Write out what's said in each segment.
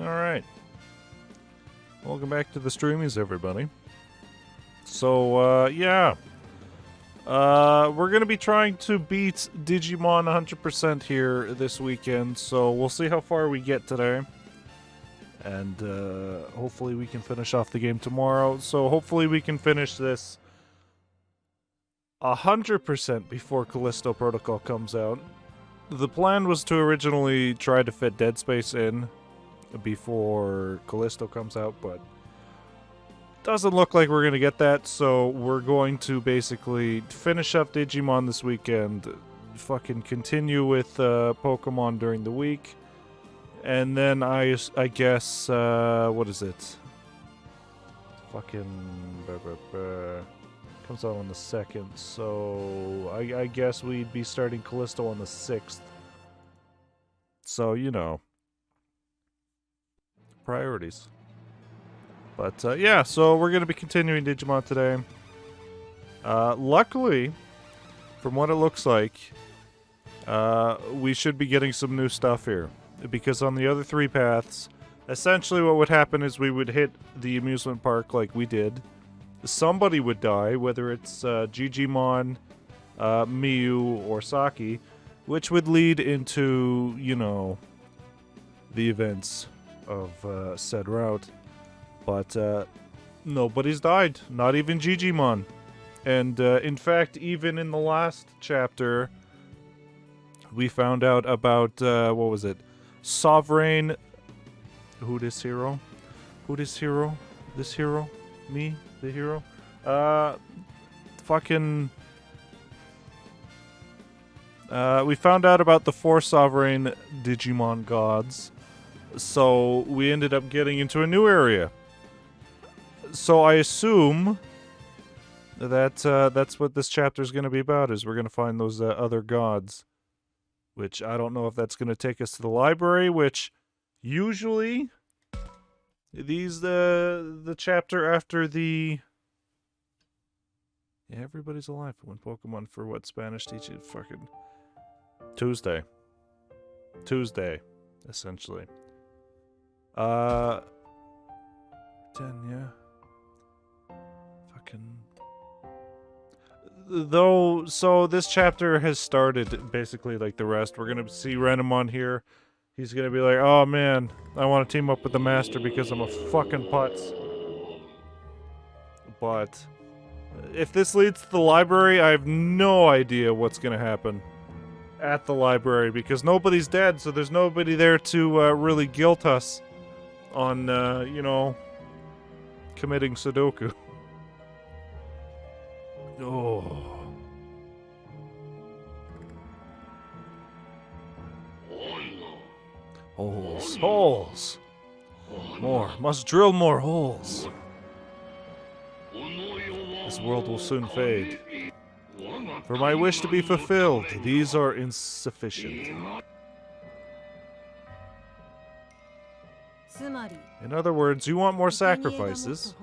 Alright. Welcome back to the streamies, everybody. So, yeah. We're gonna be trying to beat Digimon 100% here this weekend, so we'll see how far we get today. And, hopefully we can finish off the game tomorrow. So hopefully we can finish this 100% before Callisto Protocol comes out. The plan was to originally try to fit Dead Space in before Callisto comes out, but doesn't look like we're going to get that, so we're going to basically finish up Digimon this weekend, fucking continue with Pokemon during the week, and then I guess, what is it? Fucking... comes out on the 2nd, so I guess we'd be starting Callisto on the 6th. So, you know. Priorities. But, yeah, so we're going to be continuing Digimon today. Luckily, from what it looks like, we should be getting some new stuff here. Because on the other 3 paths, essentially what would happen is we would hit the amusement park like we did. Somebody would die, whether it's Digimon, Miyu, or Saki, which would lead into, you know, the events of said route. But nobody's died, not even Digimon. And in fact, even in the last chapter, we found out about, what was it? Sovereign... Who this hero? Who this hero? This hero? Me? The hero? Fucking... we found out about the 4 sovereign Digimon gods. So we ended up getting into a new area. So I assume that that's what this chapter is going to be about, is we're going to find those other gods. Which I don't know if that's going to take us to the library, which usually... These, the chapter after the... Yeah, everybody's alive when Pokemon for what Spanish teaches fucking... Tuesday, essentially. 10, yeah. Fucking... Though, so this chapter has started basically like the rest. We're gonna see Renamon here. He's gonna be like, oh man, I want to team up with the Master because I'm a fucking putz. But if this leads to the library, I have no idea what's gonna happen at the library because nobody's dead, so there's nobody there to really guilt us on, you know, committing Sudoku. Oh. Holes, holes! More, must drill more holes. This world will soon fade. For my wish to be fulfilled, these are insufficient. In other words, you want more sacrifices?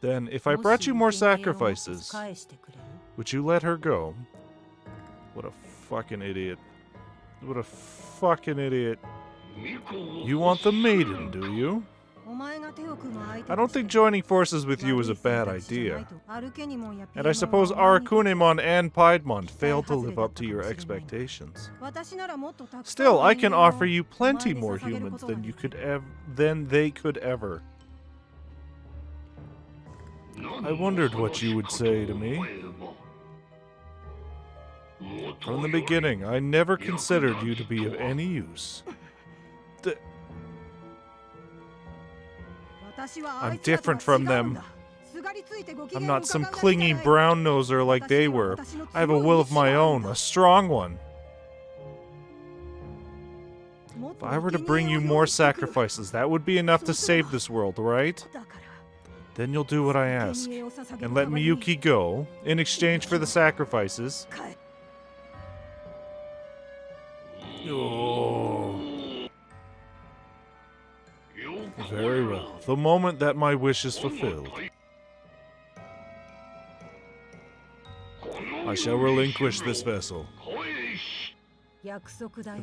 Then, if I brought you more sacrifices, would you let her go? What a fucking idiot. What a fucking idiot. You want the maiden, do you? I don't think joining forces with you is a bad idea. And I suppose Arakunemon and Piedmon failed to live up to your expectations. Still, I can offer you plenty more humans than they could ever. I wondered what you would say to me. From the beginning, I never considered you to be of any use. I'm different from them. I'm not some clingy brown-noser like they were. I have a will of my own, a strong one. If I were to bring you more sacrifices, that would be enough to save this world, right? Then you'll do what I ask, and let Miyuki go, in exchange for the sacrifices. Oh. Very well. The moment that my wish is fulfilled, I shall relinquish this vessel.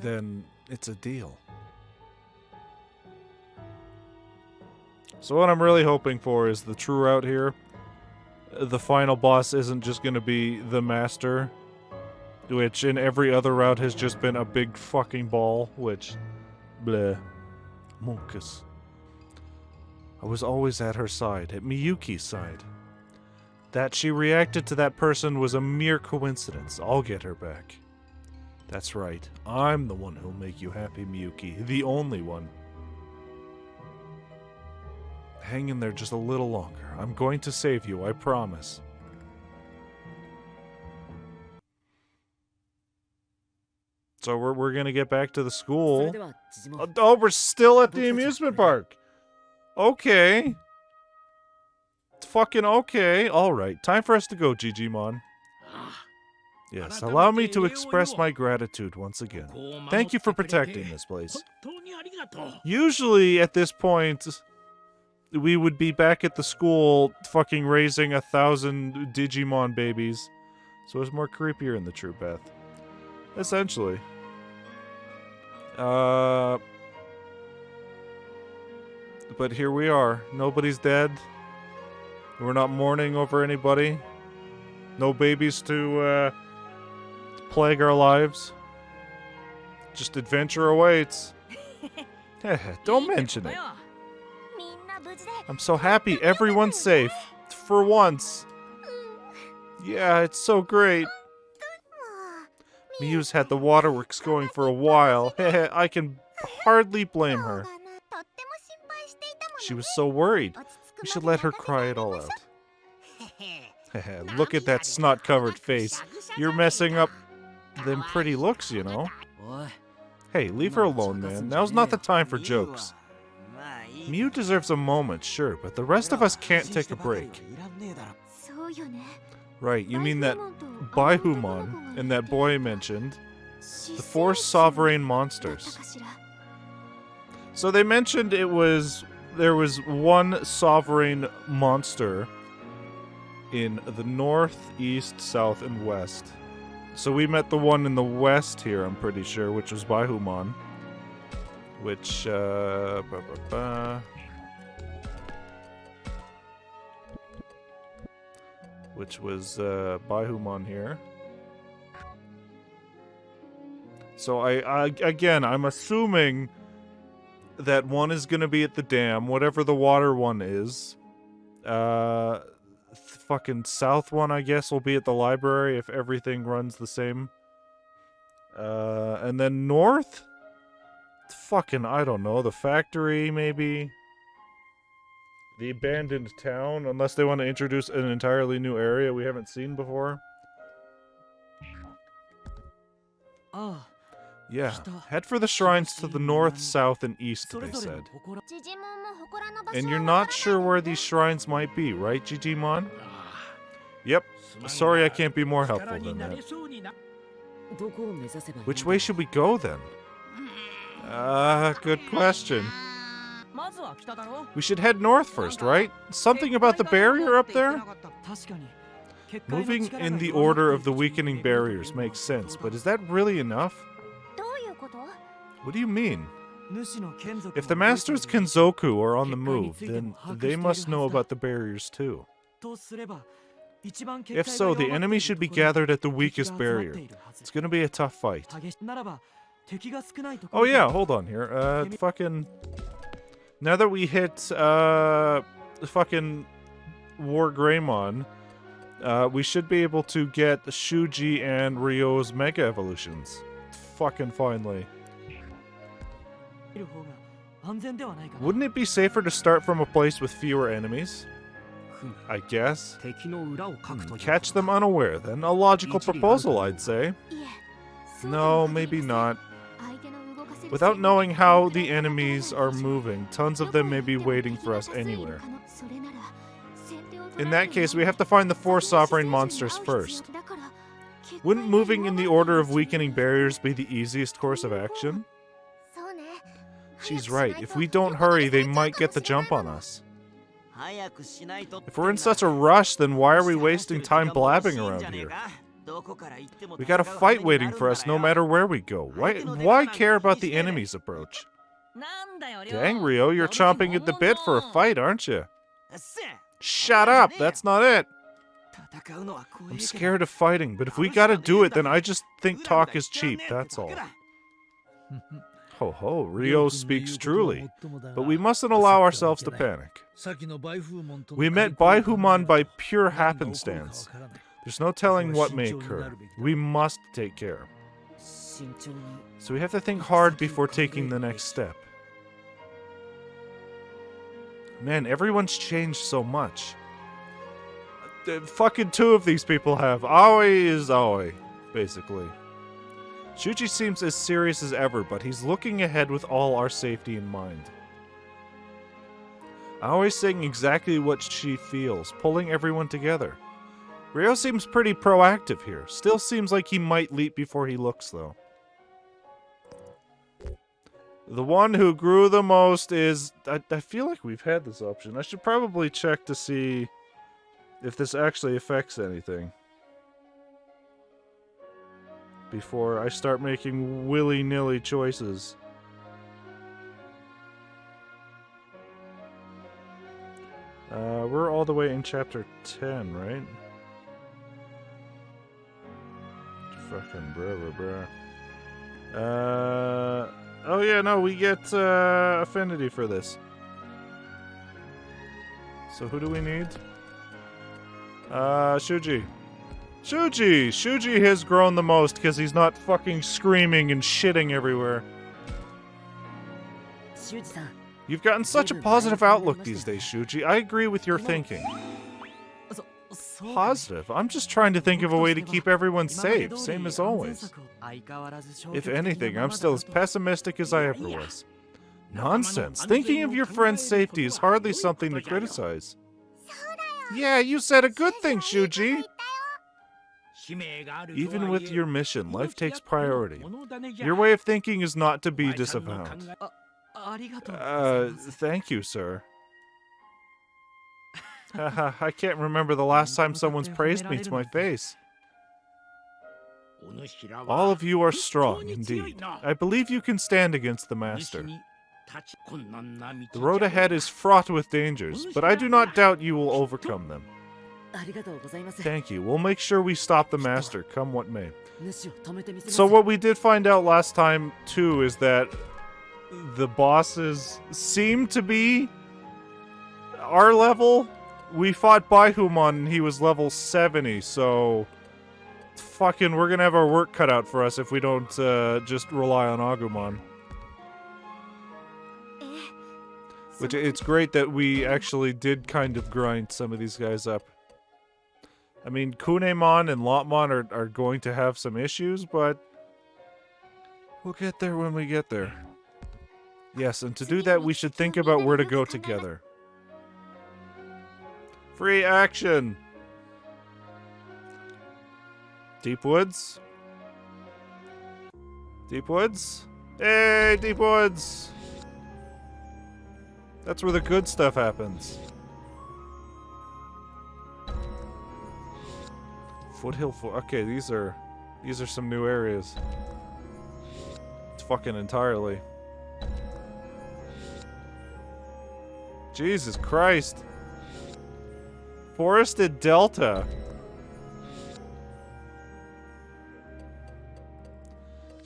then it's a deal. So what I'm really hoping for is the true route here. The final boss isn't just going to be the master, which in every other route has just been a big fucking ball, which... bleh. Monkus. I was always at her side, at Miyuki's side. That she reacted to that person was a mere coincidence. I'll get her back. That's right. I'm the one who'll make you happy, Miyuki. The only one. Hang in there just a little longer. I'm going to save you, I promise. So we're gonna get back to the school. Oh, we're still at the amusement park. Okay. It's fucking okay. Alright, time for us to go, Digimon. Yes, allow me to express my gratitude once again. Thank you for protecting this place. Usually, at this point, we would be back at the school fucking raising 1,000 Digimon babies. So it's more creepier in the true path. Essentially. But here we are. Nobody's dead. We're not mourning over anybody. No babies to plague our lives. Just adventure awaits. Don't mention it. I'm so happy everyone's safe. For once. Yeah, it's so great. Miyu's had the waterworks going for a while. I can hardly blame her. She was so worried. We should let her cry it all out. Look at that snot-covered face. You're messing up them pretty looks, you know. Hey, leave her alone, man. Now's not the time for jokes. Miyu deserves a moment, sure, but the rest of us can't take a break. Right, you mean that Baihumon and that boy mentioned, the 4 sovereign monsters. So they mentioned there was 1 sovereign monster in the north, east, south, and west. So we met the one in the west here, I'm pretty sure, which was Baihumon. Which, which was Baihumon here. So again, I'm assuming that one is going to be at the dam, whatever the water one is. Fucking south one, I guess, will be at the library if everything runs the same. And then north? Fucking, I don't know, the factory, maybe? The abandoned town, unless they want to introduce an entirely new area we haven't seen before. Yeah, head for the shrines to the north, south, and east, they said. And you're not sure where these shrines might be, right, Digimon? Yep. Sorry I can't be more helpful than that. Which way should we go, then? Good question. We should head north first, right? Something about the barrier up there? Moving in the order of the weakening barriers makes sense, but is that really enough? What do you mean? If the Masters Kenzoku are on the move, then they must know about the barriers too. If so, the enemy should be gathered at the weakest barrier. It's gonna be a tough fight. Oh yeah, hold on here. Fucking... Now that we hit, fucking War Greymon, we should be able to get Shuji and Ryo's Mega Evolutions. Fucking finally. Wouldn't it be safer to start from a place with fewer enemies? I guess. Catch them unaware, then. A logical proposal, I'd say. No, maybe not. Without knowing how the enemies are moving, tons of them may be waiting for us anywhere. In that case, we have to find the 4 sovereign monsters first. Wouldn't moving in the order of weakening barriers be the easiest course of action? She's right. If we don't hurry, they might get the jump on us. If we're in such a rush, then why are we wasting time blabbing around here? We got a fight waiting for us no matter where we go. Why care about the enemy's approach? Dang, Rio, you're chomping at the bit for a fight, aren't you? Shut up, that's not it. I'm scared of fighting, but if we gotta do it, then I just think talk is cheap, that's all. Ho ho, Rio speaks truly, but we mustn't allow ourselves to panic. We met Baihumon by pure happenstance. There's no telling what may occur. We must take care. So we have to think hard before taking the next step. Man, everyone's changed so much. Fucking two of these people have. Aoi is Aoi, basically. Shuji seems as serious as ever, but he's looking ahead with all our safety in mind. Aoi's saying exactly what she feels, pulling everyone together. Rio seems pretty proactive here. Still seems like he might leap before he looks, though. The one who grew the most is... I feel like we've had this option. I should probably check to see if this actually affects anything before I start making willy-nilly choices. We're all the way in chapter 10, right? Fucking bruh. Oh yeah, no, we get affinity for this. So who do we need? Shuji. Shuji has grown the most because he's not fucking screaming and shitting everywhere. You've gotten such a positive outlook these days, Shuji. I agree with your thinking. Positive? I'm just trying to think of a way to keep everyone safe, same as always. If anything, I'm still as pessimistic as I ever was. Nonsense. Thinking of your friend's safety is hardly something to criticize. Yeah, you said a good thing, Shuji. Even with your mission, life takes priority. Your way of thinking is not to be disavowed. Thank you, sir. Haha, I can't remember the last time someone's praised me to my face. All of you are strong, indeed. I believe you can stand against the Master. The road ahead is fraught with dangers, but I do not doubt you will overcome them. Thank you. We'll make sure we stop the Master, come what may. So what we did find out last time, too, is that the bosses seem to be our level. We fought Baihumon and he was level 70, so fucking we're gonna have our work cut out for us if we don't just rely on Agumon. Which, it's great that we actually did kind of grind some of these guys up. I mean, Kunemon and Lotmon are going to have some issues, but we'll get there when we get there. Yes, and to do that, we should think about where to go together. Free action! Deep Woods? Deep Woods? Hey, Deep Woods! That's where the good stuff happens. Foothill okay, these are some new areas. It's fucking entirely. Jesus Christ. Forested Delta.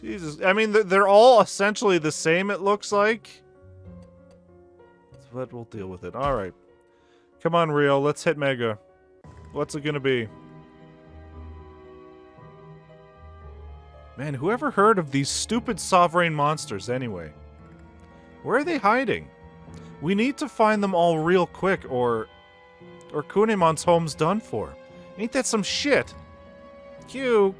Jesus. I mean, they're all essentially the same, it looks like. But we'll deal with it. Alright. Come on, Rio. Let's hit Mega. What's it gonna be? Man, whoever heard of these stupid sovereign monsters anyway? Where are they hiding? We need to find them all real quick, or Kunemon's home's done for. Ain't that some shit? Q!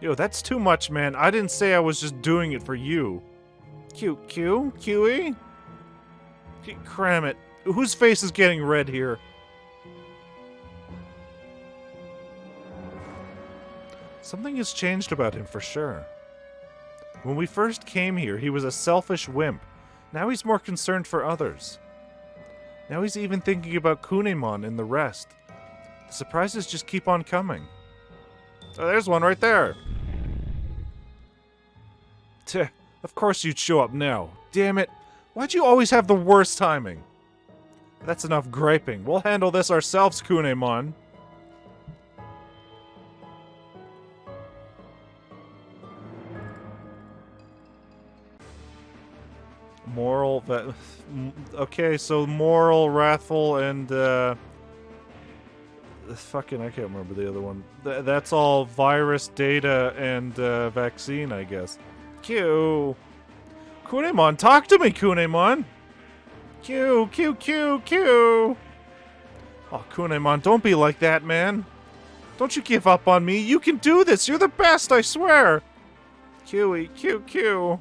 Yo, that's too much, man. I didn't say I was just doing it for you. QE? Cram it. Whose face is getting red here? Something has changed about him for sure. When we first came here, he was a selfish wimp. Now he's more concerned for others. Now he's even thinking about Kunemon and the rest. The surprises just keep on coming. Oh, there's one right there. Tch, of course you'd show up now. Damn it. Why'd you always have the worst timing? That's enough griping. We'll handle this ourselves, Kunemon. Moral, okay, so moral, wrathful, and fucking, I can't remember the other one. That's all virus, data, and vaccine, I guess. Q. Kunemon, talk to me, Kunemon. Q. Oh, Kunemon, don't be like that, man. Don't you give up on me. You can do this. You're the best, I swear. Q.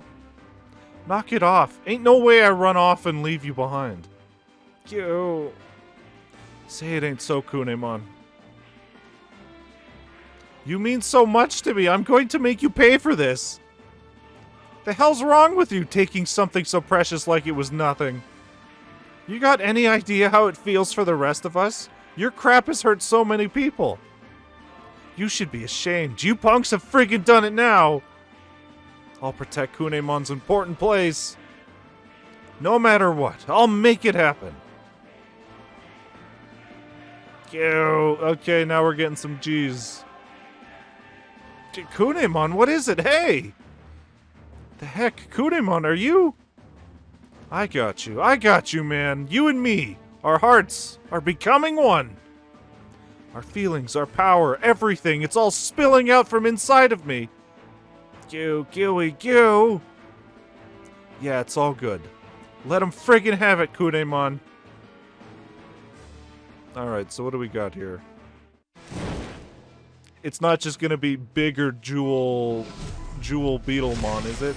Knock it off. Ain't no way I run off and leave you behind. Q. Say it ain't so, Kunemon. You mean so much to me. I'm going to make you pay for this. The hell's wrong with you, taking something so precious like it was nothing? You got any idea how it feels for the rest of us? Your crap has hurt so many people. You should be ashamed. You punks have friggin' done it now. I'll protect Kunemon's important place. No matter what, I'll make it happen. Okay, now we're getting some G's. Kunemon, what is it? Hey! The heck, Kunemon, are you? I got you, man. You and me. Our hearts are becoming one. Our feelings, our power, everything, it's all spilling out from inside of me. Q. Yeah, it's all good. Let him friggin' have it, Kunemon. Alright, so what do we got here? It's not just gonna be bigger Jewel Beetlemon, is it?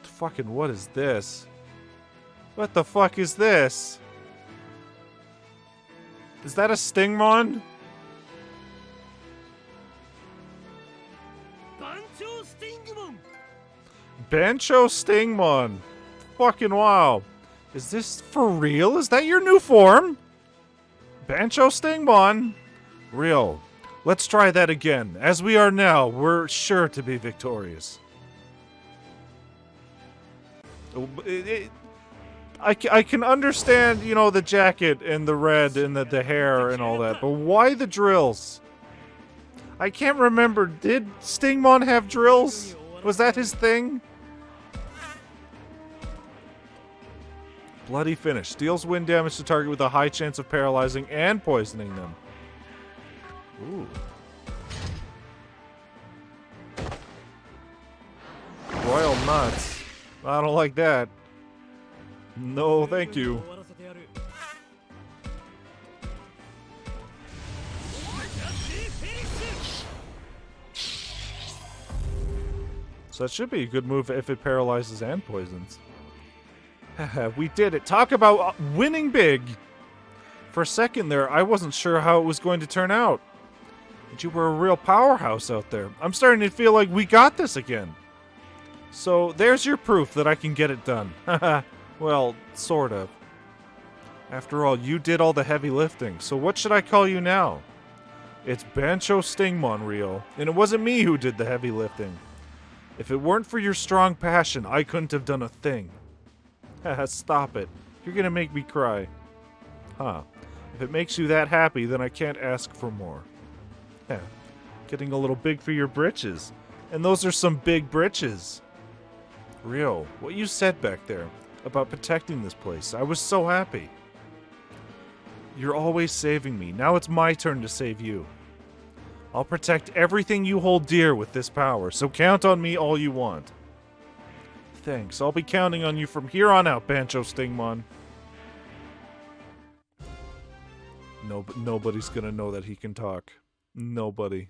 Fucking what is this? What the fuck is this? Is that a Stingmon? Bancho Stingmon. Fucking wow. Is this for real? Is that your new form? Bancho Stingmon. Real. Let's try that again. As we are now, we're sure to be victorious. I can understand, you know, the jacket and the red and the hair and all that, but why the drills? I can't remember. Did Stingmon have drills? Was that his thing? Bloody finish. Deals wind damage to target with a high chance of paralyzing and poisoning them. Ooh. Royal nuts. I don't like that. No, thank you. So that should be a good move if it paralyzes and poisons. We did it. Talk about winning big. For a second there, I wasn't sure how it was going to turn out. But you were a real powerhouse out there. I'm starting to feel like we got this again. So there's your proof that I can get it done. Haha. Well, sort of. After all, you did all the heavy lifting, so what should I call you now? It's Bancho Stingmon, Rio, and it wasn't me who did the heavy lifting. If it weren't for your strong passion, I couldn't have done a thing. Haha, stop it. You're gonna make me cry. Huh. If it makes you that happy, then I can't ask for more. Heh. Getting a little big for your britches. And those are some big britches. Rio, what you said back there about protecting this place, I was so happy. You're always saving me. Now it's my turn to save you. I'll protect everything you hold dear with this power, so count on me all you want. Thanks. I'll be counting on you from here on out, Bancho Stingmon. Nobody's gonna know that he can talk. Nobody.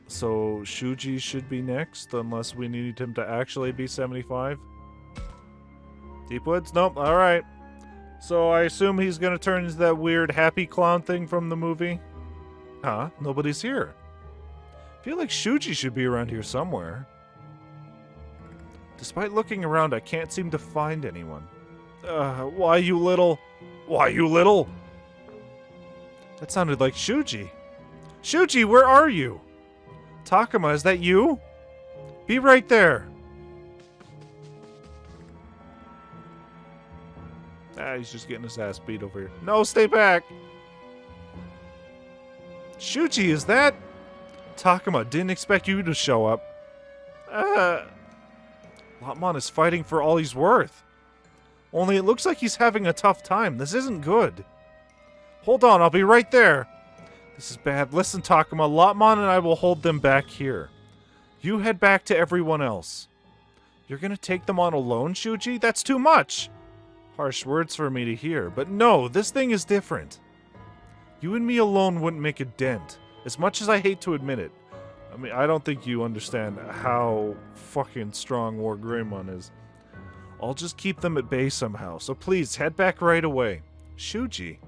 So Shuji should be next, unless we need him to actually be 75. Deep Woods? Nope. Alright. So I assume he's gonna turn into that weird happy clown thing from the movie? Huh? Nobody's here. feel like Shuji should be around here somewhere. Despite looking around, I can't seem to find anyone. Why you little? Why you little? That sounded like Shuji. Shuji, where are you? Takuma, is that you? Be right there. He's just getting his ass beat over here. No, stay back. Shuji, is that? Takuma, didn't expect you to show up. Lotmon is fighting for all he's worth. Only it looks like he's having a tough time. This isn't good. Hold on, I'll be right there. This is bad. Listen, Takuma, Lotmon and I will hold them back here. You head back to everyone else. You're gonna take them on alone, Shuji? That's too much! Harsh words for me to hear, but no, this thing is different. You and me alone wouldn't make a dent, as much as I hate to admit it. I mean, I don't think you understand how fucking strong War Greymon is. I'll just keep them at bay somehow, so please, head back right away. Shuji.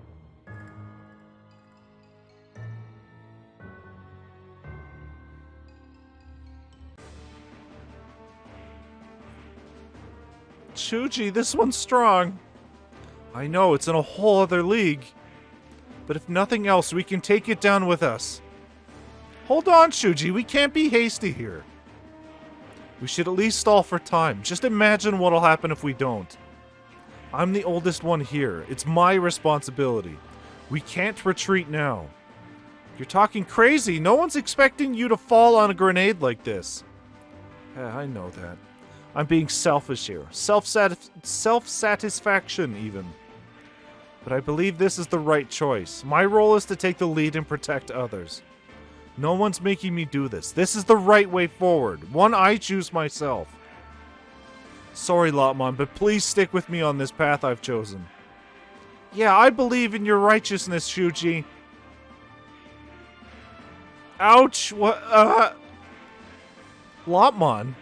Shuji, this one's strong. I know, it's in a whole other league. But if nothing else, we can take it down with us. Hold on, Shuji, we can't be hasty here. We should at least stall for time. Just imagine what'll happen if we don't. I'm the oldest one here. It's my responsibility. We can't retreat now. You're talking crazy. No one's expecting you to fall on a grenade like this. Yeah, I know that. I'm being selfish here. Self-satisfaction, even. But I believe this is the right choice. My role is to take the lead and protect others. No one's making me do this. This is the right way forward. One I choose myself. Sorry, Lotmon, but please stick with me on this path I've chosen. Yeah, I believe in your righteousness, Shuji. Ouch! What? Lotmon?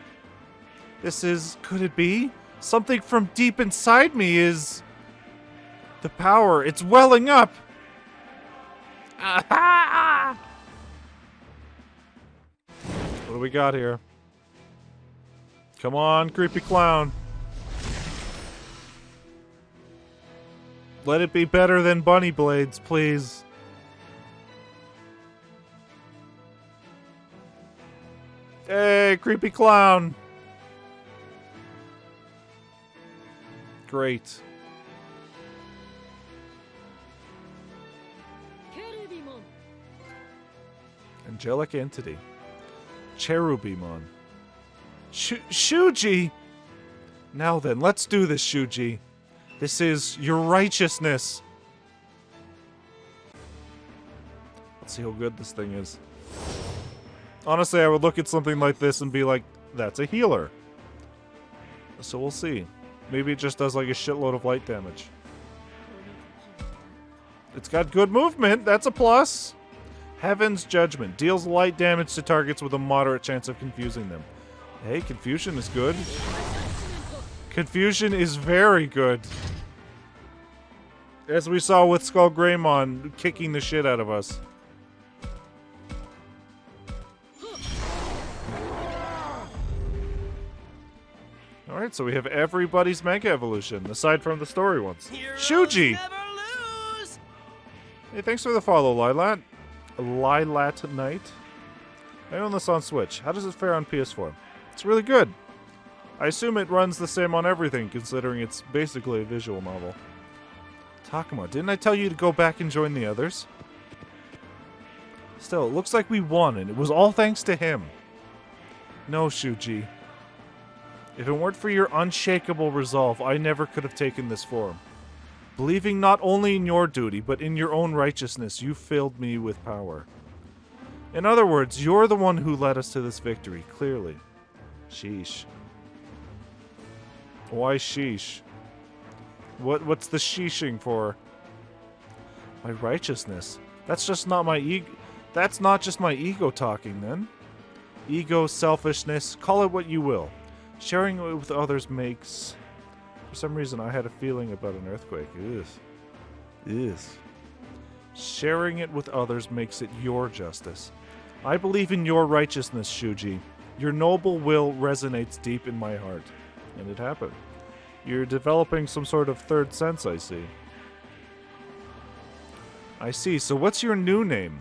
This is... could it be? Something from deep inside me is... the power. It's welling up! What do we got here? Come on, creepy clown. Let it be better than bunny blades, please. Hey, creepy clown. Great. Angelic entity. Cherubimon. Shuji! Now then, let's do this, Shuji. This is your righteousness. Let's see how good this thing is. Honestly, I would look at something like this and be like, that's a healer. So we'll see. Maybe it just does like a shitload of light damage. It's got good movement. That's a plus. Heaven's Judgment. Deals light damage to targets with a moderate chance of confusing them. Hey, confusion is good. Confusion is very good. As we saw with Skull Greymon kicking the shit out of us. Alright, so we have everybody's Mega Evolution, aside from the story ones. Shuji! Hey, thanks for the follow, Lilat. Lilat Knight. I own this on Switch. How does it fare on PS4? It's really good. I assume it runs the same on everything, considering it's basically a visual novel. Takuma, didn't I tell you to go back and join the others? Still, it looks like we won, and it was all thanks to him. No, Shuji. If it weren't for your unshakable resolve, I never could have taken this form. Believing not only in your duty, but in your own righteousness, you filled me with power. In other words, you're the one who led us to this victory, clearly. Sheesh. Why sheesh? What's the sheeshing for? My righteousness. That's just not my ego. That's not just my ego talking, then. Ego, selfishness, call it what you will. Sharing it with others makes... For some reason, I had a feeling about an earthquake. Ugh. Sharing it with others makes it your justice. I believe in your righteousness, Shuji. Your noble will resonates deep in my heart. And it happened. You're developing some sort of third sense, I see. I see. So what's your new name?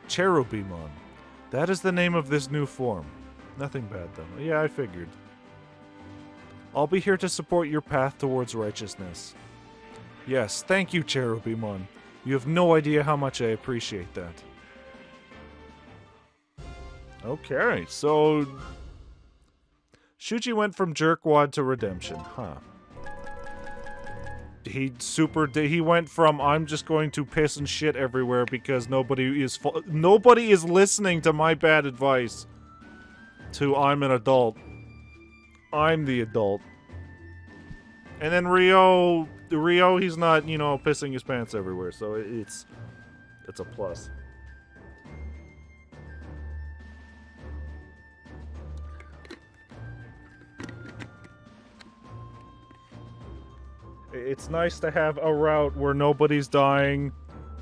Cherubimon. That is the name of this new form. Nothing bad, though. Yeah, I figured. I'll be here to support your path towards righteousness. Yes, thank you, Cherubimon. You have no idea how much I appreciate that. Okay, so... Shuji went from jerkwad to redemption, huh? He went from I'm just going to piss and shit everywhere because nobody is listening to my bad advice to I'm an adult. I'm the adult. And then Rio, he's not, you know, pissing his pants everywhere, so it's a plus. It's nice to have a route where nobody's dying,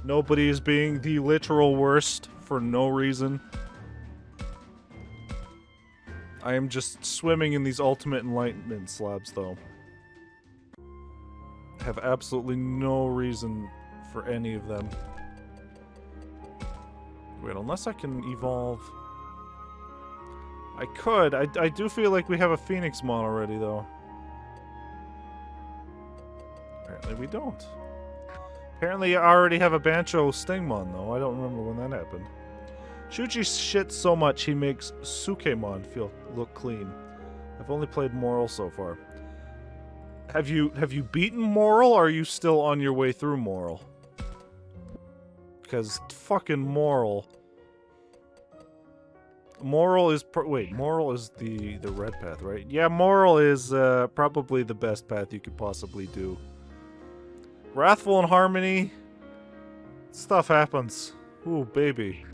nobody is being the literal worst for no reason. I am just swimming in these ultimate enlightenment slabs, though. Have absolutely no reason for any of them. Wait, unless I can evolve... I could. I do feel like we have a Phoenixmon already, though. Apparently we don't. Apparently I already have a Bancho Stingmon, though. I don't remember when that happened. Shuji shits so much he makes Sukemon look clean. I've only played Moral so far. Have you beaten Moral, or are you still on your way through Moral? Because fucking Moral... Moral is... Moral is the red path, right? Yeah, Moral is probably the best path you could possibly do. Wrathful and Harmony... Stuff happens. Ooh, baby.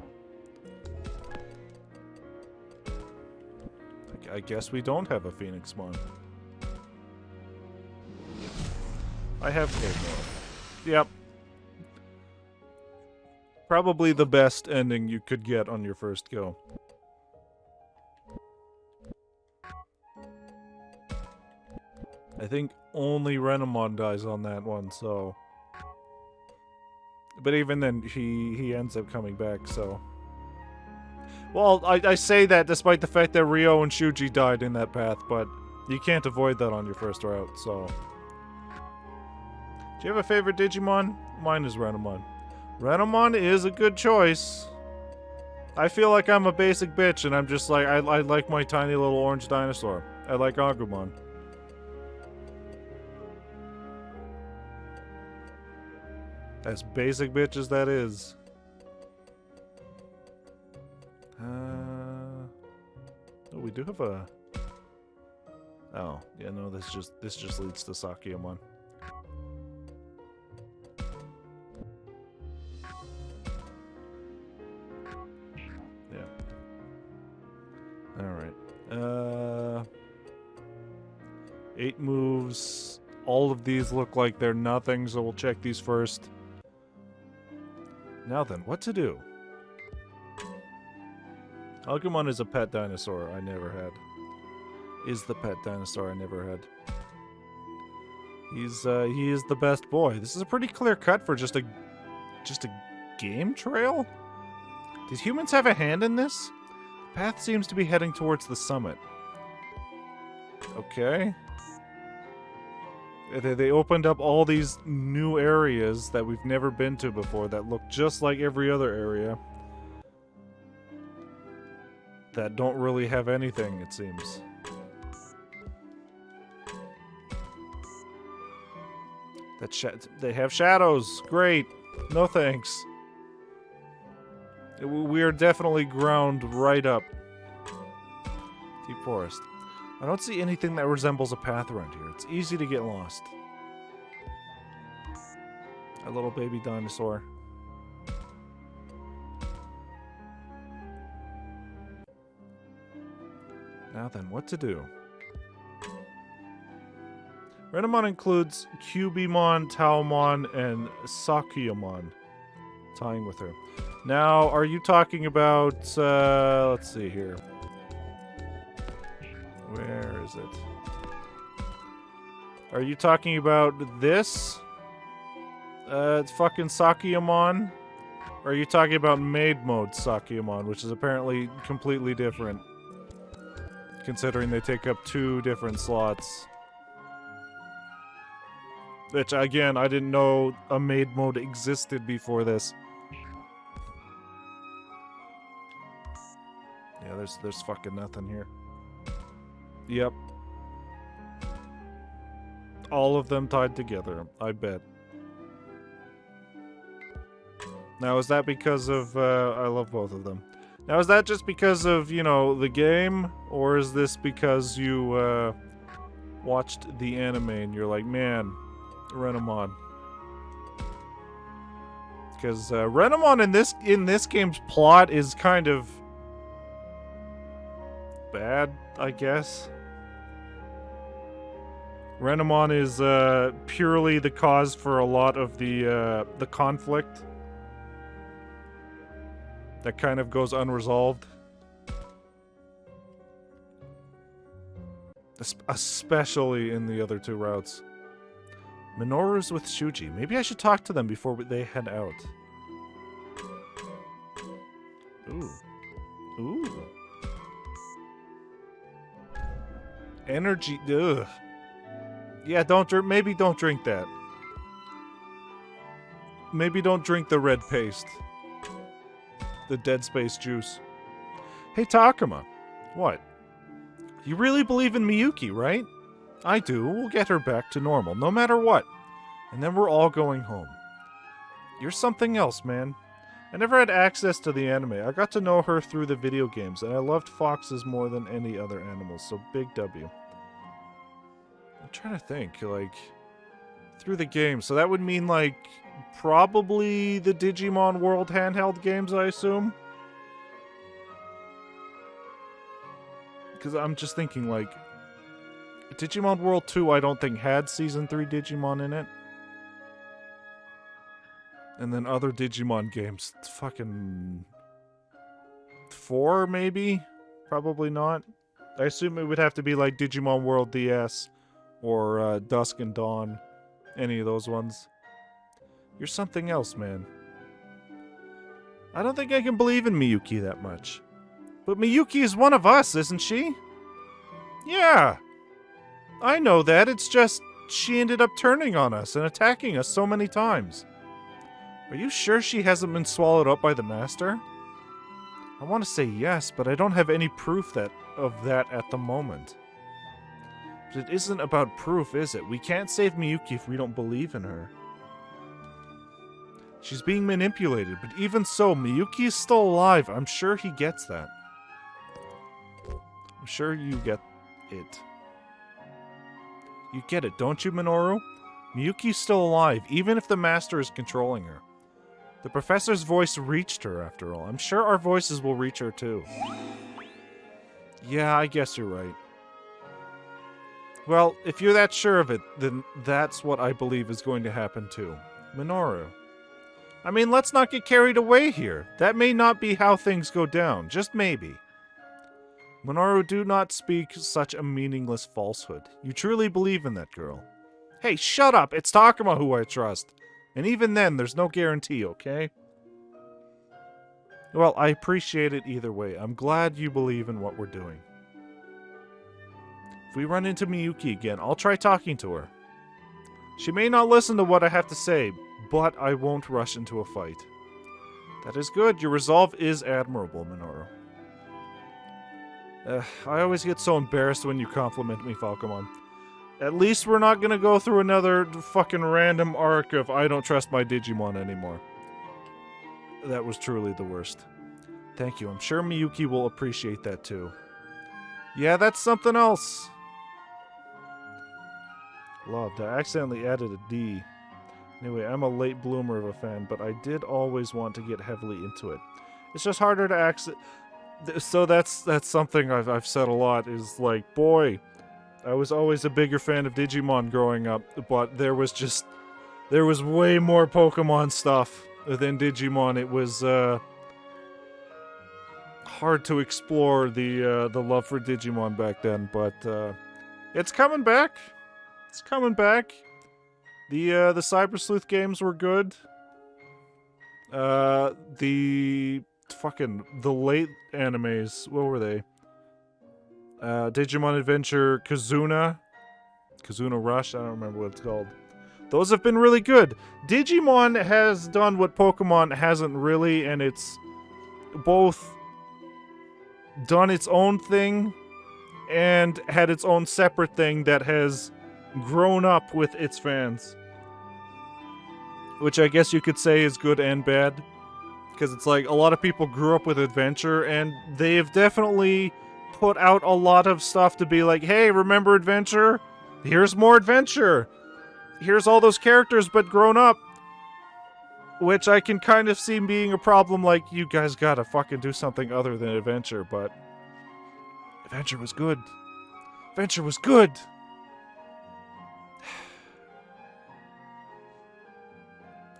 I guess we don't have a Phoenixmon. I have Kmore. Yep. Probably the best ending you could get on your first go. I think only Renamon dies on that one, so... But even then, he ends up coming back, so... Well, I say that despite the fact that Rio and Shuji died in that path, but you can't avoid that on your first route, so... Do you have a favorite Digimon? Mine is Renamon. Renamon is a good choice. I feel like I'm a basic bitch, and I'm just like, I like my tiny little orange dinosaur. I like Agumon. As basic bitch as that is. Oh, we do have a... Oh, yeah, no, this just leads to Sakyamon. Yeah. Alright. 8 moves. All of these look like they're nothing, so we'll check these first. Now then, what to do? Agumon is a pet dinosaur I never had. Is the pet dinosaur I never had. He is the best boy. This is a pretty clear cut for just a game trail? Did humans have a hand in this? The path seems to be heading towards the summit. Okay. They opened up all these new areas that we've never been to before that look just like every other area. That don't really have anything, it seems. They have shadows. Great. No thanks. We are definitely ground right up. Deep forest. I don't see anything that resembles a path around here. It's easy to get lost. A little baby dinosaur. Now then, what to do? Renamon includes Cubimon, Taomon, and Sakyamon, tying with her. Now, are you talking about, let's see here. Where is it? Are you talking about this? It's fucking Sakiyamon? Or are you talking about maid mode Sakiyamon, which is apparently completely different? Considering they take up 2 different slots. Which, again, I didn't know a maid mode existed before this. Yeah, there's fucking nothing here. Yep. All of them tied together, I bet. Now, is that because of, I love both of them. Now, is that just because of, you know, the game? Or is this because you, watched the anime and you're like, man, Renamon. Because, Renamon in this game's plot is kind of bad, I guess. Renamon is, purely the cause for a lot of the conflict. That kind of goes unresolved. Especially in the other 2 routes. Minoru's with Shuji. Maybe I should talk to them before they head out. Ooh. Ooh. Energy. Ugh. Yeah, don't drink. Maybe don't drink that. Maybe don't drink the red paste. The Dead Space juice. Hey, Takuma. What? You really believe in Miyuki, right? I do. We'll get her back to normal, no matter what. And then we're all going home. You're something else, man. I never had access to the anime. I got to know her through the video games, and I loved foxes more than any other animals, so big W. I'm trying to think, like, through the games. So that would mean, like, probably the Digimon World handheld games, I assume? Because I'm just thinking, like, Digimon World 2 I don't think had Season 3 Digimon in it. And then other Digimon games, fucking 4 maybe? Probably not. I assume it would have to be like Digimon World DS or Dusk and Dawn. Any of those ones. You're something else, man. I don't think I can believe in Miyuki that much. But Miyuki is one of us, isn't she? Yeah. I know that. It's just she ended up turning on us and attacking us so many times. Are you sure she hasn't been swallowed up by the Master? I want to say yes, but I don't have any proof of that at the moment. But it isn't about proof, is it? We can't save Miyuki if we don't believe in her. She's being manipulated, but even so, Miyuki is still alive. I'm sure he gets that. I'm sure you get it. You get it, don't you, Minoru? Miyuki's still alive, even if the Master is controlling her. The Professor's voice reached her, after all. I'm sure our voices will reach her, too. Yeah, I guess you're right. Well, if you're that sure of it, then that's what I believe is going to happen, too. Minoru. I mean, let's not get carried away here. That may not be how things go down, just maybe. Minoru, do not speak such a meaningless falsehood. You truly believe in that girl. Hey, shut up! It's Takuma who I trust. And even then, there's no guarantee, okay? Well, I appreciate it either way. I'm glad you believe in what we're doing. If we run into Miyuki again, I'll try talking to her. She may not listen to what I have to say, but I won't rush into a fight. That is good. Your resolve is admirable, Minoru. I always get so embarrassed when you compliment me, Falcomon. At least we're not gonna go through another fucking random arc of I don't trust my Digimon anymore. That was truly the worst. Thank you. I'm sure Miyuki will appreciate that too. Yeah, that's something else. Loved. I accidentally added a D. Anyway, I'm a late bloomer of a fan, but I did always want to get heavily into it. It's just harder to access. So that's something I've said a lot, is like, boy, I was always a bigger fan of Digimon growing up, but there was way more Pokemon stuff than Digimon. It was hard to explore the love for Digimon back then, but it's coming back. It's coming back. The Cyber Sleuth games were good. The late animes, what were they? Digimon Adventure Kazuna Rush, I don't remember what it's called. Those have been really good. Digimon has done what Pokemon hasn't really, and it's both done its own thing and had its own separate thing that has grown up with its fans. Which I guess you could say is good and bad. Because it's like, a lot of people grew up with Adventure, and they've definitely put out a lot of stuff to be like, hey, remember Adventure? Here's more Adventure! Here's all those characters, but grown up. Which I can kind of see being a problem, like, you guys gotta fucking do something other than Adventure, but Adventure was good. Adventure was good!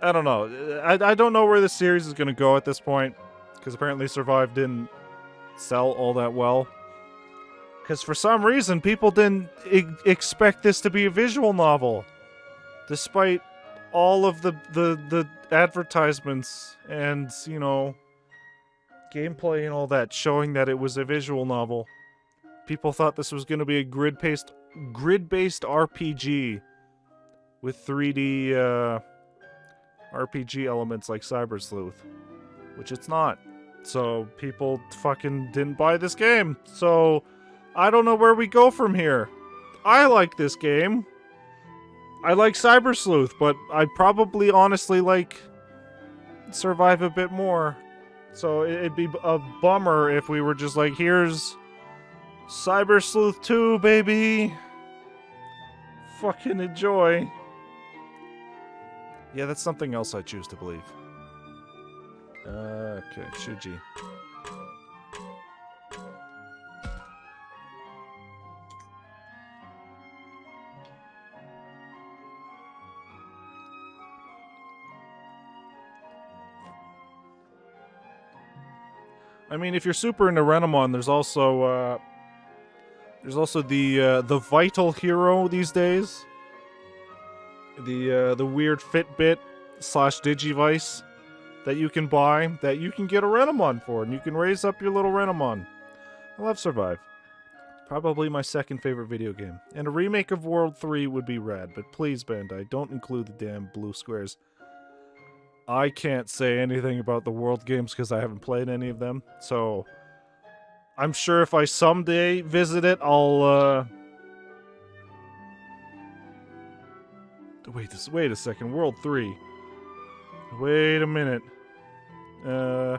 I don't know. I don't know where this series is gonna go at this point, because apparently Survive didn't sell all that well. Because for some reason, people didn't expect this to be a visual novel. Despite all of the advertisements and, you know, gameplay and all that showing that it was a visual novel. People thought this was going to be a grid-based RPG with 3D RPG elements like Cyber Sleuth, which it's not. So people fucking didn't buy this game. So I don't know where we go from here. I like this game. I like Cyber Sleuth, but I'd probably honestly like Survive a bit more. So it'd be a bummer if we were just like, here's Cyber Sleuth 2, baby. Fucking enjoy. Yeah, that's something else I choose to believe. Okay, Shuji. I mean, if you're super into Renamon, there's also the Vital Hero these days. The weird Fitbit / Digivice that you can buy that you can get a Renamon for, and you can raise up your little Renamon. I love Survive. Probably my second favorite video game. And a remake of World 3 would be rad, but please, Bandai, don't include the damn blue squares. I can't say anything about the World games because I haven't played any of them, so I'm sure if I someday visit it, I'll, Wait a second, World 3. Wait a minute. Digimon.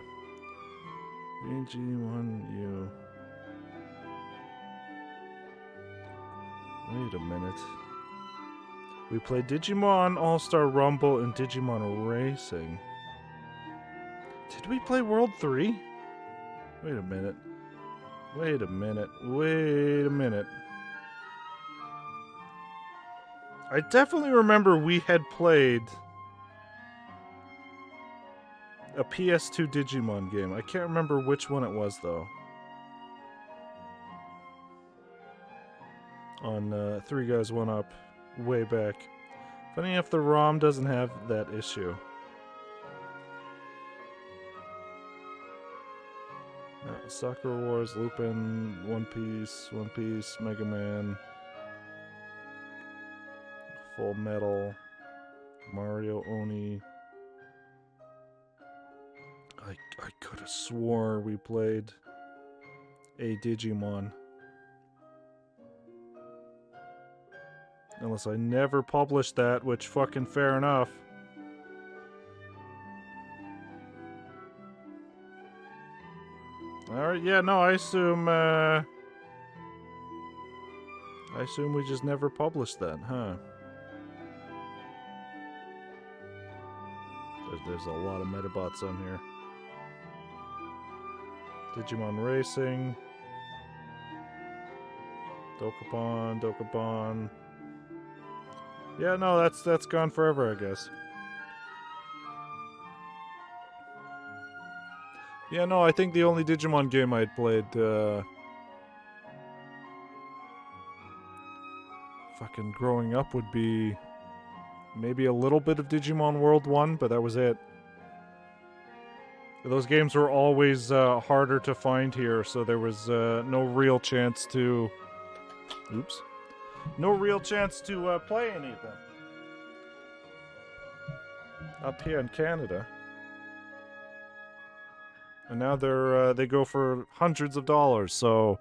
Wait a minute. We played Digimon All-Star Rumble and Digimon Racing. Did we play World 3? Wait a minute. Wait a minute. Wait a minute. I definitely remember we had played a PS2 Digimon game. I can't remember which one it was, though. On 3 Guys 1 Up, way back. Funny enough, the ROM doesn't have that issue. Sakura Wars, Lupin, One Piece, Mega Man, Full Metal, Mario Oni. I could have swore we played a Digimon. Unless I never published that, which fucking fair enough. Alright, yeah, no, I assume we just never published that, huh? There's a lot of Metabots on here. Digimon Racing. Dokapon. Yeah, no, that's gone forever, I guess. Yeah, no, I think the only Digimon game I had played, fucking growing up would be maybe a little bit of Digimon World 1, but that was it. Those games were always harder to find here, so there was no real chance to... Oops. No real chance to play any of them. Up here in Canada. And now they go for hundreds of dollars, so...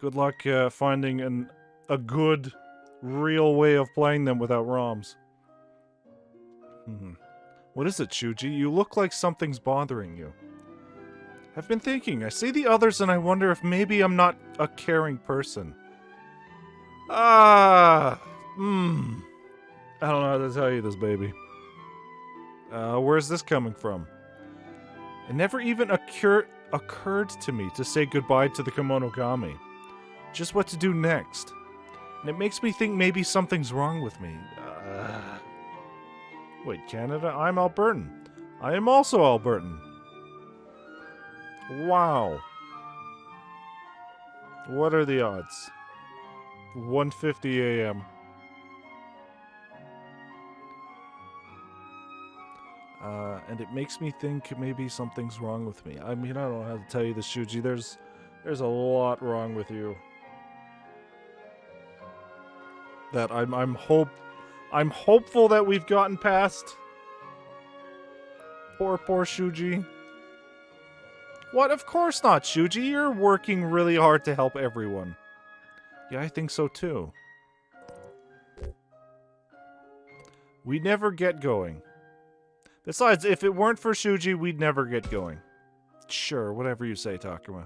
Good luck finding a good, real way of playing them without ROMs. What is it, Shuji? You look like something's bothering you. I've been thinking. I see the others and I wonder if maybe I'm not a caring person. I don't know how to tell you this, baby. Where's this coming from? It never even occurred to me to say goodbye to the Kemonogami. Just what to do next. And it makes me think maybe something's wrong with me. Wait, Canada? I'm Albertan. I am also Albertan. Wow. What are the odds? 1:50 a.m. And it makes me think maybe something's wrong with me. I mean, I don't know how to tell you this, Shuji. There's a lot wrong with you. That I'm hopeful that we've gotten past. Poor Shuji. What? Of course not, Shuji. You're working really hard to help everyone. Yeah, I think so too. We never get going. Besides, if it weren't for Shuji, we'd never get going. Sure, whatever you say, Takuma.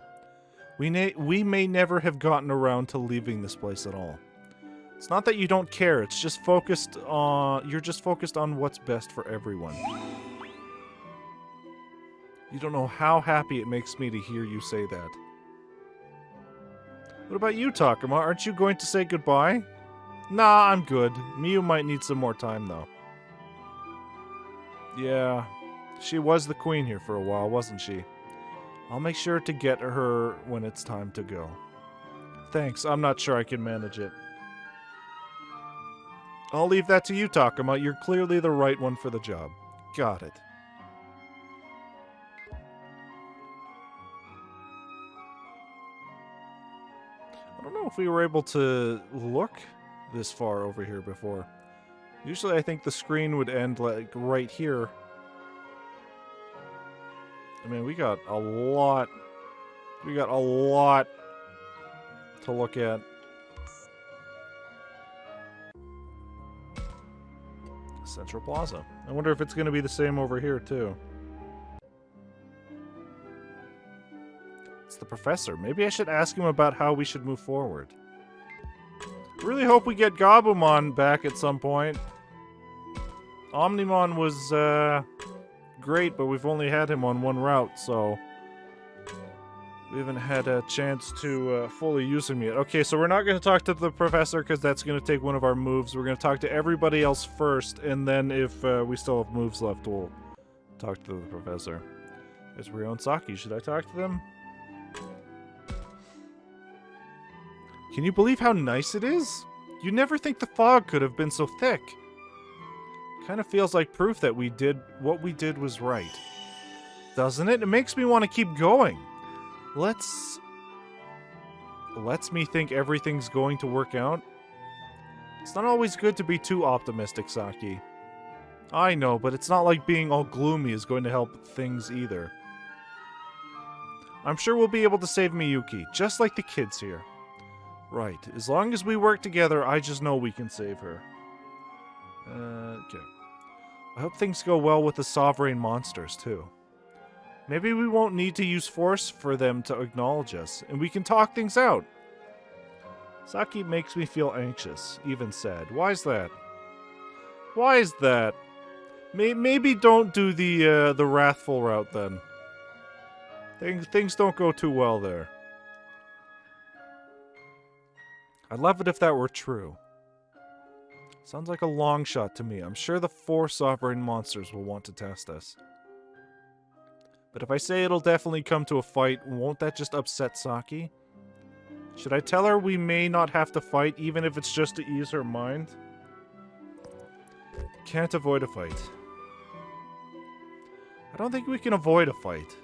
We may never have gotten around to leaving this place at all. It's not that you don't care, it's just focused on... You're just focused on what's best for everyone. You don't know how happy it makes me to hear you say that. What about you, Takuma? Aren't you going to say goodbye? Nah, I'm good. Miyu might need some more time, though. Yeah, she was the queen here for a while, wasn't she? I'll make sure to get her when it's time to go. Thanks, I'm not sure I can manage it. I'll leave that to you, Takuma. You're clearly the right one for the job. Got it. I don't know if we were able to look this far over here before. Usually I think the screen would end like right here. I mean, we got a lot to look at. Central Plaza. I wonder if it's going to be the same over here, too. It's the professor. Maybe I should ask him about how we should move forward. Really hope we get Gabumon back at some point. Omnimon was great, but we've only had him on one route, so we haven't had a chance to fully use him yet. Okay, so we're not going to talk to the professor because that's going to take one of our moves. We're going to talk to everybody else first, and then if we still have moves left, we'll talk to the professor. There's Ryo and Saki. Should I talk to them? Can you believe how nice it is? You'd never think the fog could have been so thick. Kind of feels like proof that what we did was right. Doesn't it? It makes me want to keep going. Lets me think everything's going to work out. It's not always good to be too optimistic, Saki. I know, but it's not like being all gloomy is going to help things either. I'm sure we'll be able to save Miyuki, just like the kids here. Right. As long as we work together, I just know we can save her. Okay. I hope things go well with the sovereign monsters, too. Maybe we won't need to use force for them to acknowledge us, and we can talk things out. Saki makes me feel anxious, even sad. Why's that? Why is that? Maybe don't do the wrathful route, then. Things don't go too well there. I'd love it if that were true. Sounds like a long shot to me. I'm sure the 4 sovereign monsters will want to test us. But if I say it'll definitely come to a fight, won't that just upset Saki? Should I tell her we may not have to fight, even if it's just to ease her mind? Can't avoid a fight. I don't think we can avoid a fight.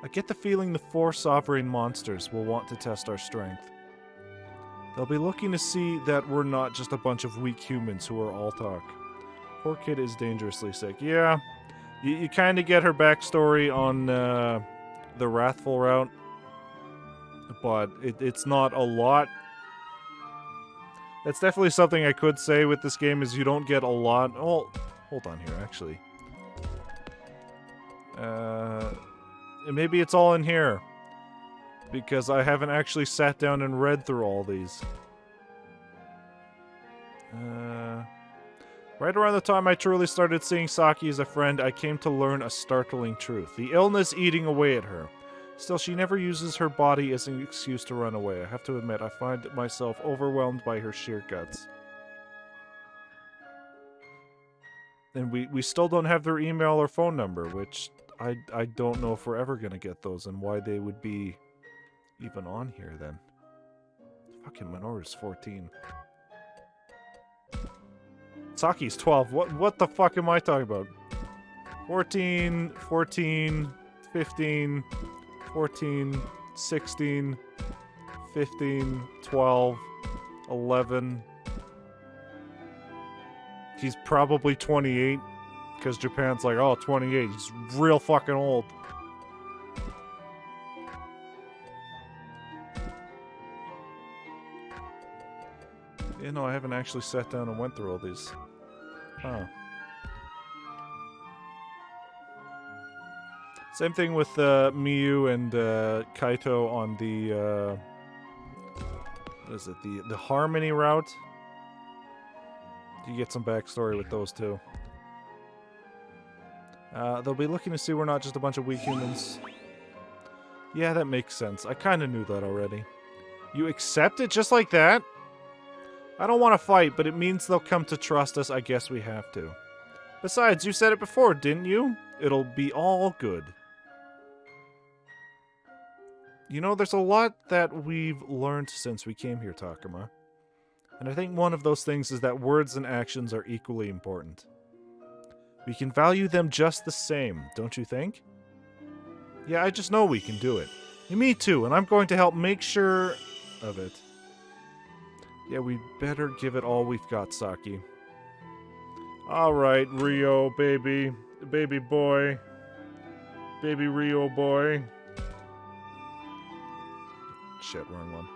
I get the feeling the 4 sovereign monsters will want to test our strength. They'll be looking to see that we're not just a bunch of weak humans who are all talk. Poor kid is dangerously sick. Yeah, you kind of get her backstory on the Wrathful route, but it's not a lot. That's definitely something I could say with this game, is you don't get a lot. Oh, hold on here, actually. Maybe it's all in here, because I haven't actually sat down and read through all these. Right around the time I truly started seeing Saki as a friend, I came to learn a startling truth. The illness eating away at her. Still, she never uses her body as an excuse to run away. I have to admit, I find myself overwhelmed by her sheer guts. And we still don't have their email or phone number, which I don't know if we're ever going to get those, and why they would be even on here then. Fucking Minoru's 14. Saki's 12. What the fuck am I talking about? 14, 14, 15, 14, 16, 15, 12, 11. He's probably 28, because Japan's like, oh, 28. He's real fucking old. You know, I haven't actually sat down and went through all these. Huh. Same thing with Miyu and Kaito on the what is it? The Harmony route. You get some backstory with those two. They'll be looking to see we're not just a bunch of weak humans. Yeah, that makes sense. I kind of knew that already. You accept it just like that? I don't want to fight, but it means they'll come to trust us. I guess we have to. Besides, you said it before, didn't you? It'll be all good. You know, there's a lot that we've learned since we came here, Takuma. And I think one of those things is that words and actions are equally important. We can value them just the same, don't you think? Yeah, I just know we can do it. Me too, and I'm going to help make sure of it. Yeah, we better give it all we've got, Saki. Alright, Rio, baby. Baby boy. Baby Rio boy. Shit, wrong one.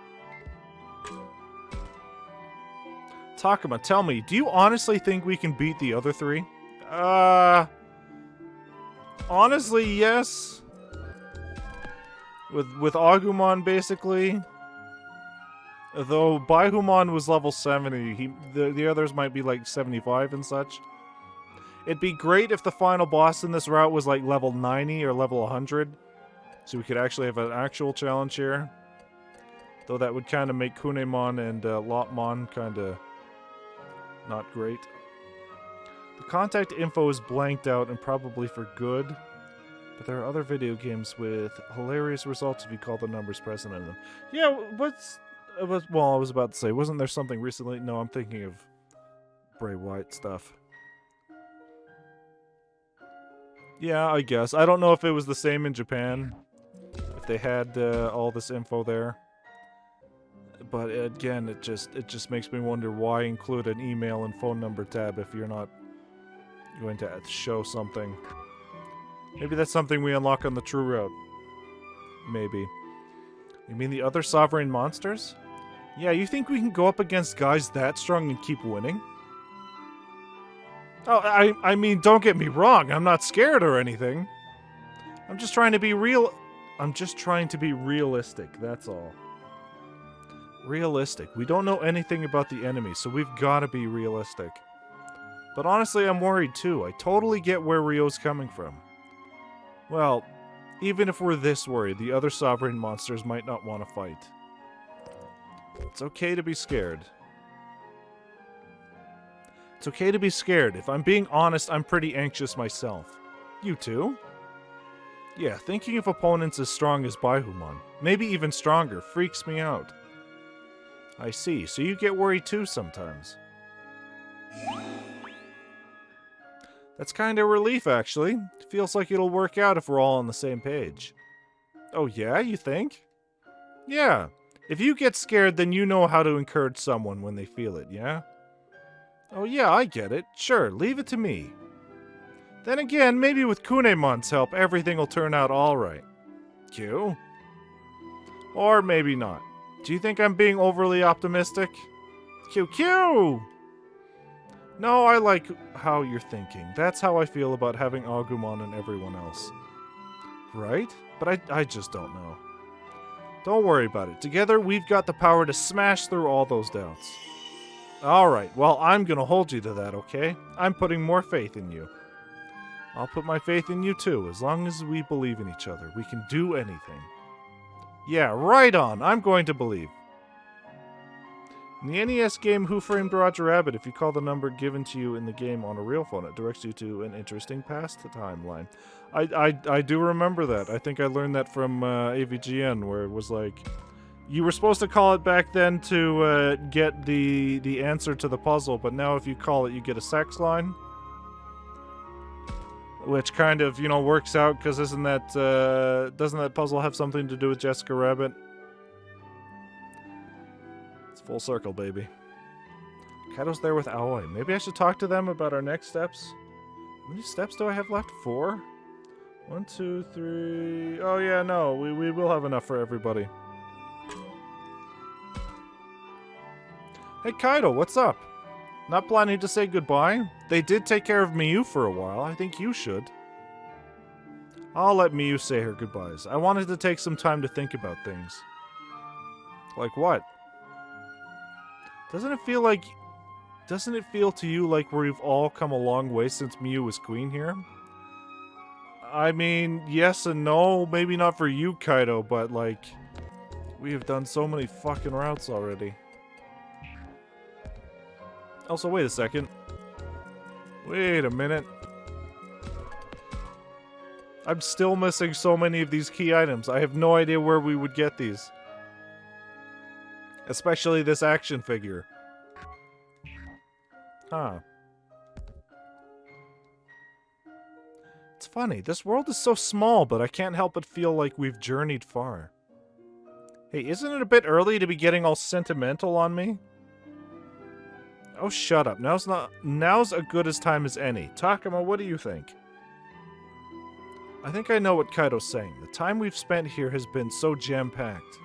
Takuma, tell me, do you honestly think we can beat the other 3? Honestly, yes. With Agumon, basically. Though Baihumon was level 70, the others might be like 75 and such. It'd be great if the final boss in this route was like level 90 or level 100, so we could actually have an actual challenge here. Though that would kind of make Kunemon and Lopmon kind of not great. The contact info is blanked out, and probably for good. But there are other video games with hilarious results if you call the numbers present in them. Yeah, well, I was about to say, wasn't there something recently? No, I'm thinking of Bray Wyatt stuff. Yeah, I guess. I don't know if it was the same in Japan, if they had all this info there. But again, it just makes me wonder why include an email and phone number tab if you're not going to show something. Maybe that's something we unlock on the true route. Maybe. You mean the other sovereign monsters? Yeah, you think we can go up against guys that strong and keep winning? Oh, I mean, don't get me wrong. I'm not scared or anything. I'm just trying to be real. I'm just trying to be realistic, that's all. Realistic. We don't know anything about the enemy, so we've got to be realistic. But honestly, I'm worried too. I totally get where Ryo's coming from. Well, even if we're this worried, the other sovereign monsters might not want to fight. It's okay to be scared. It's okay to be scared. If I'm being honest, I'm pretty anxious myself. You too? Yeah, thinking of opponents as strong as Baihumon, maybe even stronger, freaks me out. I see, so you get worried too sometimes. That's kind of a relief, actually. Feels like it'll work out if we're all on the same page. Oh yeah, you think? Yeah. If you get scared, then you know how to encourage someone when they feel it, yeah? Oh yeah, I get it. Sure, leave it to me. Then again, maybe with Kunemon's help, everything will turn out alright. Q? Or maybe not. Do you think I'm being overly optimistic? Q! No, I like how you're thinking. That's how I feel about having Agumon and everyone else. Right? But I just don't know. Don't worry about it. Together, we've got the power to smash through all those doubts. Alright, well, I'm gonna hold you to that, okay? I'm putting more faith in you. I'll put my faith in you too. As long as we believe in each other, we can do anything. Yeah, right on. I'm going to believe. In the NES game Who Framed Roger Rabbit, if you call the number given to you in the game on a real phone, it directs you to an interesting past timeline. I do remember that. I think I learned that from AVGN, where it was like, you were supposed to call it back then to get the answer to the puzzle, but now if you call it, you get a sex line. Which kind of, you know, works out, because doesn't that puzzle have something to do with Jessica Rabbit? It's full circle, baby. Kaido's there with Aoi. Maybe I should talk to them about our next steps. How many steps do I have left? 4? 1, 2, 3... Oh yeah, no, we will have enough for everybody. Hey Kaido, what's up? Not planning to say goodbye? They did take care of Miyu for a while. I think you should. I'll let Miyu say her goodbyes. I wanted to take some time to think about things. Like what? Doesn't it feel to you like we've all come a long way since Miyu was queen here? I mean, yes and no. Maybe not for you, Kaido, but like, we have done so many fucking routes already. Also, wait a second. Wait a minute. I'm still missing so many of these key items. I have no idea where we would get these. Especially this action figure. Huh. It's funny, this world is so small, but I can't help but feel like we've journeyed far. Hey, isn't it a bit early to be getting all sentimental on me? Oh, shut up. Now's as good as time as any. Takuma, what do you think? I think I know what Kaido's saying. The time we've spent here has been so jam-packed.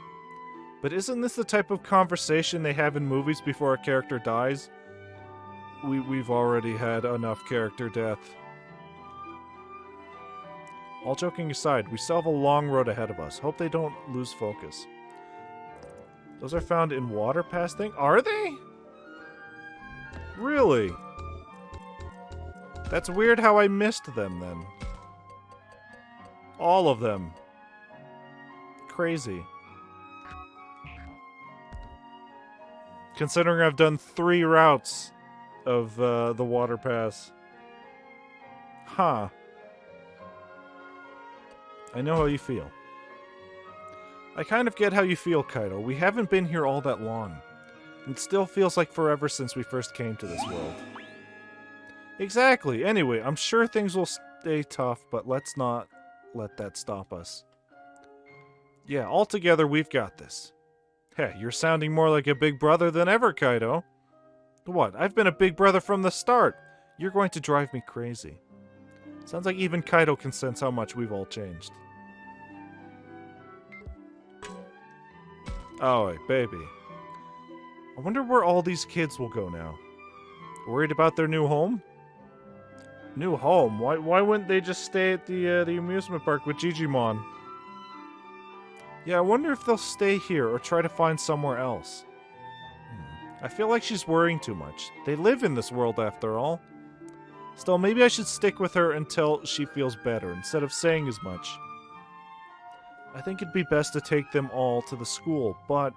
But isn't this the type of conversation they have in movies before a character dies? We've already had enough character death. All joking aside, we still have a long road ahead of us. Hope they don't lose focus. Those are found in water pass thing? Are they? Really? That's weird how I missed them then. All of them. Crazy. Considering I've done 3 routes of the water pass. Huh. I know how you feel. I kind of get how you feel, Kaido. We haven't been here all that long. It still feels like forever since we first came to this world. Exactly. Anyway, I'm sure things will stay tough, but let's not let that stop us. Yeah, altogether, we've got this. Hey, you're sounding more like a big brother than ever, Kaido. What? I've been a big brother from the start. You're going to drive me crazy. Sounds like even Kaido can sense how much we've all changed. Oh, baby. I wonder where all these kids will go now. Worried about their new home? New home? Why wouldn't they just stay at the amusement park with Digimon? Yeah, I wonder if they'll stay here or try to find somewhere else. I feel like she's worrying too much. They live in this world after all. Still, maybe I should stick with her until she feels better, instead of saying as much. I think it'd be best to take them all to the school, but...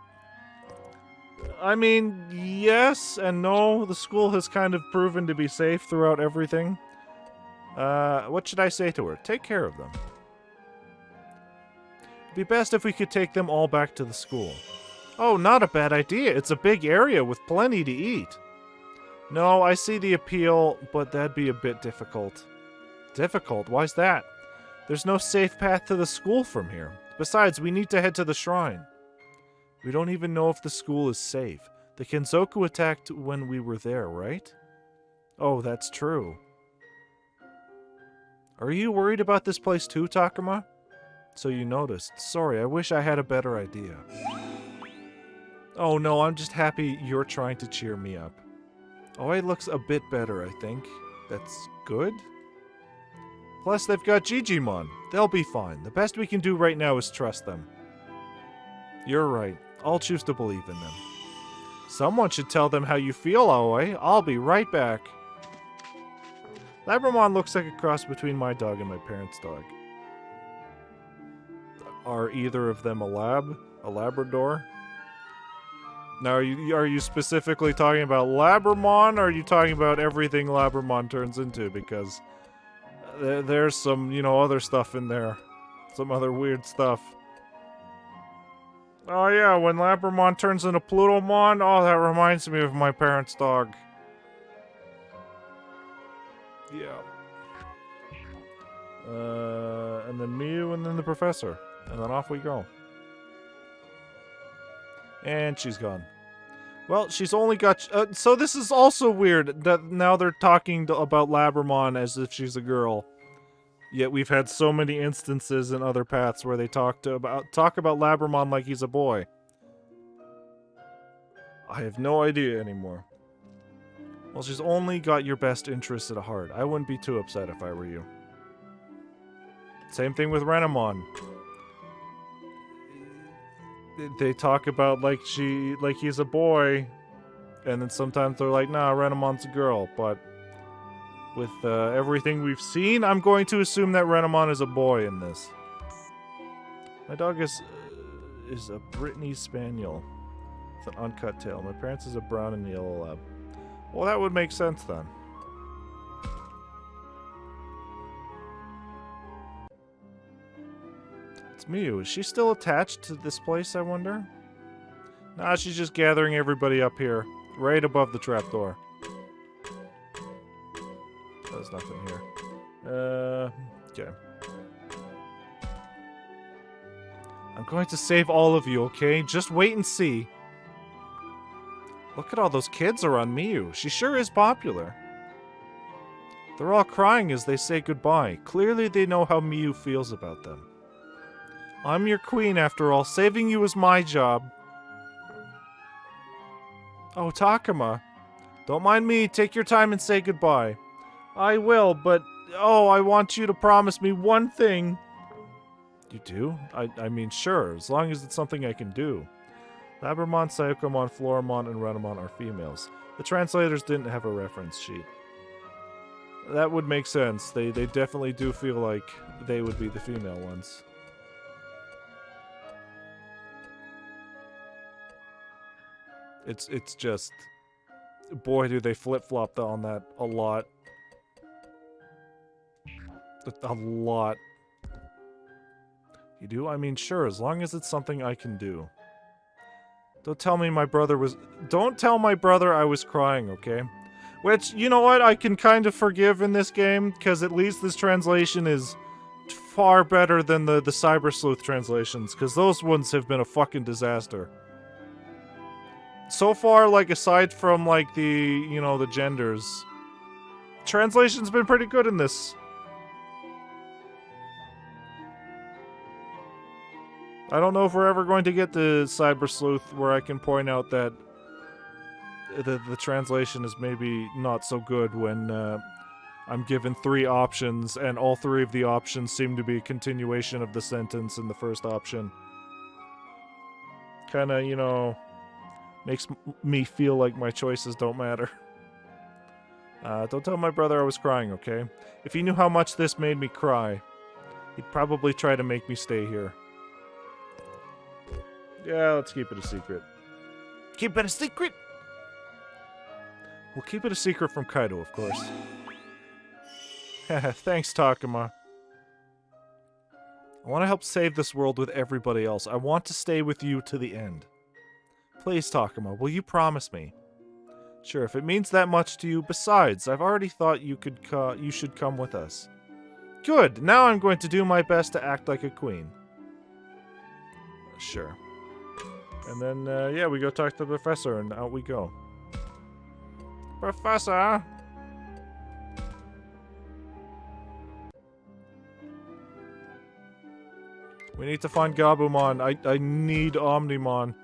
I mean, yes and no. The school has kind of proven to be safe throughout everything. What should I say to her? Take care of them. It'd be best if we could take them all back to the school. Oh, not a bad idea. It's a big area with plenty to eat. No, I see the appeal, but that'd be a bit difficult. Difficult? Why's that? There's no safe path to the school from here. Besides, we need to head to the shrine. We don't even know if the school is safe. The Kenzoku attacked when we were there, right? Oh, that's true. Are you worried about this place too, Takuma? So you noticed. Sorry, I wish I had a better idea. Oh no, I'm just happy you're trying to cheer me up. Oh, it looks a bit better, I think. That's good? Plus, they've got Digimon. They'll be fine. The best we can do right now is trust them. You're right. I'll choose to believe in them. Someone should tell them how you feel, Aoi. I'll be right back. Labramon looks like a cross between my dog and my parents' dog. Are either of them a lab? A Labrador? Now, are you specifically talking about Labramon, or are you talking about everything Labramon turns into? Because there's some, other stuff in there. Some other weird stuff. Oh yeah, when Labramon turns into Plutomon, oh, that reminds me of my parents' dog. Yeah. And then Miu, and then the professor. And then off we go. And she's gone. Well, she's only got... so this is also weird, that now they're talking about Labramon as if she's a girl. Yet we've had so many instances in other paths where they talk about Labramon like he's a boy. I have no idea anymore. Well, she's only got your best interests at heart. I wouldn't be too upset if I were you. Same thing with Renamon. They talk about like he's a boy, and then sometimes they're like, nah, Renamon's a girl. But with everything we've seen, I'm going to assume that Renamon is a boy in this. My dog is a Brittany Spaniel with an uncut tail. My parents is a brown and yellow lab. Well, that would make sense then. It's Miu. Is she still attached to this place, I wonder? Nah, she's just gathering everybody up here, right above the trapdoor. There's nothing here. Okay. I'm going to save all of you, okay? Just wait and see. Look at all those kids around Miu. She sure is popular. They're all crying as they say goodbye. Clearly they know how Miu feels about them. I'm your queen, after all. Saving you is my job. Oh, Takuma. Don't mind me. Take your time and say goodbye. I will, but... Oh, I want you to promise me one thing. You do? I mean, sure. As long as it's something I can do. Labramon, Sayukomon, Floramon, and Renamon are females. The translators didn't have a reference sheet. That would make sense. They definitely do feel like they would be the female ones. It's just... Boy, do they flip-flop on that a lot. A lot. You do? I mean, sure, as long as it's something I can do. Don't tell me my brother was... Don't tell my brother I was crying, okay? Which, you know what, I can kind of forgive in this game, because at least this translation is far better than the Cyber Sleuth translations, because those ones have been a fucking disaster. So far, like, aside from, like, the, the genders, translation's been pretty good in this. I don't know if we're ever going to get to Cyber Sleuth where I can point out that the translation is maybe not so good when I'm given 3 options and all 3 of the options seem to be a continuation of the sentence in the first option. Kinda, makes me feel like my choices don't matter. Don't tell my brother I was crying, okay? If he knew how much this made me cry, he'd probably try to make me stay here. Yeah, let's keep it a secret. Keep it a secret? We'll keep it a secret from Kaido, of course. Thanks, Takuma. I want to help save this world with everybody else. I want to stay with you to the end. Please, Takuma, will you promise me? Sure, if it means that much to you. Besides, I've already thought you should come with us. Good. Now I'm going to do my best to act like a queen. Sure. And then, yeah, we go talk to the professor, and out we go. Professor! We need to find Gabumon. I need Omnimon.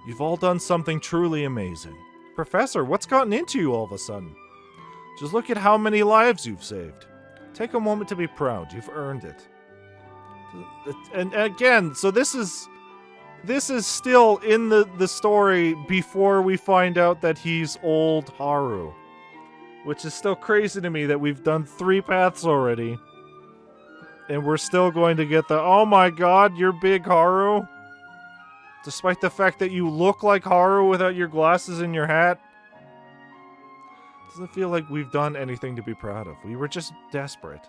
You've all done something truly amazing. Professor, what's gotten into you all of a sudden? Just look at how many lives you've saved. Take a moment to be proud. You've earned it. And again, so this is still in the story before we find out that he's old Haru. Which is still crazy to me that we've done 3 paths already. And we're still going to get the, oh my god, you're big Haru? Despite the fact that you look like Haru without your glasses and your hat. Doesn't feel like we've done anything to be proud of. We were just desperate.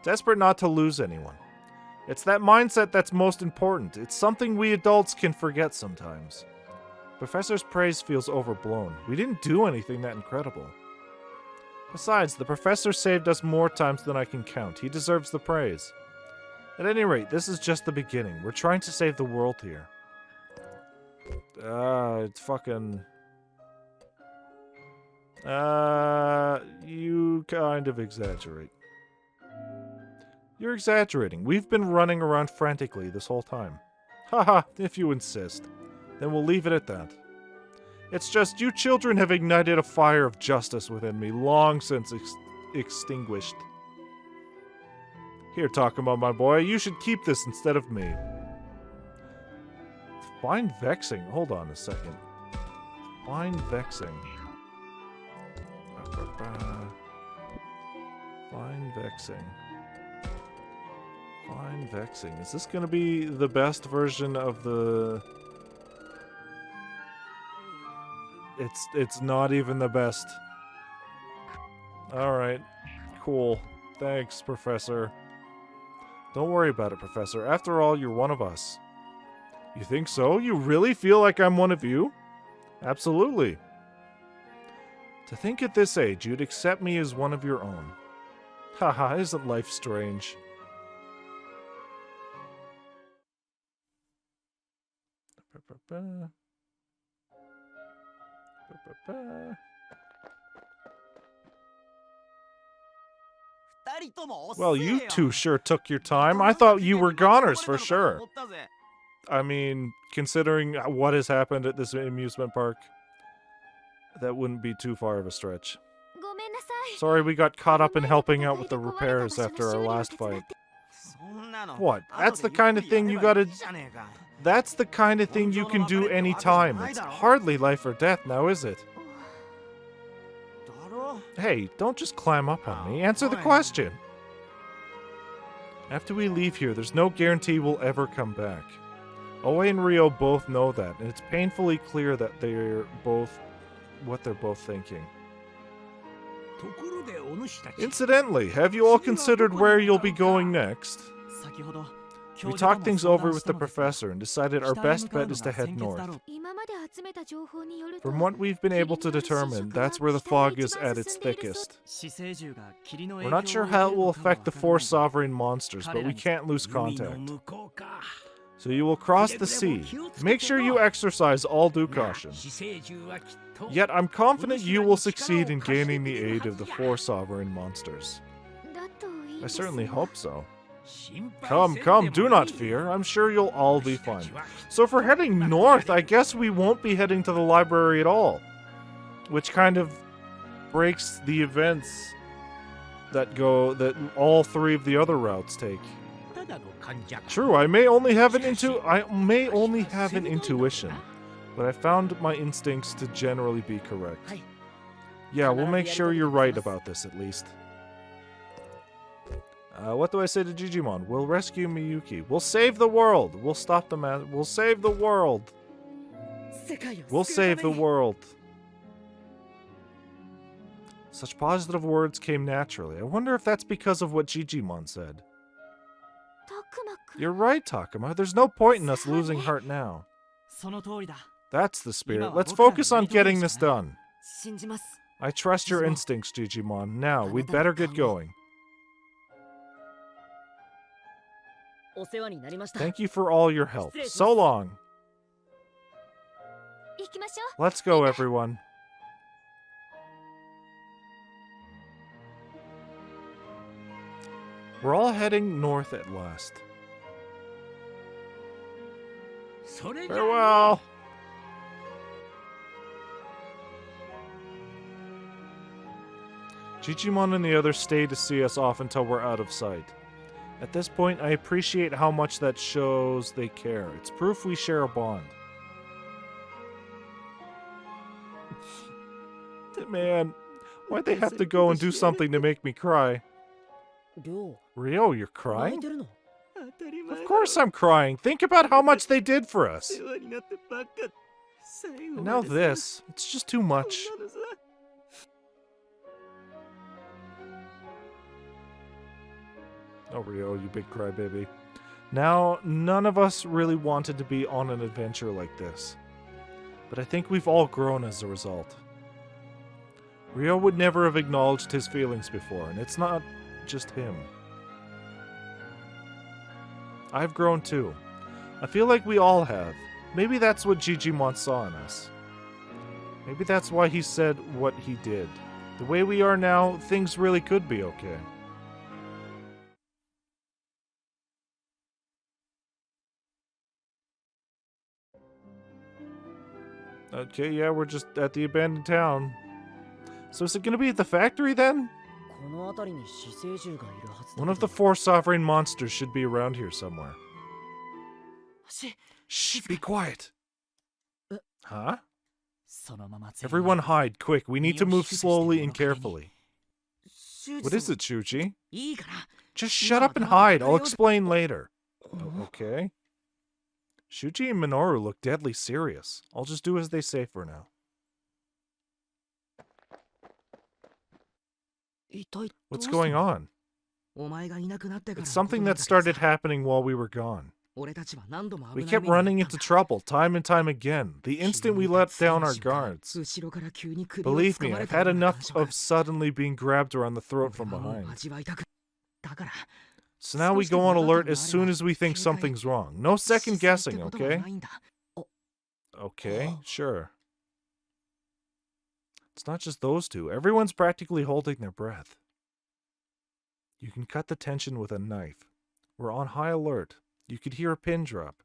Desperate not to lose anyone. It's that mindset that's most important. It's something we adults can forget sometimes. Professor's praise feels overblown. We didn't do anything that incredible. Besides, the professor saved us more times than I can count. He deserves the praise. At any rate, this is just the beginning. We're trying to save the world here. It's fucking... you kind of exaggerate. You're exaggerating. We've been running around frantically this whole time. Haha, if you insist. Then we'll leave it at that. It's just you children have ignited a fire of justice within me, long since extinguished. Here, Takuma, my boy, you should keep this instead of me. Fine vexing. Hold on a second. Fine vexing. Fine vexing. Fine vexing. Is this going to be the best version of the... It's not even the best. Alright. Cool. Thanks, Professor. Don't worry about it, Professor. After all, you're one of us. You think so? You really feel like I'm one of you? Absolutely. To think at this age you'd accept me as one of your own. Haha, isn't life strange? Well, you two sure took your time. I thought you were goners for sure. I mean, considering what has happened at this amusement park, that wouldn't be too far of a stretch. Sorry we got caught up in helping out with the repairs after our last fight. What? That's the kind of thing you gotta... That's the kind of thing you can do anytime. It's hardly life or death now, is it? Hey, don't just climb up on me. Answer the question. After we leave here, there's no guarantee we'll ever come back. Oe and Ryo both know that, and it's painfully clear that they're both... what they're both thinking. Incidentally, have you all considered where you'll be going next? We talked things over with the professor and decided our best bet is to head north. From what we've been able to determine, that's where the fog is at its thickest. We're not sure how it will affect the 4 sovereign monsters, but we can't lose contact. So you will cross the sea. Make sure you exercise all due caution. Yet I'm confident you will succeed in gaining the aid of the 4 sovereign monsters. I certainly hope so. Come, do not fear. I'm sure you'll all be fine. So if we're heading north, I guess we won't be heading to the library at all. Which kind of breaks the events that all 3 of the other routes take. True, I may only have an intuition, but I found my instincts to generally be correct. Yeah, we'll make sure you're right about this at least. What do I say to Digimon? We'll rescue Miyuki. We'll save the world. We'll stop the man. We'll save the world. We'll save the world. Such positive words came naturally. I wonder if that's because of what Digimon said. You're right, Takuma. There's no point in us losing heart now. That's the spirit. Let's focus on getting this done. I trust your instincts, Digimon. Now, we'd better get going. Thank you for all your help. So long. Let's go, everyone. We're all heading north at last. Farewell. Digimon and the others stay to see us off until we're out of sight. At this point, I appreciate how much that shows they care. It's proof we share a bond. Man, why'd they have to go and do something to make me cry? Ryo, you're crying? Of course I'm crying. Think about how much they did for us. And now this. It's just too much. Oh, Ryo, you big crybaby. Now, none of us really wanted to be on an adventure like this. But I think we've all grown as a result. Ryo would never have acknowledged his feelings before, and it's not just him. I've grown too. I feel like we all have. Maybe that's what Digimon saw in us. Maybe that's why he said what he did. The way we are now, things really could be okay. Okay, yeah, we're just at the abandoned town. So is it gonna be at the factory then? One of the 4 sovereign monsters should be around here somewhere. Shh, be quiet. Huh? Everyone hide, quick. We need to move slowly and carefully. What is it, Shuji? Just shut up and hide. I'll explain later. Oh, okay. Shuji and Minoru look deadly serious. I'll just do as they say for now. What's going on? It's something that started happening while we were gone. We kept running into trouble time and time again, the instant we let down our guards. Believe me, I've had enough of suddenly being grabbed around the throat from behind. So now we go on alert as soon as we think something's wrong. No second guessing, okay? Okay, sure. It's not just those two. Everyone's practically holding their breath. You can cut the tension with a knife. We're on high alert. You could hear a pin drop.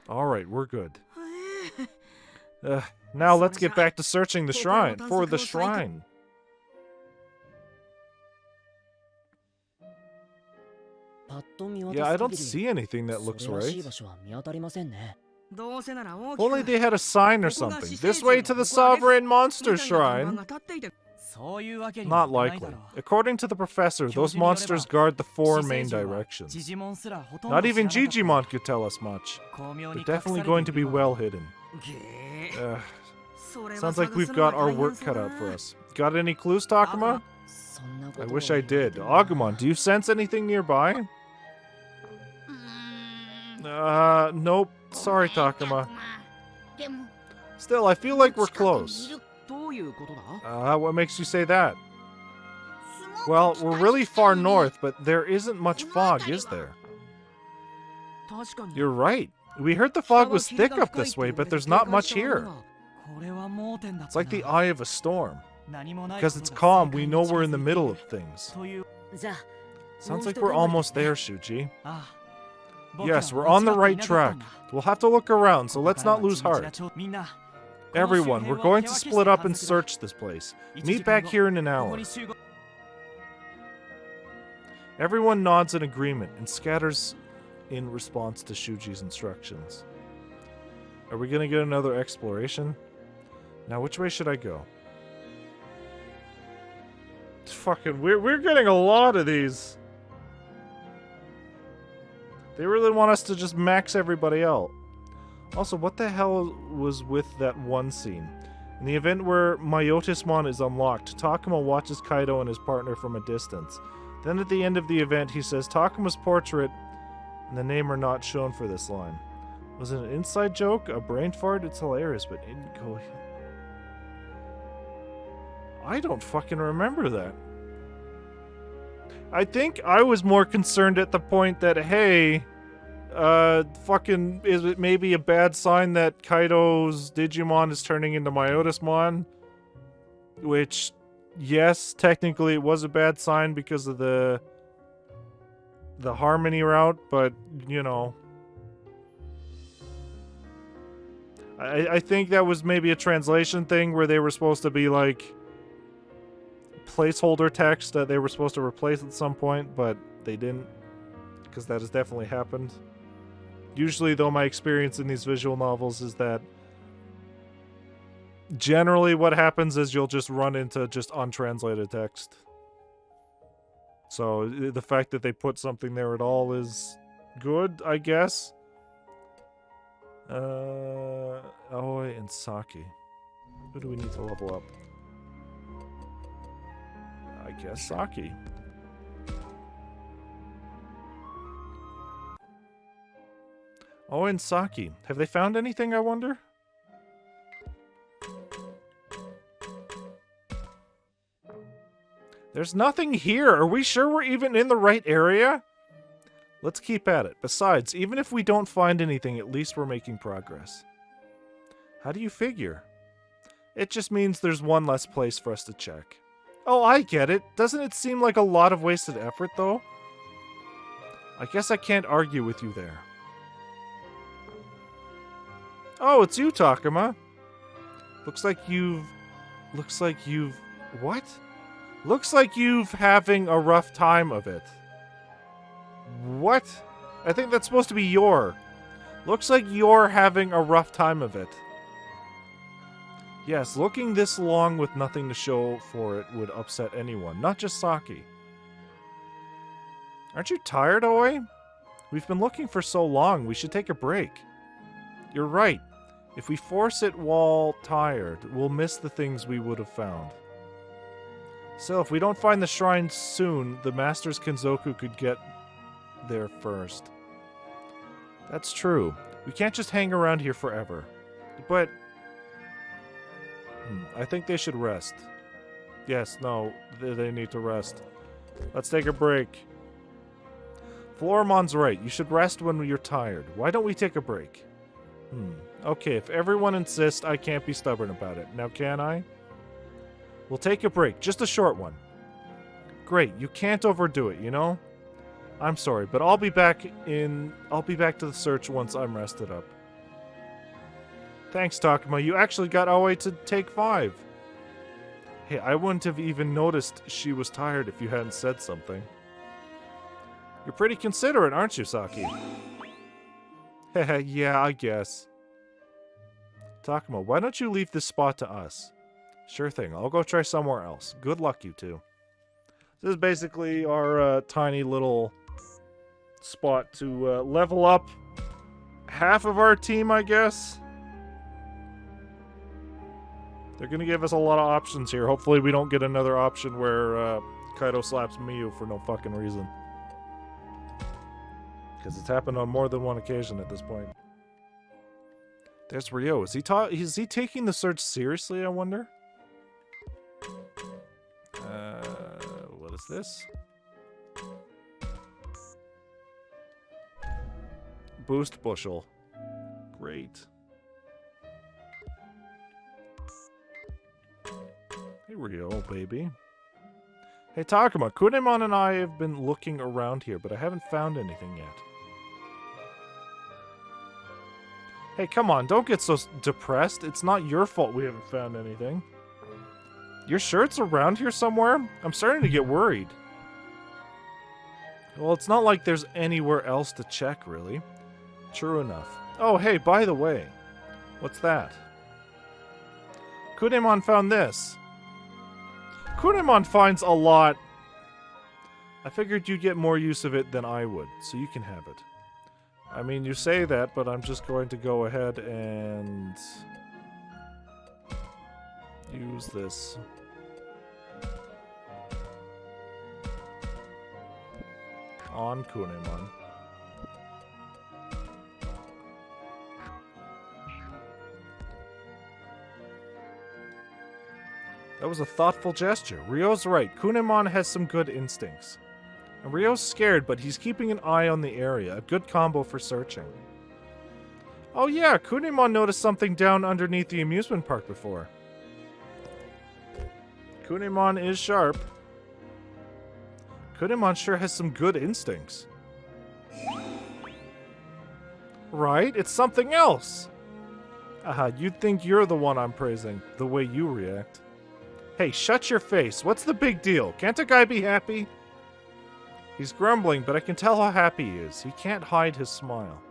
Alright, we're good. Now let's get back to searching the shrine. For the shrine. Yeah, I don't see anything that looks right. Only they had a sign or something. This way to the Sovereign Monster Shrine. Not likely. According to the professor, those monsters guard the 4 main directions. Not even Digimon could tell us much. They're definitely going to be well hidden. Sounds like we've got our work cut out for us. Got any clues, Takuma? I wish I did. Agumon, do you sense anything nearby? Nope. Sorry, Takuma. Still, I feel like we're close. What makes you say that? Well, we're really far north, but there isn't much fog, is there? You're right. We heard the fog was thick up this way, but there's not much here. It's like the eye of a storm. Because it's calm, we know we're in the middle of things. Sounds like we're almost there, Shuji. Yes, we're on the right track. We'll have to look around, so let's not lose heart. Everyone, we're going to split up and search this place. Meet back here in an hour. Everyone nods in agreement and scatters in response to Shuji's instructions. Are we gonna get another exploration? Now, which way should I go? Fucking, we're getting a lot of these. They really want us to just max everybody out. Also, what the hell was with that one scene? In the event where Myotismon is unlocked, Takuma watches Kaido and his partner from a distance. Then at the end of the event, he says Takuma's portrait and the name are not shown for this line. Was it an inside joke? A brain fart? It's hilarious, but I don't fucking remember that. I think I was more concerned at the point that, hey, fucking, is it maybe a bad sign that Kaido's Digimon is turning into Myotismon? Which, yes, technically it was a bad sign because of the Harmony route, but, you know. I think that was maybe a translation thing where they were supposed to be, like, placeholder text that they were supposed to replace at some point, but they didn't, because that has definitely happened. Usually, though, my experience in these visual novels is that generally what happens is you'll just run into just untranslated text. So the fact that they put something there at all is good, I guess. Aoi and Saki. Who do we need to level up? I guess Saki. Oh, and Saki. Have they found anything, I wonder? There's nothing here. Are we sure we're even in the right area? Let's keep at it. Besides, even if we don't find anything, at least we're making progress. How do you figure? It just means there's one less place for us to check. Oh, I get it. Doesn't it seem like a lot of wasted effort, though? I guess I can't argue with you there. Oh, it's you, Takuma. Looks like you've... What? Looks like you've having a rough time of it. What? I think that's supposed to be your. Looks like you're having a rough time of it. Yes, looking this long with nothing to show for it would upset anyone, not just Saki. Aren't you tired, Oi? We've been looking for so long, we should take a break. You're right. If we force it while tired, we'll miss the things we would have found. So, if we don't find the shrine soon, the Master's Kenzoku could get there first. That's true. We can't just hang around here forever. But... I think they should rest. Yes, no, they need to rest. Let's take a break. Floramon's right. You should rest when you're tired. Why don't we take a break? Okay, if everyone insists, I can't be stubborn about it. Now, can I? We'll take a break. Just a short one. Great. You can't overdo it, you know? I'm sorry, but I'll be back to the search once I'm rested up. Thanks, Takuma. You actually got Aoi to take 5. Hey, I wouldn't have even noticed she was tired if you hadn't said something. You're pretty considerate, aren't you, Saki? Heh, yeah, I guess. Takuma, why don't you leave this spot to us? Sure thing. I'll go try somewhere else. Good luck, you two. This is basically our tiny little spot to level up half of our team, I guess. They're going to give us a lot of options here. Hopefully we don't get another option where Kaido slaps Miyu for no fucking reason. Because it's happened on more than one occasion at this point. There's Ryo. Is he taking the search seriously, I wonder? What is this? Boost bushel. Great. Hey, Ryo, baby. Hey, Takuma, Kunemon and I have been looking around here, but I haven't found anything yet. Hey, come on, don't get so depressed. It's not your fault we haven't found anything. You're sure it's around here somewhere? I'm starting to get worried. Well, it's not like there's anywhere else to check, really. True enough. Oh, hey, by the way. What's that? Kunemon found this. Kunemon finds a lot. I figured you'd get more use of it than I would, so you can have it. I mean, you say that, but I'm just going to go ahead and... Use this. On Kunemon. That was a thoughtful gesture. Ryo's right. Kunemon has some good instincts. And Ryo's scared, but he's keeping an eye on the area. A good combo for searching. Oh yeah, Kunemon noticed something down underneath the amusement park before. Kunemon is sharp. Kunemon sure has some good instincts. Right? It's something else! Aha, you'd think you're the one I'm praising, the way you react. Hey, shut your face. What's the big deal? Can't a guy be happy? He's grumbling, but I can tell how happy he is. He can't hide his smile.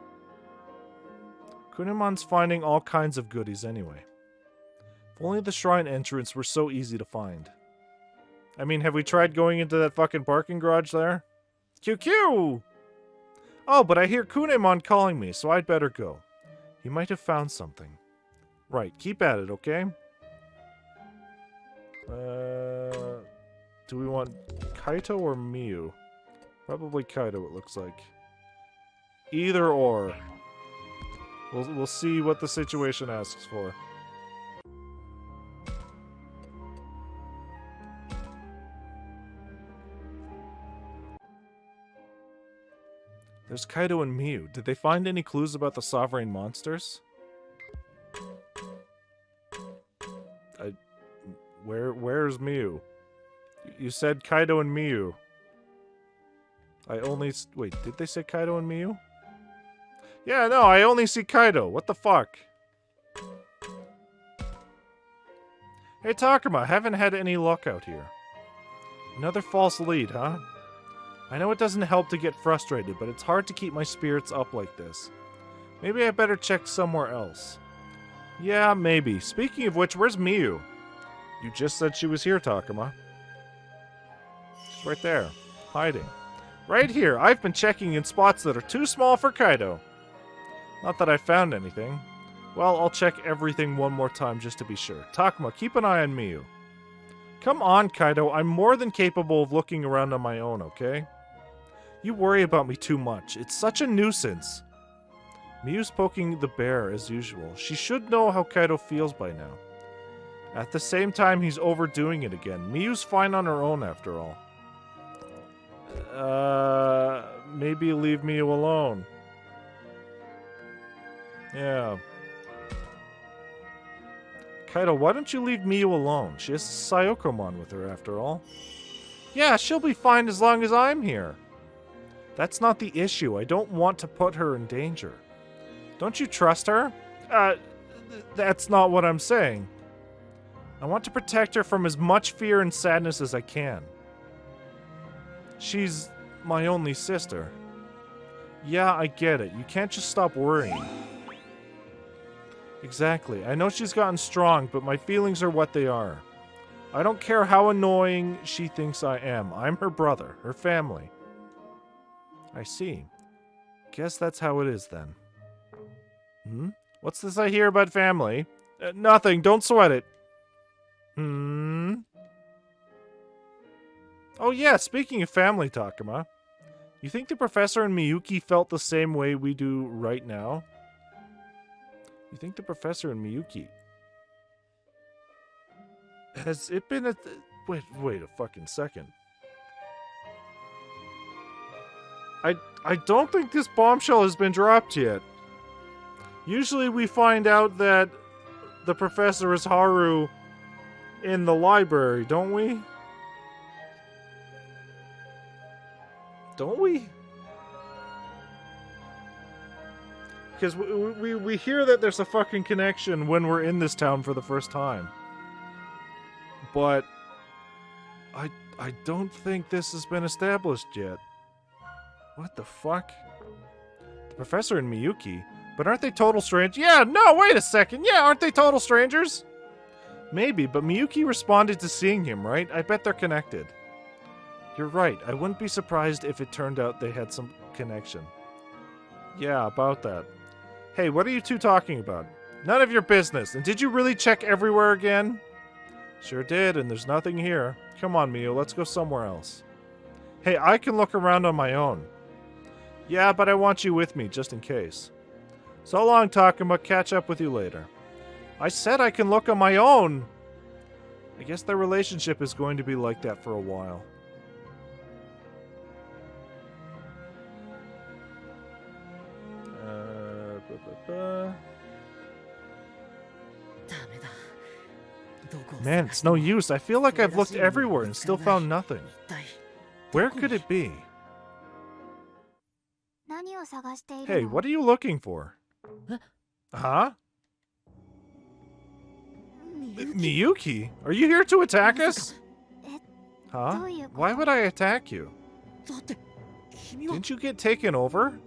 Kunemon's finding all kinds of goodies anyway. If only the shrine entrance were so easy to find. I mean, have we tried going into that fucking parking garage there? QQ! Oh, but I hear Kunemon calling me, so I'd better go. He might have found something. Right, keep at it, okay? Do we want Kaito or Miu? Probably Kaito, it looks like. Either or. We'll see what the situation asks for. There's Kaito and Miu. Did they find any clues about the sovereign monsters? Where's Miu? You said Kaito and Miu. Wait, did they say Kaito and Miu? Yeah, no, I only see Kaito. What the fuck? Hey, Takuma, haven't had any luck out here. Another false lead, huh? I know it doesn't help to get frustrated, but it's hard to keep my spirits up like this. Maybe I better check somewhere else. Yeah, maybe. Speaking of which, where's Miu? You just said she was here, Takuma. She's right there, hiding. Right here, I've been checking in spots that are too small for Kaito. Not that I found anything. Well, I'll check everything one more time just to be sure. Takuma, keep an eye on Miu. Come on, Kaito, I'm more than capable of looking around on my own, okay? You worry about me too much. It's such a nuisance. Miu's poking the bear as usual. She should know how Kaito feels by now. At the same time, he's overdoing it again. Miu's fine on her own, after all. Maybe leave Miu alone. Yeah. Kaito, why don't you leave Miu alone? She has Sayokomon with her, after all. Yeah, she'll be fine as long as I'm here. That's not the issue. I don't want to put her in danger. Don't you trust her? That's not what I'm saying. I want to protect her from as much fear and sadness as I can. She's my only sister. Yeah, I get it. You can't just stop worrying. Exactly. I know she's gotten strong, but my feelings are what they are. I don't care how annoying she thinks I am. I'm her brother, her family. I see. Guess that's how it is then. What's this I hear about family? Nothing. Don't sweat it. Oh yeah, speaking of family, Takuma. You think the professor and Miyuki felt the same way we do right now? You think the professor and Miyuki... Has it been a... Wait a fucking second. I don't think this bombshell has been dropped yet. Usually we find out that the professor is Haru in the library, don't we? Don't we? Because we hear that there's a fucking connection when we're in this town for the first time. But I don't think this has been established yet. What the fuck? The professor and Miyuki? But aren't they total strangers? Yeah, no, wait a second. Yeah, aren't they total strangers? Maybe, but Miyuki responded to seeing him, right? I bet they're connected. You're right. I wouldn't be surprised if it turned out they had some connection. Yeah, about that. Hey, what are you two talking about? None of your business. And did you really check everywhere again? Sure did, and there's nothing here. Come on, Mio, let's go somewhere else. Hey, I can look around on my own. Yeah, but I want you with me, just in case. So long, Takuma. Catch up with you later. I said I can look on my own! I guess their relationship is going to be like that for a while. Man, it's no use. I feel like I've looked everywhere and still found nothing. Where could it be? Hey, what are you looking for? Huh? Miyuki? Are you here to attack us? Huh? Why would I attack you? Didn't you get taken over?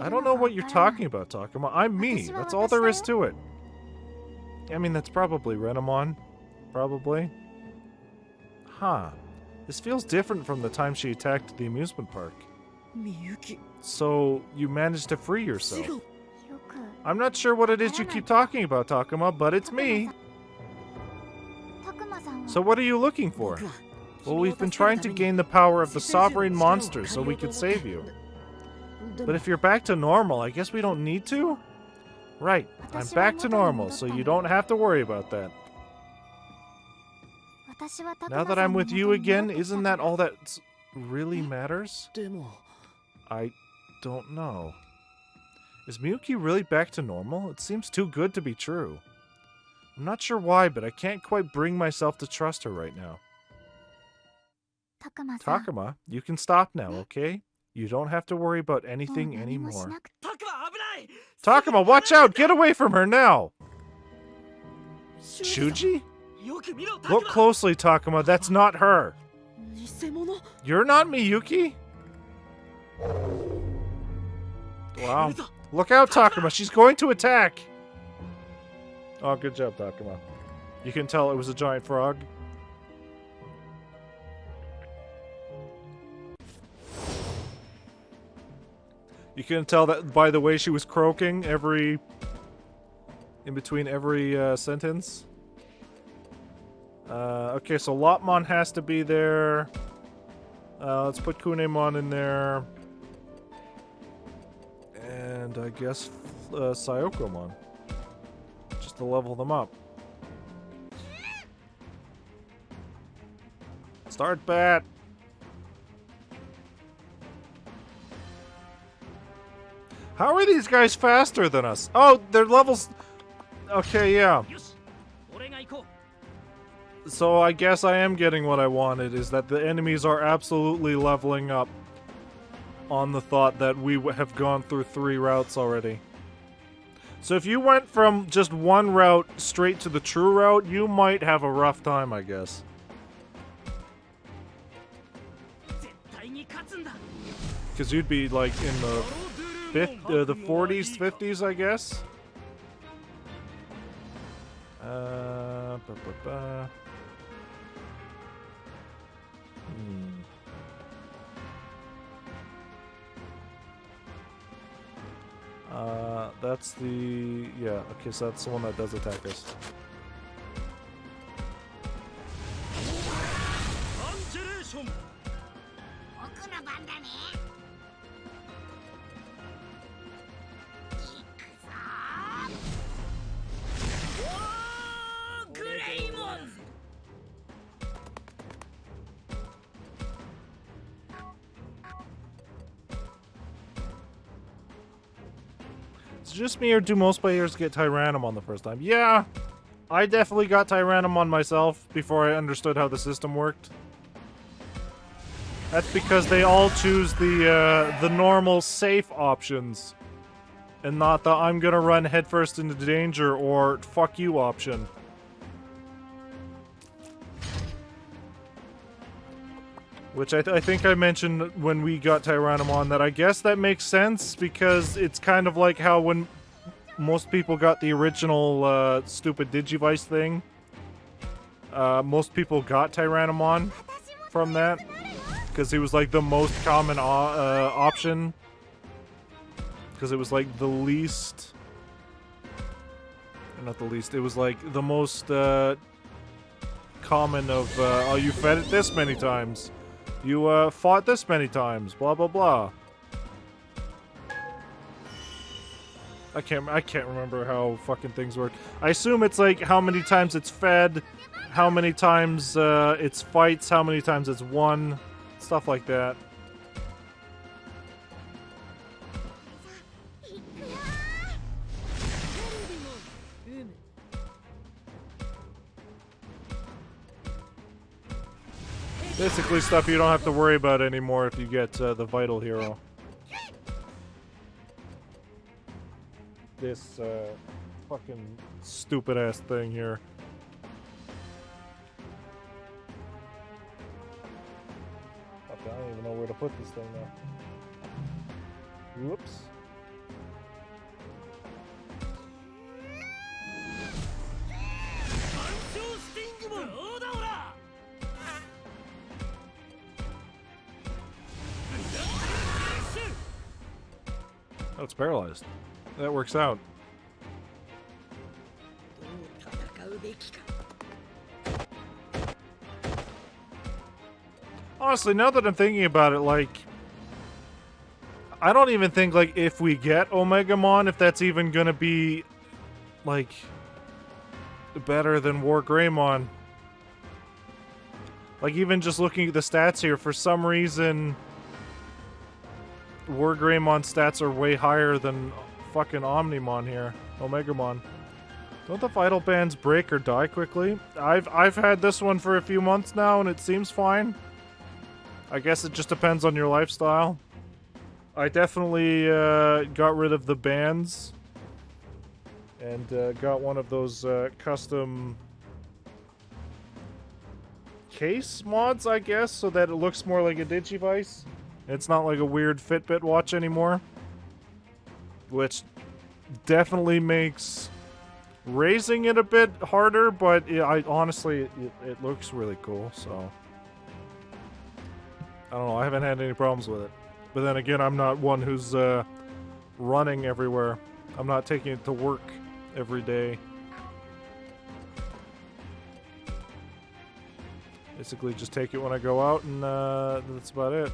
I don't know what you're talking about, Takuma. I'm me. That's all there is to it. I mean, that's probably Renamon. Probably. Huh. This feels different from the time she attacked the amusement park. So, you managed to free yourself. I'm not sure what it is you keep talking about, Takuma, but it's me. So what are you looking for? Well, we've been trying to gain the power of the sovereign monster so we could save you. But if you're back to normal, I guess we don't need to? Right, I'm back to normal, so you don't have to worry about that. Now that I'm with you again, isn't that all that really matters? I don't know. Is Miyuki really back to normal? It seems too good to be true. I'm not sure why, but I can't quite bring myself to trust her right now. Takuma, you can stop now, okay? You don't have to worry about anything anymore. Takuma, watch out! Get away from her now! Shuji? Look closely, Takuma. That's not her. You're not Miyuki? Wow. Look out, Takuma. She's going to attack. Oh, good job, Takuma. You can tell it was a giant frog. You can tell that by the way she was croaking in between every sentence. Okay, so Lopmon has to be there. Let's put Kunemon in there. And I guess Sayokomon. Just to level them up. Start bat! How are these guys faster than us? Oh, their levels... Okay, yeah. So I guess I am getting what I wanted, is that the enemies are absolutely leveling up on the thought that we have gone through 3 routes already. So if you went from just one route straight to the true route, you might have a rough time, I guess. Because you'd be like in the 40s, 50s, I guess. That's the... yeah, okay, so that's the one that does attack us. Is it just me, or do most players get Tyrannomon the first time? Yeah, I definitely got Tyrannomon myself before I understood how the system worked. That's because they all choose the normal safe options, and not the I'm gonna run headfirst into danger or fuck you option. Which I think I mentioned when we got Tyrannomon, that I guess that makes sense, because it's kind of like how when most people got the original stupid Digivice thing, most people got Tyrannomon from that, because it was like the most common option, because it was like the least, not the least, it was like the most common of, oh, you fed it this many times. You, fought this many times. Blah, blah, blah. I can't remember how fucking things work. I assume it's like how many times it's fed, how many times, it's fights, how many times it's won. Stuff like that. Basically stuff you don't have to worry about anymore if you get the vital hero. This fucking stupid ass thing here. Okay, I don't even know where to put this thing now. Whoops. Oh, it's paralyzed. That works out. Honestly, now that I'm thinking about it, like, I don't even think, like, if we get Omegamon, if that's even gonna be, like, better than War Greymon. Like, even just looking at the stats here, for some reason, War Greymon stats are way higher than fucking Omnimon here. Omegamon. Don't the vital bands break or die quickly? I've had this one for a few months now and it seems fine. I guess it just depends on your lifestyle. I definitely got rid of the bands and got one of those custom case mods, I guess, so that it looks more like a Digivice. It's not like a weird Fitbit watch anymore, which definitely makes raising it a bit harder, but honestly, it looks really cool, so I don't know, I haven't had any problems with it. But then again, I'm not one who's running everywhere. I'm not taking it to work every day. Basically, just take it when I go out, and that's about it.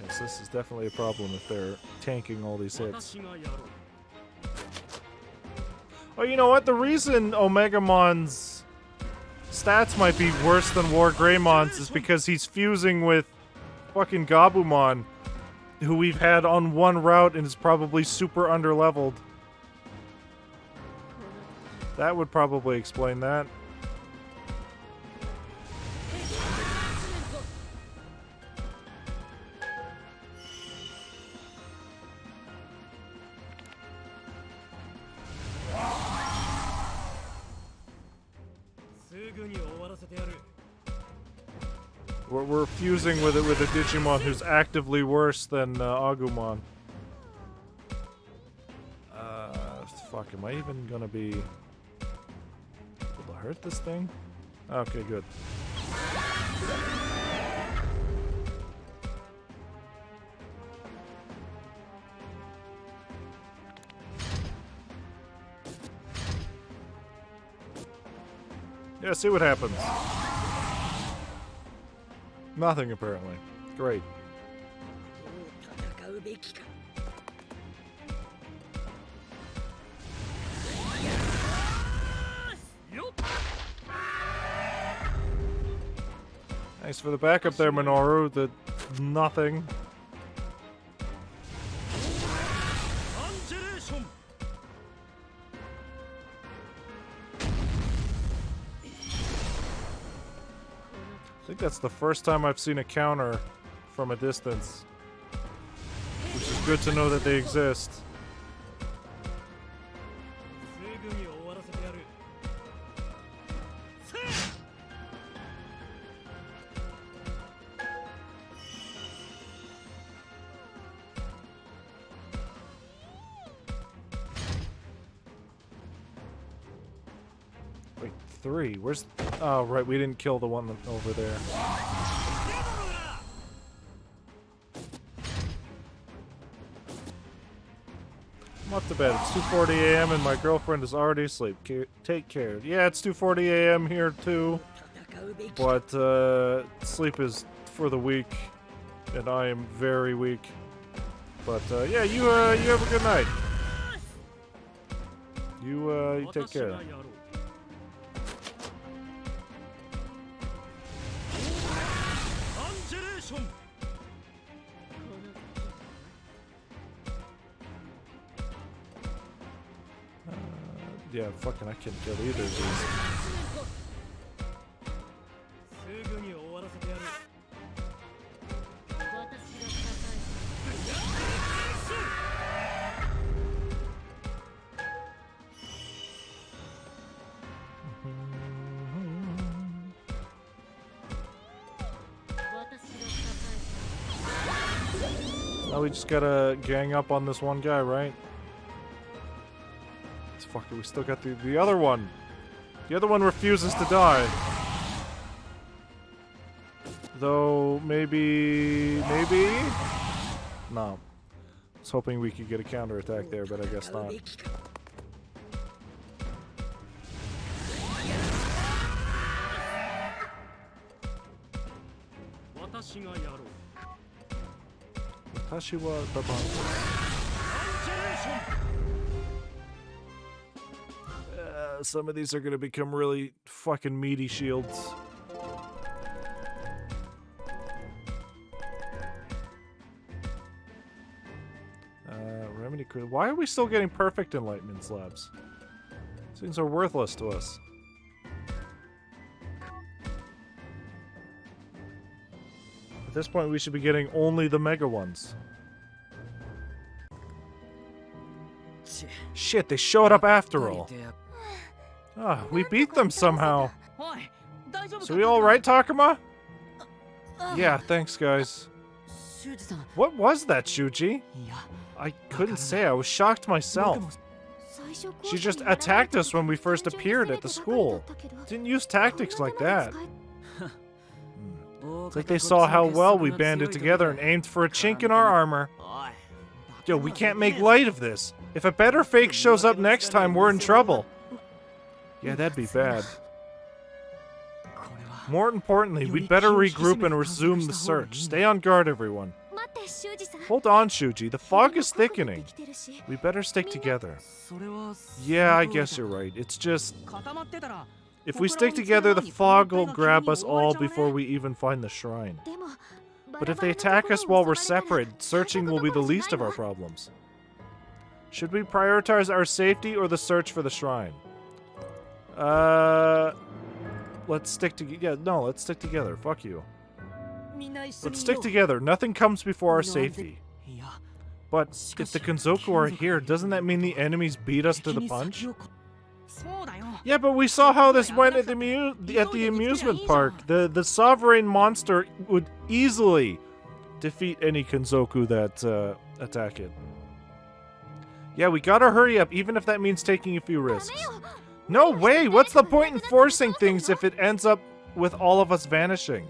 Yes, this is definitely a problem if they're tanking all these hits. Oh, you know what? The reason Omegamon's stats might be worse than War Greymon's is because he's fusing with fucking Gabumon, who we've had on one route and is probably super underleveled. That would probably explain that. We're fusing with it with a Digimon who's actively worse than Agumon. Fuck, am I even gonna be able to hurt this thing? Okay, good. Yeah, see what happens. Nothing, apparently. Great. Thanks for the backup there, Minoru. The nothing. I think that's the first time I've seen a counter from a distance, which is good to know that they exist. Wait, 3? Where's... Oh, right, we didn't kill the one over there. I'm up to bed. It's 2:40 a.m. and my girlfriend is already asleep. Take care. Yeah, it's 2:40 a.m. here too. But sleep is for the weak, and I am very weak. But yeah, you have a good night. You take care. Yeah, fucking I can't kill either of these. Now we just gotta gang up on this one guy, right? Fuck it, we still got the other one. The other one refuses to die. Though, maybe... No. I was hoping we could get a counterattack there, but I guess not. Watashi wa Daban. Some of these are gonna become really fucking meaty shields. Remedy crew. Why are we still getting perfect enlightenment slabs? These things are worthless to us. At this point, we should be getting only the mega ones. Shit, they showed up after all. Ah, we beat them somehow. So we all right, Takuma? Yeah, thanks, guys. What was that, Shuji? I couldn't say. I was shocked myself. She just attacked us when we first appeared at the school. Didn't use tactics like that. It's like they saw how well we banded together and aimed for a chink in our armor. Yo, we can't make light of this. If a better fake shows up next time, we're in trouble. Yeah, that'd be bad. More importantly, we'd better regroup and resume the search. Stay on guard, everyone. Hold on, Shuji. The fog is thickening. We better stick together. Yeah, I guess you're right. It's just... if we stick together, the fog will grab us all before we even find the shrine. But if they attack us while we're separate, searching will be the least of our problems. Should we prioritize our safety or the search for the shrine? Let's stick together. Yeah, no, let's stick together. Fuck you. Let's stick together. Nothing comes before our safety. But if the Kenzoku are here, doesn't that mean the enemies beat us to the punch? Yeah, but we saw how this went at the amusement park. The sovereign monster would easily defeat any Kenzoku that attack it. Yeah, we gotta hurry up, even if that means taking a few risks. No way! What's the point in forcing things if it ends up with all of us vanishing?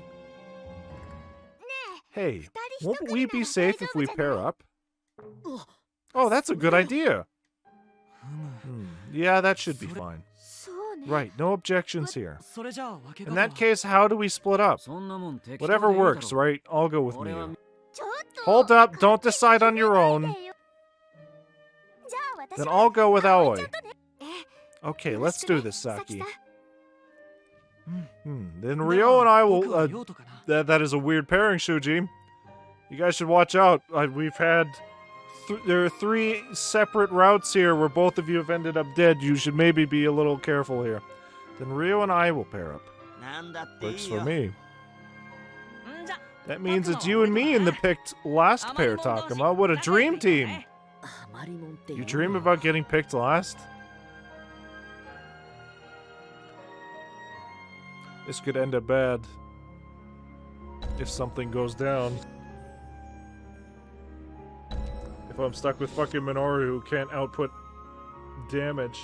Hey, won't we be safe if we pair up? Oh, that's a good idea. Yeah, that should be fine. Right, no objections here. In that case, how do we split up? Whatever works, right? I'll go with Miyu. Hold up, don't decide on your own. Then I'll go with Aoi. Okay, let's do this, Saki. Then Ryo and I will... that is a weird pairing, Shuji. You guys should watch out. We've had... there are 3 separate routes here where both of you have ended up dead. You should maybe be a little careful here. Then Ryo and I will pair up. Works for me. That means it's you and me in the picked last pair, Takuma. What a dream team! You dream about getting picked last? This could end up bad if something goes down. If I'm stuck with fucking Minoru who can't output damage.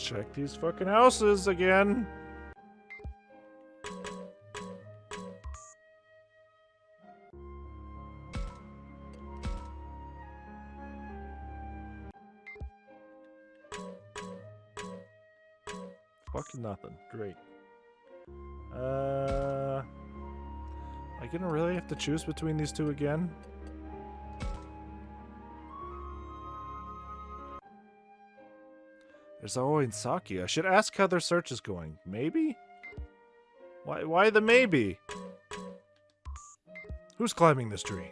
check these fucking houses again. Fucking nothing. Great. Am I gonna really have to choose between these two again? There's Aoi and Saki. I should ask how their search is going. Maybe? Why the maybe? Who's climbing this tree?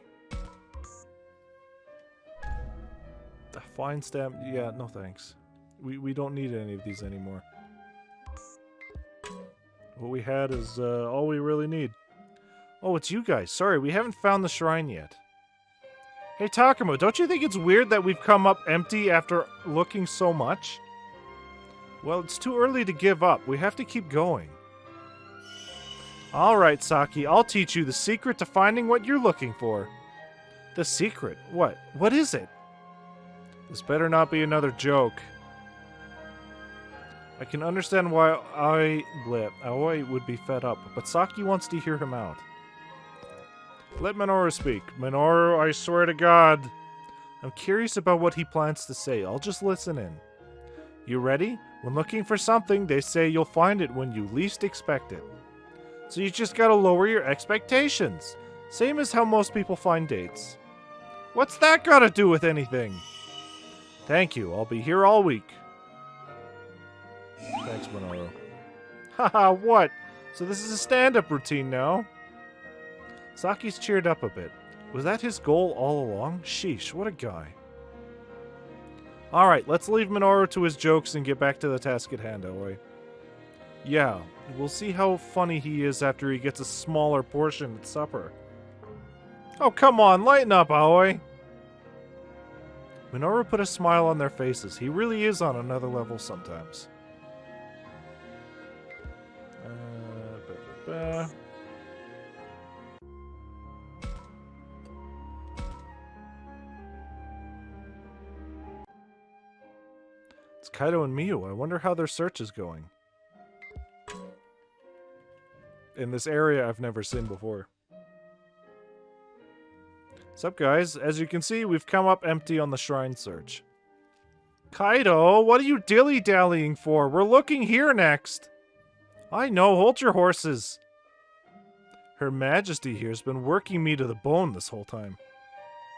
The fine stamp. Yeah, no thanks. We don't need any of these anymore. What we had is all we really need. Oh, it's you guys. Sorry, we haven't found the shrine yet. Hey, Takamo, don't you think it's weird that we've come up empty after looking so much? Well, it's too early to give up. We have to keep going. Alright, Saki, I'll teach you the secret to finding what you're looking for. The secret? What? What is it? This better not be another joke. I can understand why Aoi would be fed up, but Saki wants to hear him out. Let Minoru speak. Minoru, I swear to God. I'm curious about what he plans to say. I'll just listen in. You ready? When looking for something, they say you'll find it when you least expect it. So you just gotta lower your expectations. Same as how most people find dates. What's that gotta do with anything? Thank you. I'll be here all week. Thanks, Minoru. Haha, what? So this is a stand-up routine now? Saki's cheered up a bit. Was that his goal all along? Sheesh, what a guy. Alright, let's leave Minoru to his jokes and get back to the task at hand, Aoi. Yeah, we'll see how funny he is after he gets a smaller portion at supper. Oh, come on, lighten up, Aoi! Minoru put a smile on their faces. He really is on another level sometimes. It's Kaido and Miyu. I wonder how their search is going. In this area I've never seen before. Sup guys, as you can see, we've come up empty on the shrine search. Kaido, what are you dilly-dallying for? We're looking here next. I know, hold your horses. Her Majesty here's been working me to the bone this whole time.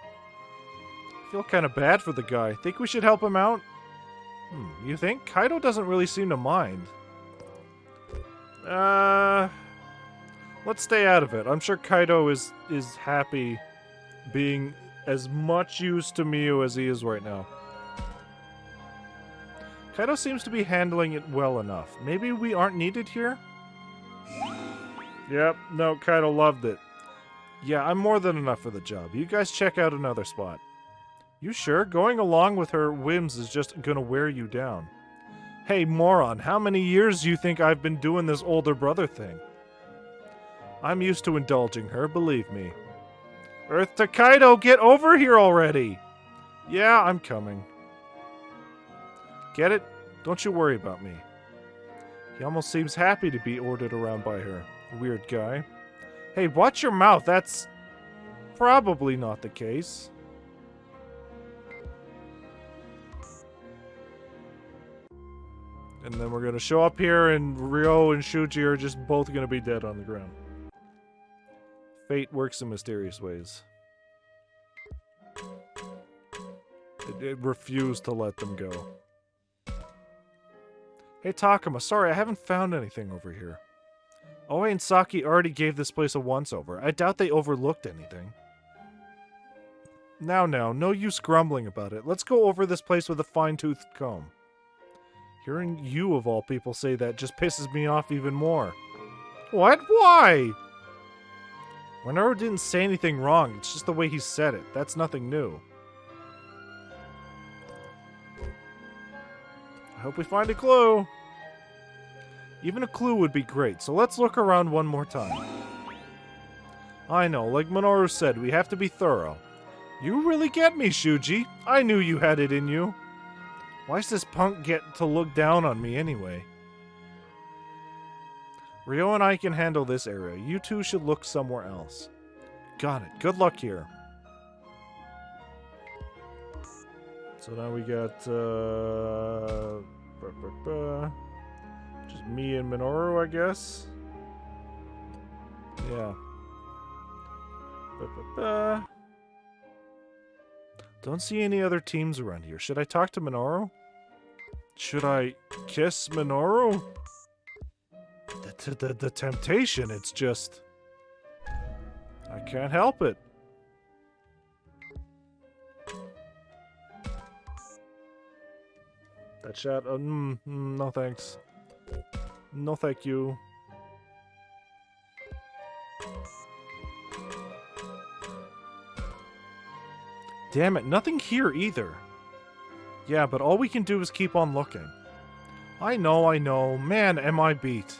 I feel kind of bad for the guy. Think we should help him out? You think? Kaido doesn't really seem to mind. Let's stay out of it. I'm sure Kaido is happy being as much use to Miyu as he is right now. Kaido seems to be handling it well enough. Maybe we aren't needed here? Yep, no, Kaido loved it. Yeah, I'm more than enough for the job. You guys check out another spot. You sure? Going along with her whims is just gonna wear you down. Hey, moron, how many years do you think I've been doing this older brother thing? I'm used to indulging her, believe me. Earth to Kaido, get over here already! Yeah, I'm coming. Get it? Don't you worry about me. He almost seems happy to be ordered around by her. Weird guy. Hey, watch your mouth, that's probably not the case. And then we're gonna show up here and Ryo and Shuji are just both gonna be dead on the ground. Fate works in mysterious ways. It refused to let them go. Hey Takuma, sorry, I haven't found anything over here. Aoi and Saki already gave this place a once-over. I doubt they overlooked anything. Now, no use grumbling about it. Let's go over this place with a fine-toothed comb. Hearing you, of all people, say that just pisses me off even more. What? Why? Minoru didn't say anything wrong. It's just the way he said it. That's nothing new. I hope we find a clue. Even a clue would be great, so let's look around one more time. I know, like Minoru said, we have to be thorough. You really get me, Shuji. I knew you had it in you. Why's this punk get to look down on me anyway? Rio and I can handle this area. You two should look somewhere else. Got it. Good luck here. So now we got, just me and Minoru, I guess. Yeah. Don't see any other teams around here. Should I talk to Minoru? Should I kiss Minoru? The temptation, it's just... I can't help it. That shot, no thanks. No thank you. Damn it, nothing here either. Yeah, but all we can do is keep on looking. I know. Man, am I beat.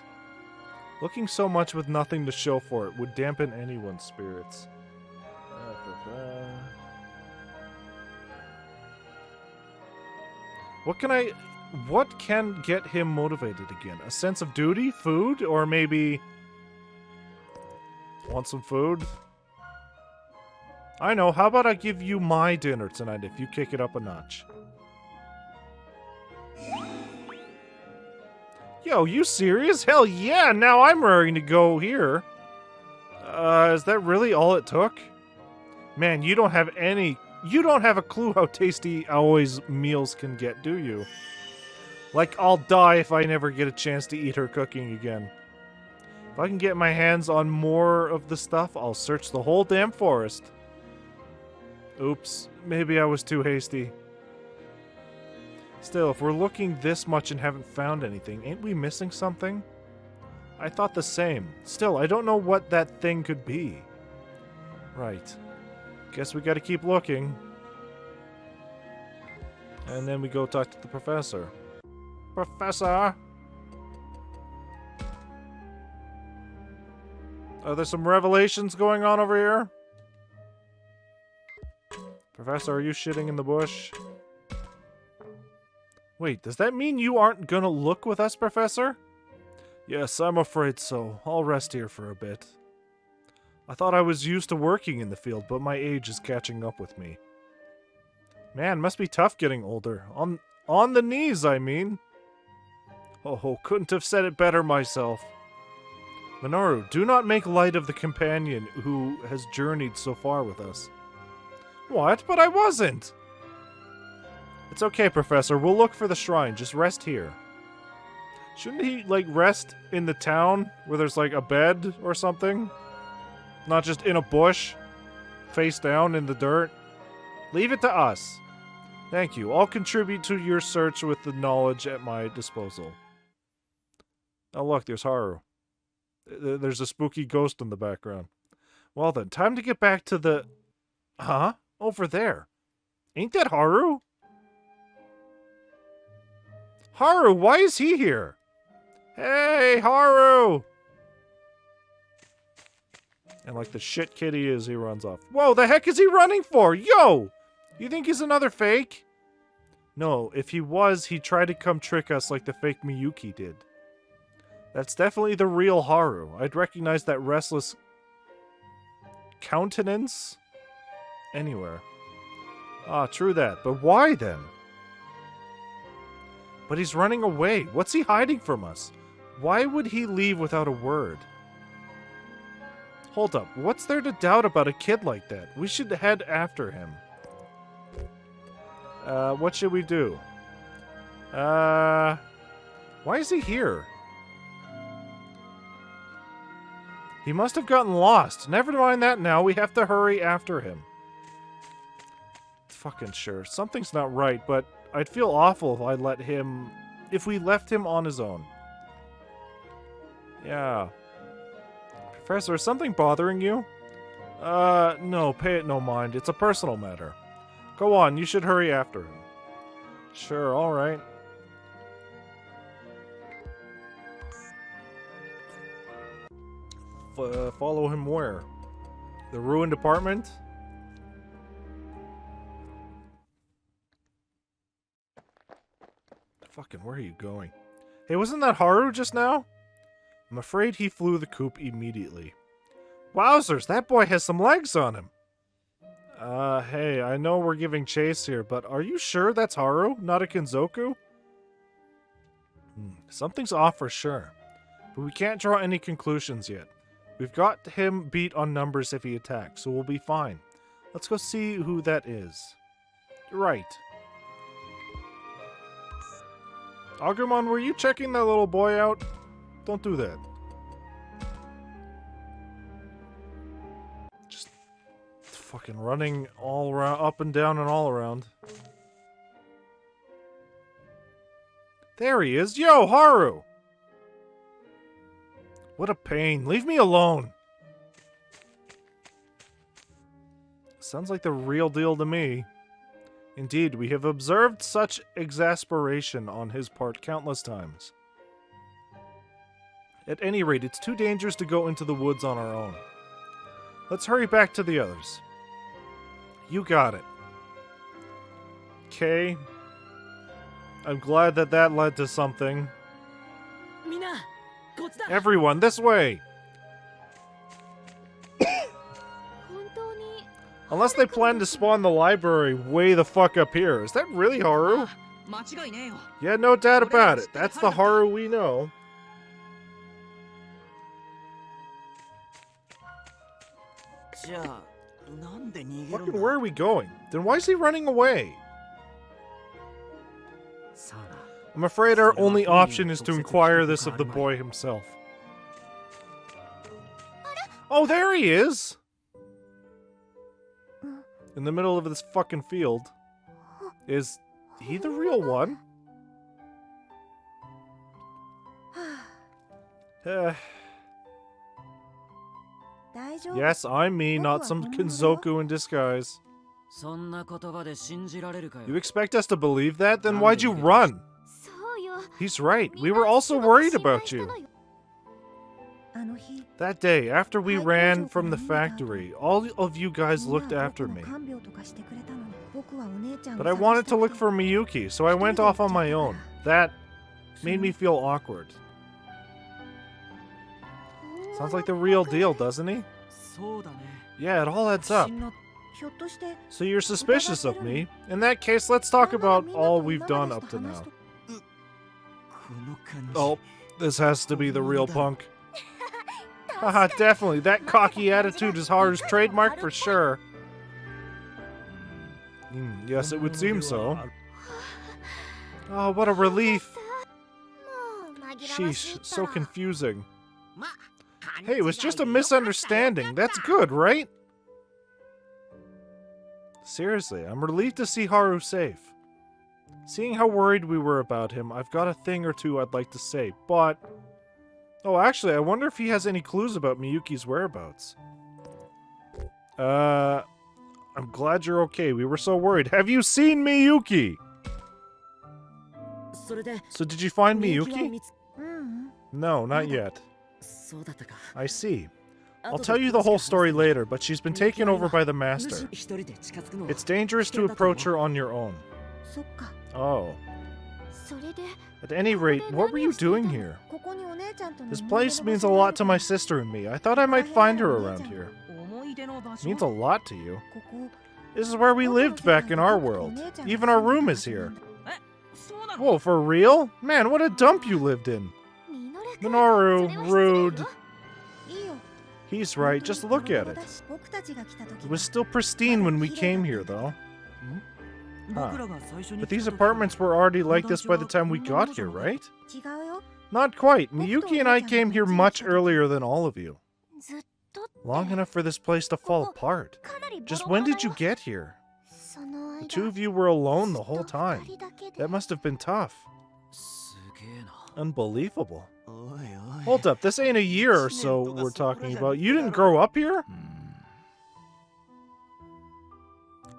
Looking so much with nothing to show for it would dampen anyone's spirits. What can get him motivated again? A sense of duty? Food? Or maybe... Want some food? I know, how about I give you my dinner tonight if you kick it up a notch? Yo, you serious? Hell yeah, now I'm raring to go here. Is that really all it took? Man, you don't have a clue how tasty Aoi's meals can get, do you? Like, I'll die if I never get a chance to eat her cooking again. If I can get my hands on more of the stuff, I'll search the whole damn forest. Oops, maybe I was too hasty. Still, if we're looking this much and haven't found anything, ain't we missing something? I thought the same. Still, I don't know what that thing could be. Right. Guess we gotta keep looking. And then we go talk to the professor. Professor! Are there some revelations going on over here? Professor, are you shitting in the bush? Wait, does that mean you aren't gonna look with us, Professor? Yes, I'm afraid so. I'll rest here for a bit. I thought I was used to working in the field, but my age is catching up with me. Man, must be tough getting older. On the knees, I mean. Oh, couldn't have said it better myself. Minoru, do not make light of the companion who has journeyed so far with us. What? But I wasn't! It's okay, Professor. We'll look for the shrine. Just rest here. Shouldn't he, like, rest in the town where there's, like, a bed or something? Not just in a bush, face down in the dirt? Leave it to us. Thank you. I'll contribute to your search with the knowledge at my disposal. Oh, look, there's Haru. There's a spooky ghost in the background. Well then, time to get back to the... Huh? Over there. Ain't that Haru? Haru, why is he here? Hey, Haru! And like the shit kid he is, he runs off. Whoa, the heck is he running for? Yo! You think he's another fake? No, if he was, he'd try to come trick us like the fake Miyuki did. That's definitely the real Haru. I'd recognize that restless countenance anywhere. Ah, true that. But why then? But he's running away. What's he hiding from us? Why would he leave without a word? Hold up. What's there to doubt about a kid like that? We should head after him. What should we do? Why is he here? He must have gotten lost. Never mind that now. We have to hurry after him. Fucking sure. Something's not right, but I'd feel awful if we left him on his own. Yeah. Professor, is something bothering you? No, pay it no mind. It's a personal matter. Go on, you should hurry after him. Sure, alright. Follow him where? The ruined apartment? Fucking, where are you going? Hey, wasn't that Haru just now? I'm afraid he flew the coop immediately. Wowzers, that boy has some legs on him. Hey, I know we're giving chase here, but are you sure that's Haru, not a Kinzoku? Something's off for sure, but we can't draw any conclusions yet. We've got him beat on numbers if he attacks, so we'll be fine. Let's go see who that is. Right. Agumon, were you checking that little boy out? Don't do that. Just fucking running all around, up and down and all around. There he is. Yo, Haru! What a pain. Leave me alone. Sounds like the real deal to me. Indeed, we have observed such exasperation on his part countless times. At any rate, it's too dangerous to go into the woods on our own. Let's hurry back to the others. You got it. Okay. I'm glad that that led to something. Everyone, this way! Unless they plan to spawn the library way the fuck up here. Is that really Haru? Yeah, no doubt about it. That's the Haru we know. Fucking where are we going? Then why is he running away? I'm afraid our only option is to inquire this of the boy himself. Oh, there he is! In the middle of this fucking field. Is he the real one? Yes, I'm me, not some Kinzoku in disguise. You expect us to believe that? Then why'd you run? He's right. We were also worried about you. That day, after we ran from the factory, all of you guys looked after me. But I wanted to look for Miyuki, so I went off on my own. That made me feel awkward. Sounds like the real deal, doesn't he? Yeah, it all adds up. So you're suspicious of me? In that case, let's talk about all we've done up to now. Oh, this has to be the real punk. Haha, definitely. That cocky attitude is Haru's trademark for sure. Yes, it would seem so. Oh, what a relief. Sheesh, so confusing. Hey, it was just a misunderstanding. That's good, right? Seriously, I'm relieved to see Haru safe. Seeing how worried we were about him, I've got a thing or two I'd like to say, but... Oh, actually, I wonder if he has any clues about Miyuki's whereabouts. I'm glad you're okay. We were so worried. Have you seen Miyuki? So did you find Miyuki? No, not yet. I see. I'll tell you the whole story later, but she's been taken over by the master. It's dangerous to approach her on your own. Oh. At any rate, what were you doing here? This place means a lot to my sister and me. I thought I might find her around here. Means a lot to you? This is where we lived back in our world. Even our room is here. Whoa, for real? Man, what a dump you lived in. Minoru, rude. He's right, just look at it. It was still pristine when we came here, though. Huh. But these apartments were already like this by the time we got here, right? Not quite. Miyuki and I came here much earlier than all of you. Long enough for this place to fall apart. Just when did you get here? The two of you were alone the whole time. That must have been tough. Unbelievable. Hold up, this ain't a year or so we're talking about. You didn't grow up here?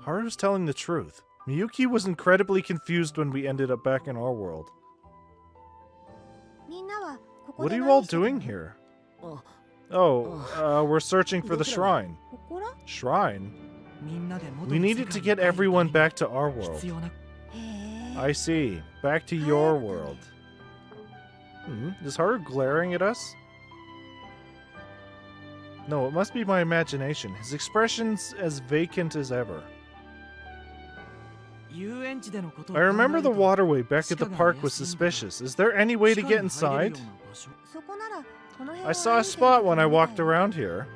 Haru's telling the truth. Miyuki was incredibly confused when we ended up back in our world. What are you all doing here? Oh, we're searching for the shrine. Shrine? We needed to get everyone back to our world. I see. Back to your world. Is Haru glaring at us? No, it must be my imagination. His expression's as vacant as ever. I remember the waterway back at the park was suspicious. Is there any way to get inside? I saw a spot when I walked around here.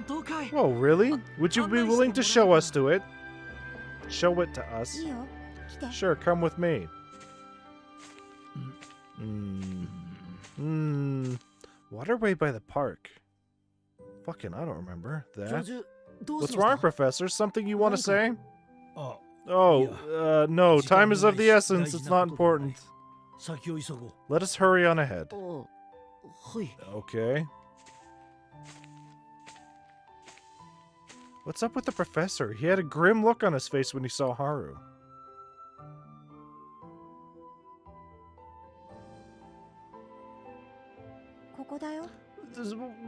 Whoa, really? Would you be willing to show us to it? Show it to us? Sure, come with me. Waterway by the park. Fucking, I don't remember that. What's wrong, Professor? Something you want to say? Oh, no. Time is of the essence. It's not important. Let us hurry on ahead. Okay. What's up with the professor? He had a grim look on his face when he saw Haru.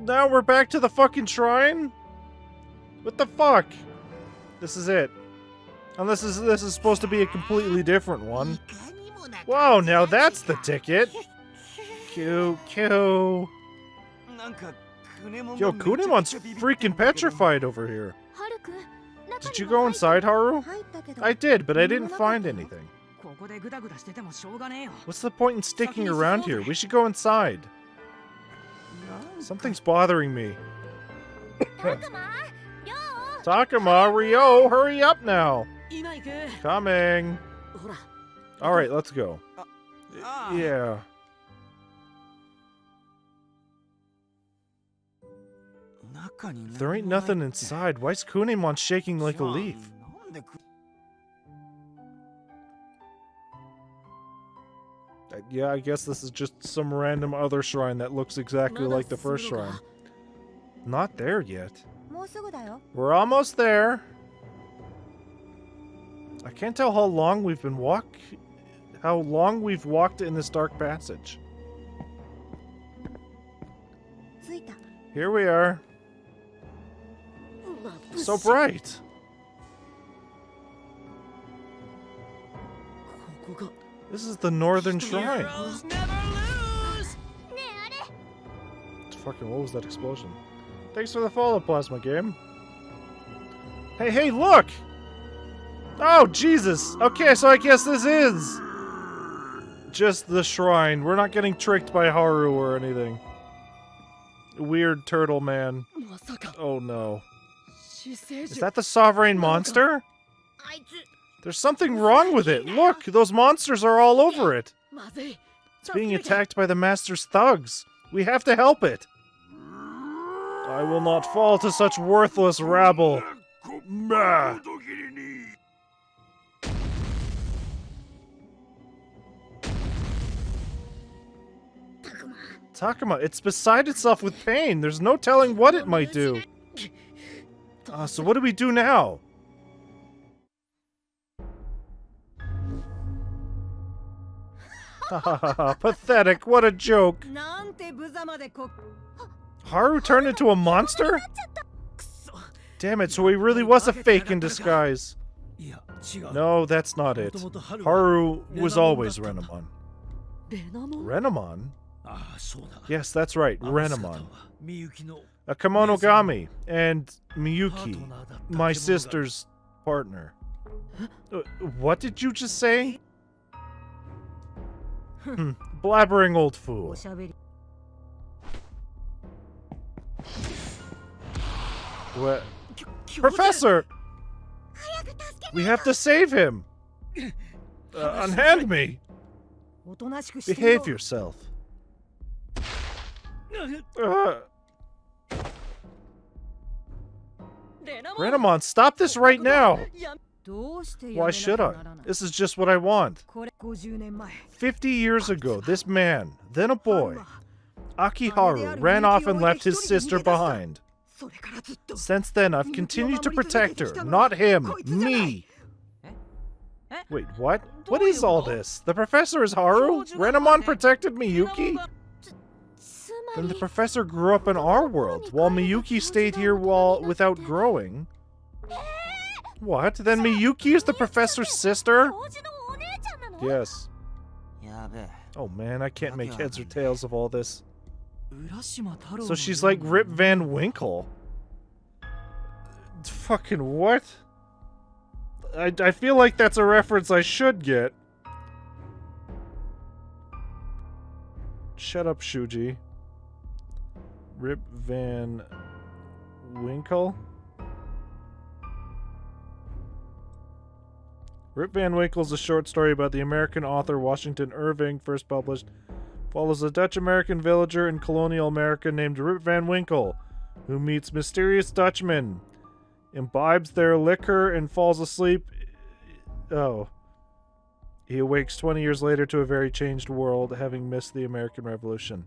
Now we're back to the fucking shrine? What the fuck? This is it. Unless this is supposed to be a completely different one. Whoa, now that's the ticket. Yo, Kunemon's freaking petrified over here. Did you go inside, Haru? I did, but I didn't find anything. What's the point in sticking around here? We should go inside. Something's bothering me. Takuma, Ryo, hurry up now. Coming. Alright, let's go. Yeah. There ain't nothing inside. Why's Kunemon shaking like a leaf? Yeah, I guess this is just some random other shrine that looks exactly like the first shrine. Not there yet. We're almost there. I can't tell how long we've walked in this dark passage. Here we are. So bright. This is the Northern Shrine. Fucking, what was that explosion? Thanks for the follow, Plasma Game. Hey, look! Oh, Jesus! Okay, so I guess this is just the shrine. We're not getting tricked by Haru or anything. Weird turtle man. Oh no. Is that the sovereign monster? There's something wrong with it. Look, those monsters are all over it. It's being attacked by the master's thugs. We have to help it. I will not fall to such worthless rabble. Takuma, it's beside itself with pain. There's no telling what it might do. So what do we do now? Pathetic, what a joke. Haru turned into a monster? Damn it, so he really was a fake in disguise. No, that's not it. Haru was always Renamon. Renamon? Yes, that's right, Renamon. A Kemonogami, and Miyuki, my sister's partner. What did you just say? Blabbering old fool. What? Professor! We have to save him! Unhand me! Behave yourself. Renamon, stop this right now! Why should I? This is just what I want. 50 years ago, this man, then a boy, Akiharu, ran off and left his sister behind. Since then, I've continued to protect her, not him, me. Wait, what? What is all this? The professor is Haru? Renamon protected Miyuki? Then the professor grew up in our world, while Miyuki stayed here without growing. What? Then Miyuki is the professor's sister? Yes. Oh man, I can't make heads or tails of all this. So she's like Rip Van Winkle. Fucking what? I feel like that's a reference I should get. Shut up, Shuji. Rip Van Winkle? Rip Van Winkle is a short story about the American author Washington Irving, first published. Follows a Dutch-American villager in colonial America named Rip Van Winkle, who meets mysterious Dutchmen, imbibes their liquor, and falls asleep. Oh. He awakes 20 years later to a very changed world, having missed the American Revolution.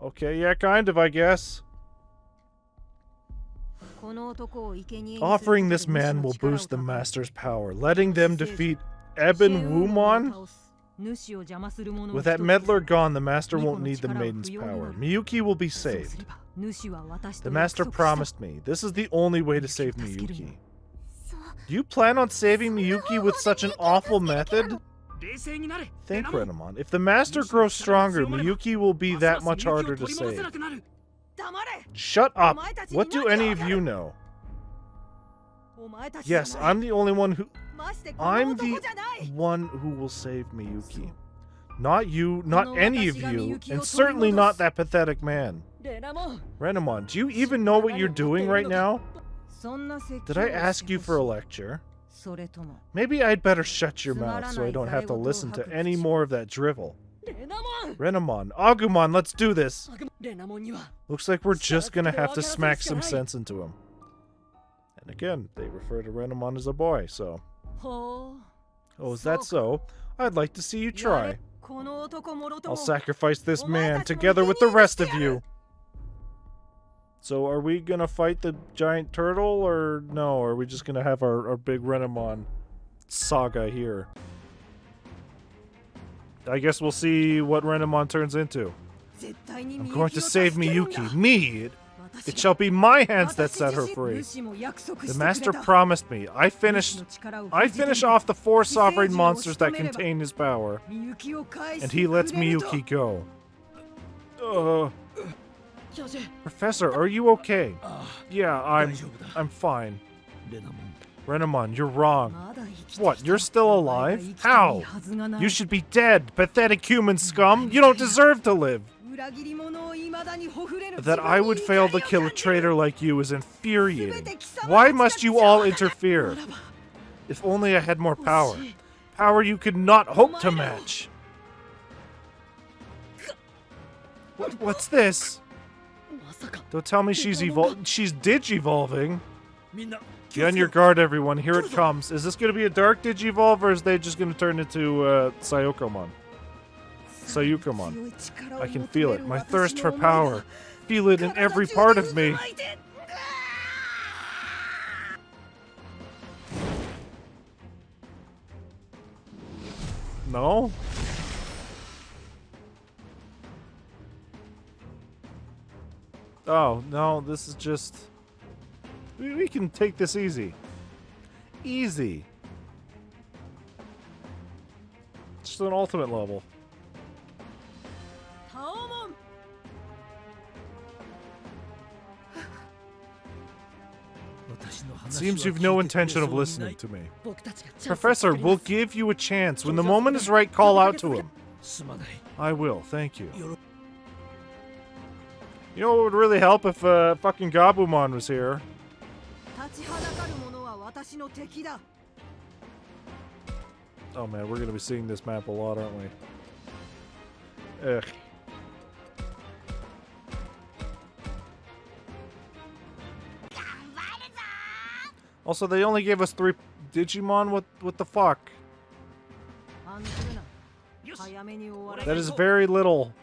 Okay, yeah, kind of, I guess. Offering this man will boost the Master's power, letting them defeat Eben Wumon? With that meddler gone, the Master won't need the Maiden's power. Miyuki will be saved. The Master promised me. This is the only way to save Miyuki. Do you plan on saving Miyuki with such an awful method? Think, Renamon. If the Master grows stronger, Miyuki will be that much harder to save. Shut up! What do any of you know? Yes, I'm the only one who... I'm the one who will save Miyuki. Not you, not any of you, and certainly not that pathetic man. Renamon, do you even know what you're doing right now? Did I ask you for a lecture? Maybe I'd better shut your mouth so I don't have to listen to any more of that drivel. Renamon, Agumon, let's do this! Looks like we're just gonna have to smack some sense into him. And again, they refer to Renamon as a boy, so... Oh, is that so? I'd like to see you try. I'll sacrifice this man together with the rest of you. So are we gonna fight the giant turtle, or no? Are we just gonna have our big Renamon saga here? I guess we'll see what Renamon turns into. I'm going to save Miyuki. Me! It shall be my hands that set her free. The Master promised me. I finish off the 4 sovereign monsters that contain his power. And he lets Miyuki go. Professor, are you okay? Yeah, I'm fine. Renamon, you're wrong. What, you're still alive? How? You should be dead, pathetic human scum! You don't deserve to live! That I would fail to kill a traitor like you is infuriating. Why must you all interfere? If only I had more power. Power you could not hope to match. What's this? Don't tell me she's digivolving. Be on your guard, everyone. Here it comes. Is this going to be a dark digivolve, or is they just going to turn into Sayukomon? I can feel it. My thirst for power. Feel it in every part of me. No? Oh, no, this is just... We can take this easy. Easy. Just an ultimate level. It seems you've no intention of listening to me. Professor, we'll give you a chance. When the moment is right, call out to him. I will, thank you. You know what would really help if fucking Gabumon was here? Oh man, we're gonna be seeing this map a lot, aren't we? Ugh. Also, they only gave us 3 Digimon? What the fuck? That is very little.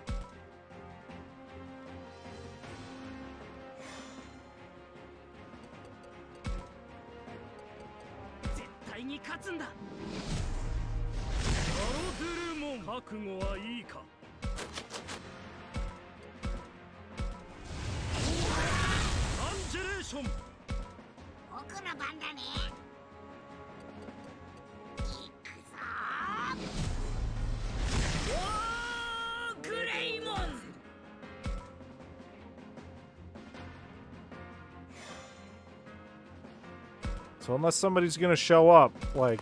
So unless somebody's gonna show up, like,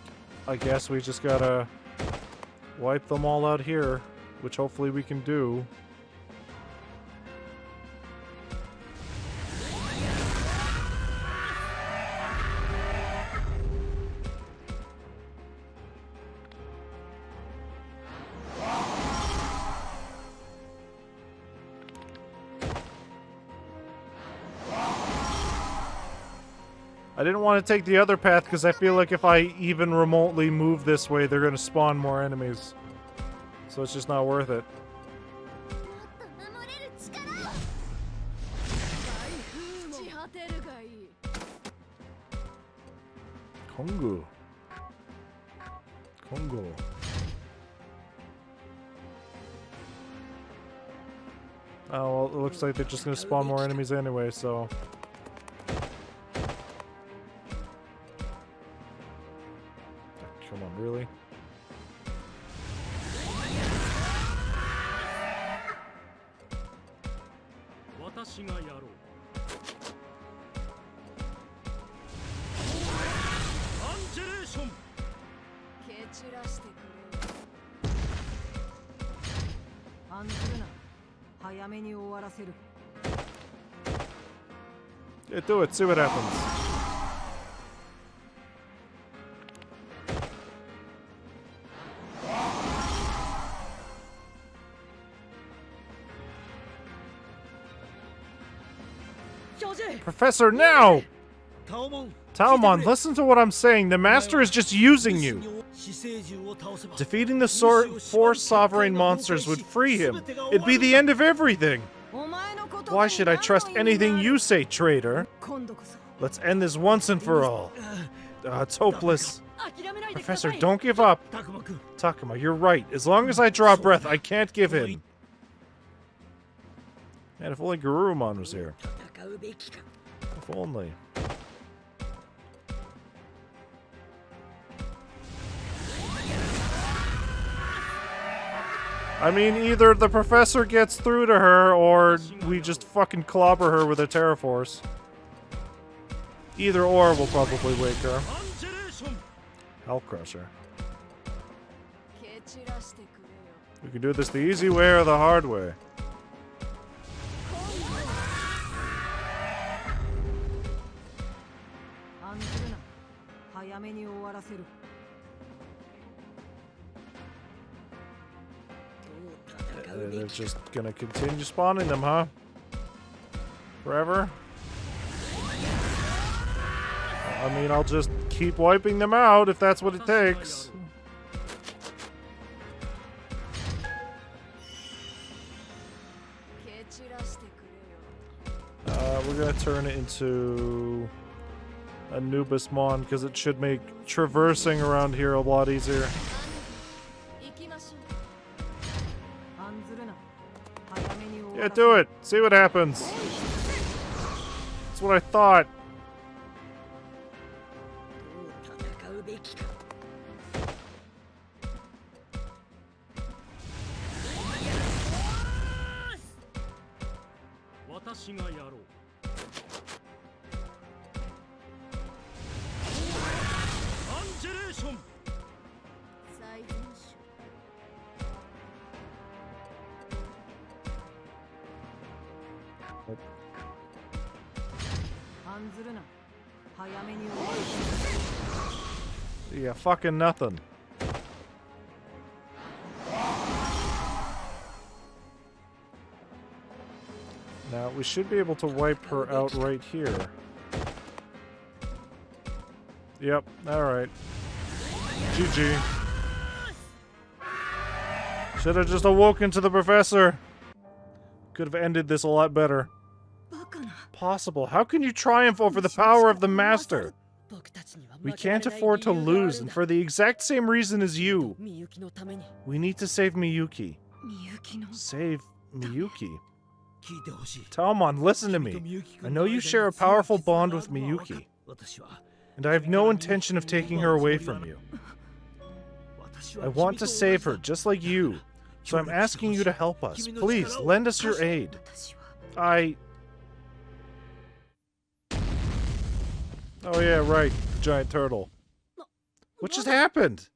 I guess we just gotta wipe them all out here, which hopefully we can do. I didn't want to take the other path because I feel like if I even remotely move this way, they're going to spawn more enemies. So it's just not worth it. Kongo. Kongo. Oh, well, it looks like they're just going to spawn more enemies anyway, so... Come on, really? Yeah, do it. See what happens. Professor, now! Taomon, listen to what I'm saying. The Master is just using you. Defeating the four sovereign monsters would free him. It'd be the end of everything. Why should I trust anything you say, traitor? Let's end this once and for all. It's hopeless. Professor, don't give up. Takuma, you're right. As long as I draw breath, I can't give in. Man, if only Garurumon was here. If only. I mean, either the professor gets through to her, or we just fucking clobber her with a Terra Force. Either or will probably wake her. Hell Crusher. We can do this the easy way or the hard way. They're just gonna continue spawning them, huh? Forever? I mean, I'll just keep wiping them out if that's what it takes. We're gonna turn it into Anubismon because it should make traversing around here a lot easier. Yeah, do it. See what happens. That's what I thought. Yeah, fucking nothing. Now, we should be able to wipe her out right here. Yep, alright. GG. Should have just awoken to the professor. Could have ended this a lot better. Possible. How can you triumph over the power of the Master? We can't afford to lose, and for the exact same reason as you. We need to save Miyuki. Save Miyuki? Taomon, listen to me. I know you share a powerful bond with Miyuki, and I have no intention of taking her away from you. I want to save her, just like you, so I'm asking you to help us. Please, lend us your aid. Oh yeah, right. giant turtle. What just happened?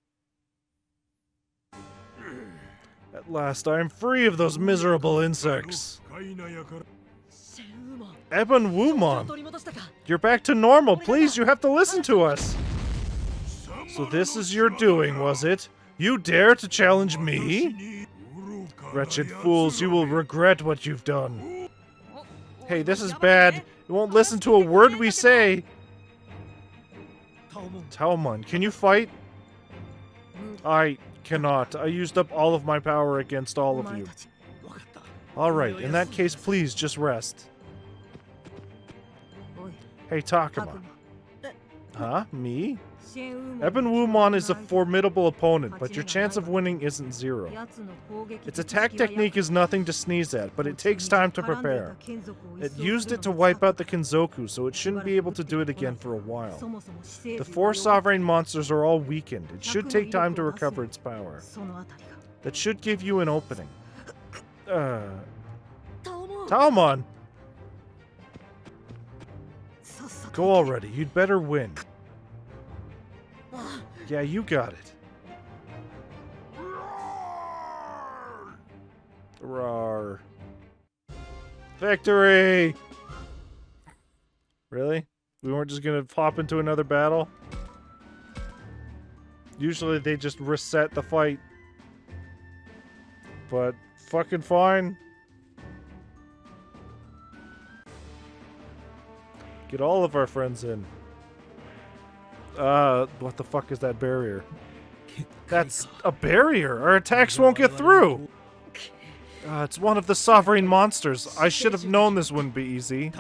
At last, I am free of those miserable insects. Ebon Wumon, you're back to normal. Please, you have to listen to us. So this is your doing, was it? You dare to challenge me? Wretched fools, you will regret what you've done. Hey, this is bad. You won't listen to a word we say. Taomon, can you fight? I cannot. I used up all of my power against all of you. Alright, in that case, please, just rest. Hey, Takuma. Huh? Me? Ebon Wumon is a formidable opponent, but your chance of winning isn't zero. Its attack technique is nothing to sneeze at, but it takes time to prepare. It used it to wipe out the Kenzoku, so it shouldn't be able to do it again for a while. The 4 sovereign monsters are all weakened. It should take time to recover its power. That should give you an opening. Taomon! Go already, you'd better win. Yeah, you got it. Roar. Victory! Really? We weren't just gonna hop into another battle? Usually they just reset the fight. But fucking fine. Get all of our friends in. What the fuck is that barrier? That's a barrier! Our attacks won't get through! It's one of the sovereign monsters. I should have known this wouldn't be easy.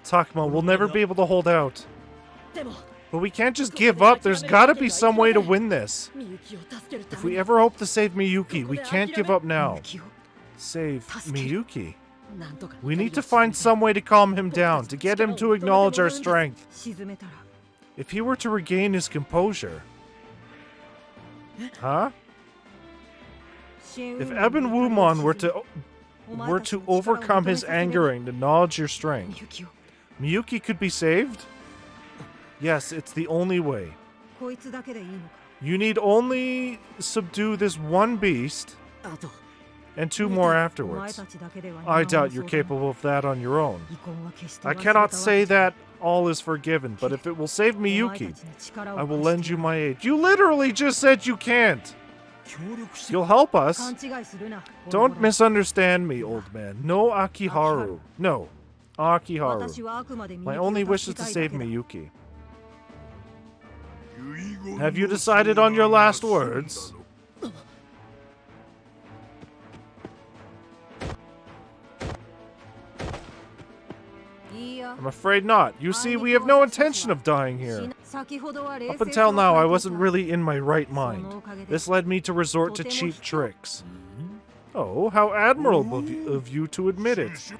Takuma will never be able to hold out. But we can't just give up. There's gotta be some way to win this. If we ever hope to save Miyuki, we can't give up now. Save Miyuki? We need to find some way to calm him down, to get him to acknowledge our strength. If he were to regain his composure... Huh? If Ebon Wumon were to overcome his anger and acknowledge your strength, Miyuki could be saved? Yes, it's the only way. You need only subdue this one beast and 2 more afterwards. I doubt you're capable of that on your own. I cannot say that all is forgiven, but if it will save Miyuki, I will lend you my aid. You literally just said you can't! You'll help us? Don't misunderstand me, old man. No Akiharu. No. Akiharu. My only wish is to save Miyuki. Have you decided on your last words? I'm afraid not. You see, we have no intention of dying here. Up until now, I wasn't really in my right mind. This led me to resort to cheap tricks. Oh, how admirable of you to admit it.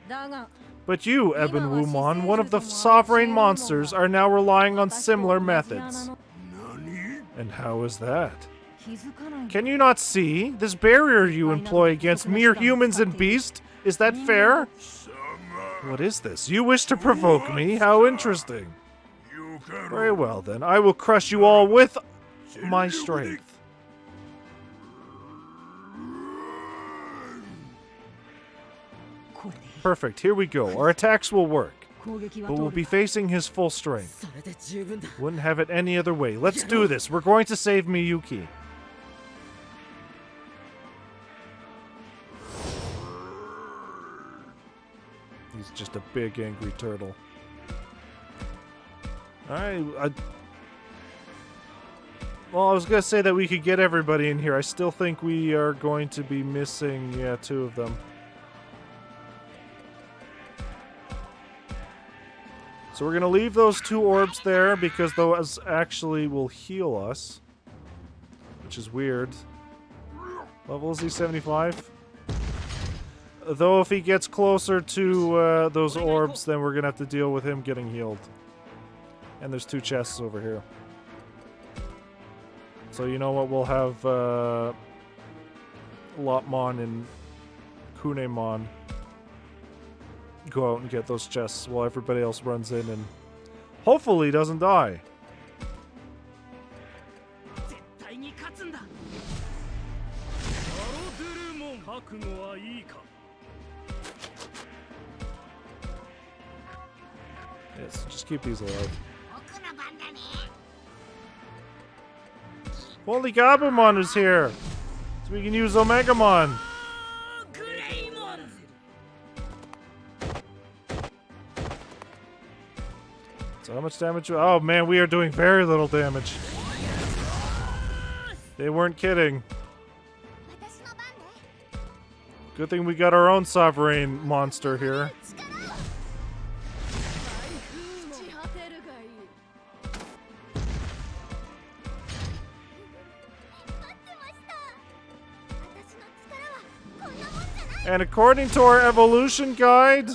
But you, Ebon Wumon, one of the sovereign monsters, are now relying on similar methods. And how is that? Can you not see? This barrier you employ against mere humans and beasts? Is that fair? What is this? You wish to provoke me? How interesting. Very well then, I will crush you all with my strength. Perfect, here we go. Our attacks will work, but we'll be facing his full strength. Wouldn't have it any other way. Let's do this. We're going to save Miyuki. He's just a big angry turtle. Alright, well, I was gonna say that we could get everybody in here. I still think we are going to be missing, 2 of them. So we're gonna leave those 2 orbs there because those actually will heal us. Which is weird. Level is he 75? Though if he gets closer to those orbs, then we're gonna have to deal with him getting healed. And there's 2 chests over here. So you know what, we'll have Lopmon and Kunemon go out and get those chests while everybody else runs in and hopefully doesn't die. Yes, just keep these alive. Holy Gabumon is here! So we can use Omegamon! So how much damage? Oh man, we are doing very little damage. They weren't kidding. Good thing we got our own sovereign monster here. And according to our evolution guide,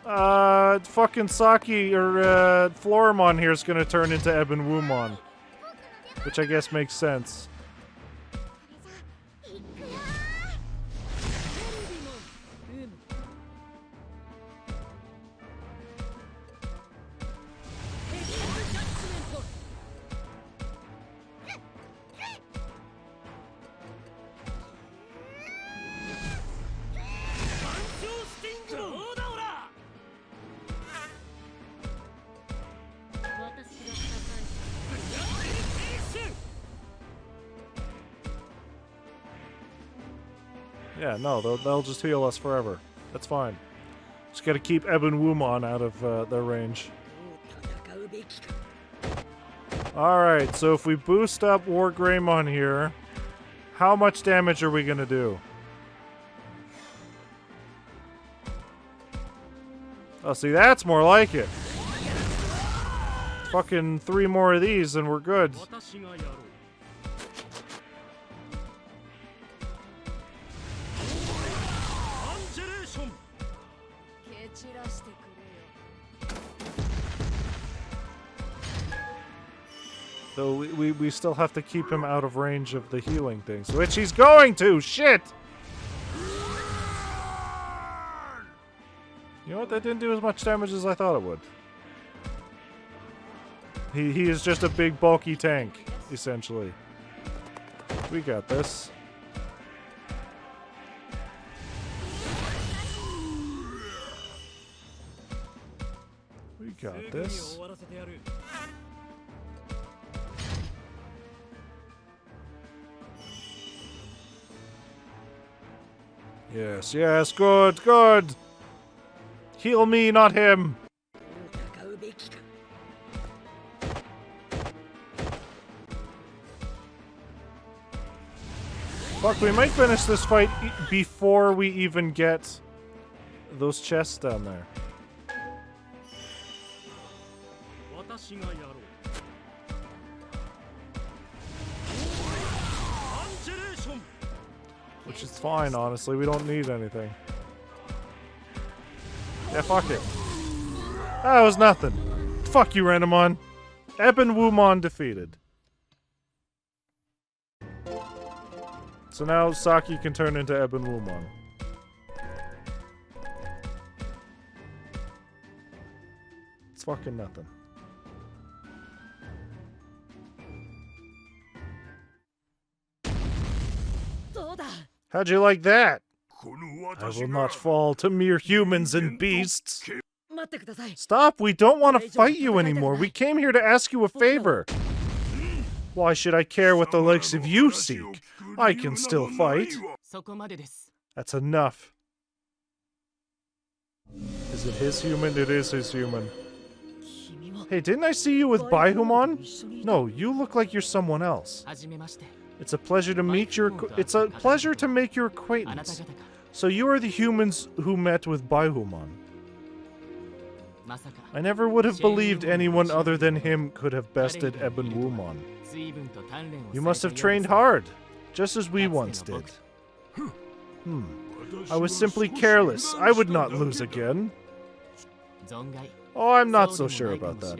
fucking Saki or Floramon here is gonna turn into Ebonwumon, which I guess makes sense. Yeah, no, they'll just heal us forever. That's fine. Just gotta keep Ebonwumon out of their range. Alright, so if we boost up Wargreymon here, how much damage are we gonna do? Oh, see, that's more like it. Fucking 3 more of these and we're good. Though we still have to keep him out of range of the healing things, which he's going to! Shit! You know what? That didn't do as much damage as I thought it would. He is just a big bulky tank, essentially. We got this. We got this. Yes, yes, good, good! Heal me, not him! Fuck, we might finish this fight before we even get those chests down there. Which is fine, honestly. We don't need anything. Yeah, fuck it. That was nothing. Fuck you, Renamon. Ebonwumon defeated. So now Saki can turn into Ebonwumon. It's fucking nothing. How'd you like that? I will not fall to mere humans and beasts. Stop, we don't want to fight you anymore. We came here to ask you a favor. Why should I care what the likes of you seek? I can still fight. That's enough. Is it his human? It is his human. Hey, didn't I see you with Baihumon? No, you look like you're someone else. It's a pleasure to meet your... It's a pleasure to make your acquaintance. So you are the humans who met with Baihumon. I never would have believed anyone other than him could have bested Ebonwumon. You must have trained hard, just as we once did. I was simply careless. I would not lose again. Oh, I'm not so sure about that.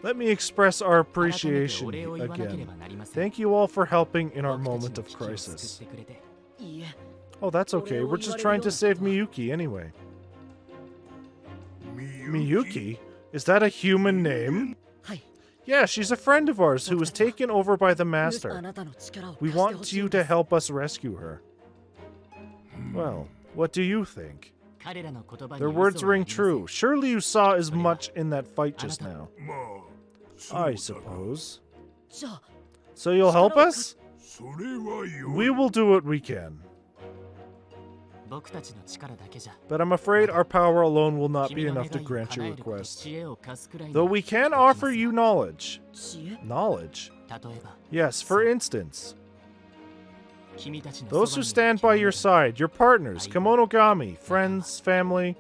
Let me express our appreciation again. Thank you all for helping in our moment of crisis. Oh, that's okay. We're just trying to save Miyuki anyway. Miyuki? Is that a human name? Yeah, she's a friend of ours who was taken over by the Master. We want you to help us rescue her. Well, what do you think? Their words ring true. Surely you saw as much in that fight just now. I suppose. So you'll help us? We will do what we can. But I'm afraid our power alone will not be enough to grant your request. Though we can offer you knowledge. Knowledge? Yes, for instance. Those who stand by your side, your partners, Kemonogami, friends, family,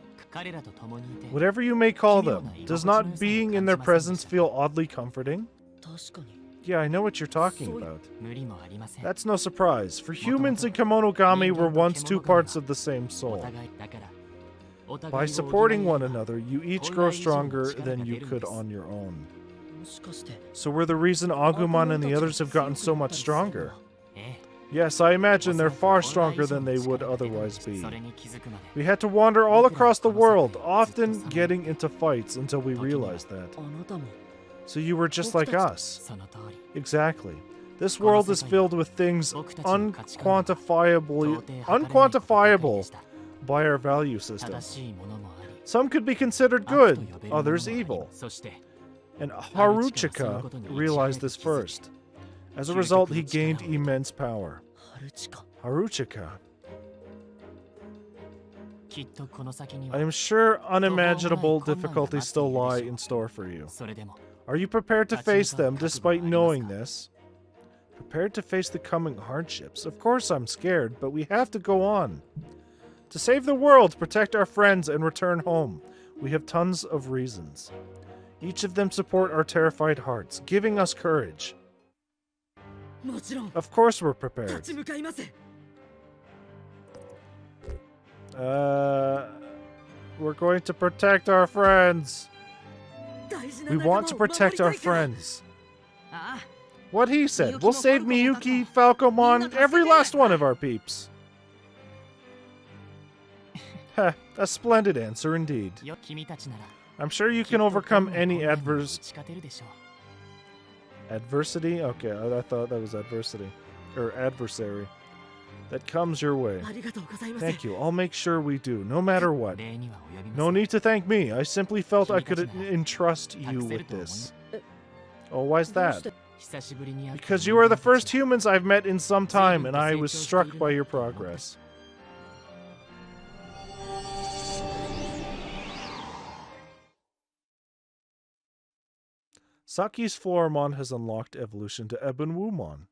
whatever you may call them, does not being in their presence feel oddly comforting? Yeah, I know what you're talking about. That's no surprise, for humans and Kemonogami were once two parts of the same soul. By supporting one another, you each grow stronger than you could on your own. So we're the reason Agumon and the others have gotten so much stronger. Yes, I imagine they're far stronger than they would otherwise be. We had to wander all across the world, often getting into fights until we realized that. So you were just like us. Exactly. This world is filled with things unquantifiable by our value system. Some could be considered good, others evil. And Haruchika realized this first. As a result, he gained immense power. Haruchika. I am sure unimaginable difficulties still lie in store for you. Are you prepared to face them despite knowing this? Prepared to face the coming hardships? Of course I'm scared, but we have to go on. To save the world, protect our friends, and return home, we have tons of reasons. Each of them support our terrified hearts, giving us courage. Of course we're prepared. We're going to protect our friends. We want to protect our friends. What he said. We'll save Miyuki, Falcomon, every last one of our peeps. Heh, a splendid answer indeed. I'm sure you can overcome any adversity? Okay, I thought that was adversity. Or adversary. That comes your way. Thank you. I'll make sure we do, no matter what. No need to thank me. I simply felt I could entrust you with this. Oh, why's that? Because you are the first humans I've met in some time, and I was struck by your progress. Saki's Floramon has unlocked evolution to Ebonwumon.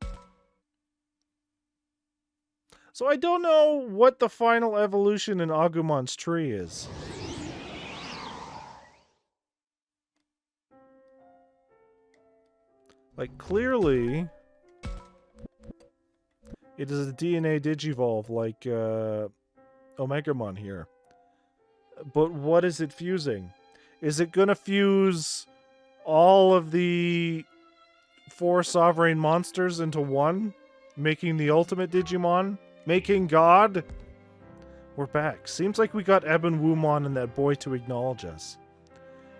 So I don't know what the final evolution in Agumon's tree is. Like, clearly, it is a DNA Digivolve like Omegamon here. But what is it fusing? Is it gonna fuse all of the 4 sovereign monsters into one? Making the ultimate Digimon? Making God? We're back. Seems like we got Ebonwumon and that boy to acknowledge us.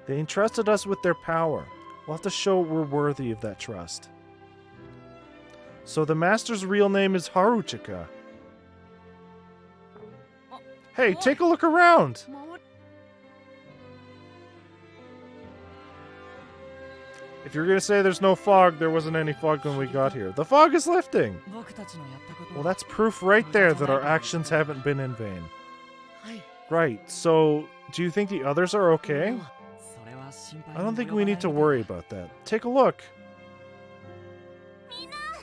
They entrusted us with their power. We'll have to show we're worthy of that trust. So the Master's real name is Haruchika. Hey, take a look around! If you're gonna say there's no fog, there wasn't any fog when we got here. The fog is lifting! Well, that's proof right there that our actions haven't been in vain. Right, so do you think the others are okay? I don't think we need to worry about that. Take a look.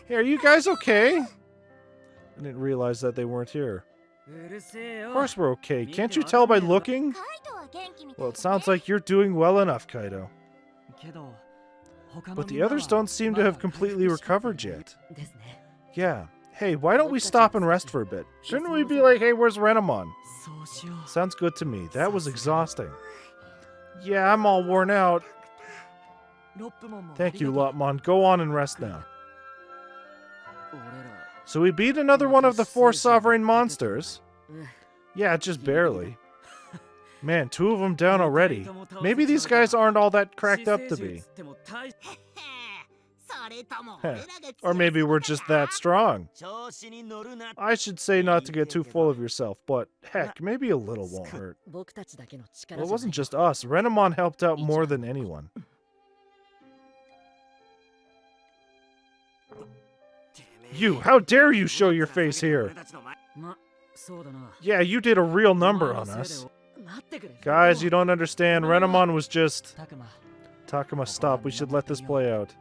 Hey, are you guys okay? I didn't realize that they weren't here. Of course we're okay. Can't you tell by looking? Well, it sounds like you're doing well enough, Kaido. But the others don't seem to have completely recovered yet. Yeah. Hey, why don't we stop and rest for a bit? Shouldn't we be like, hey, where's Renamon? Sounds good to me. That was exhausting. Yeah, I'm all worn out. Thank you, Lopmon. Go on and rest now. So we beat another one of the 4 sovereign monsters? Yeah, just barely. Man, 2 of them down already. Maybe these guys aren't all that cracked up to be. Or maybe we're just that strong. I should say not to get too full of yourself, but heck, maybe a little won't hurt. Well, it wasn't just us. Renamon helped out more than anyone. You, how dare you show your face here? Yeah, you did a real number on us. Guys, you don't understand. Renamon was just... Takuma, stop. We should let this play out.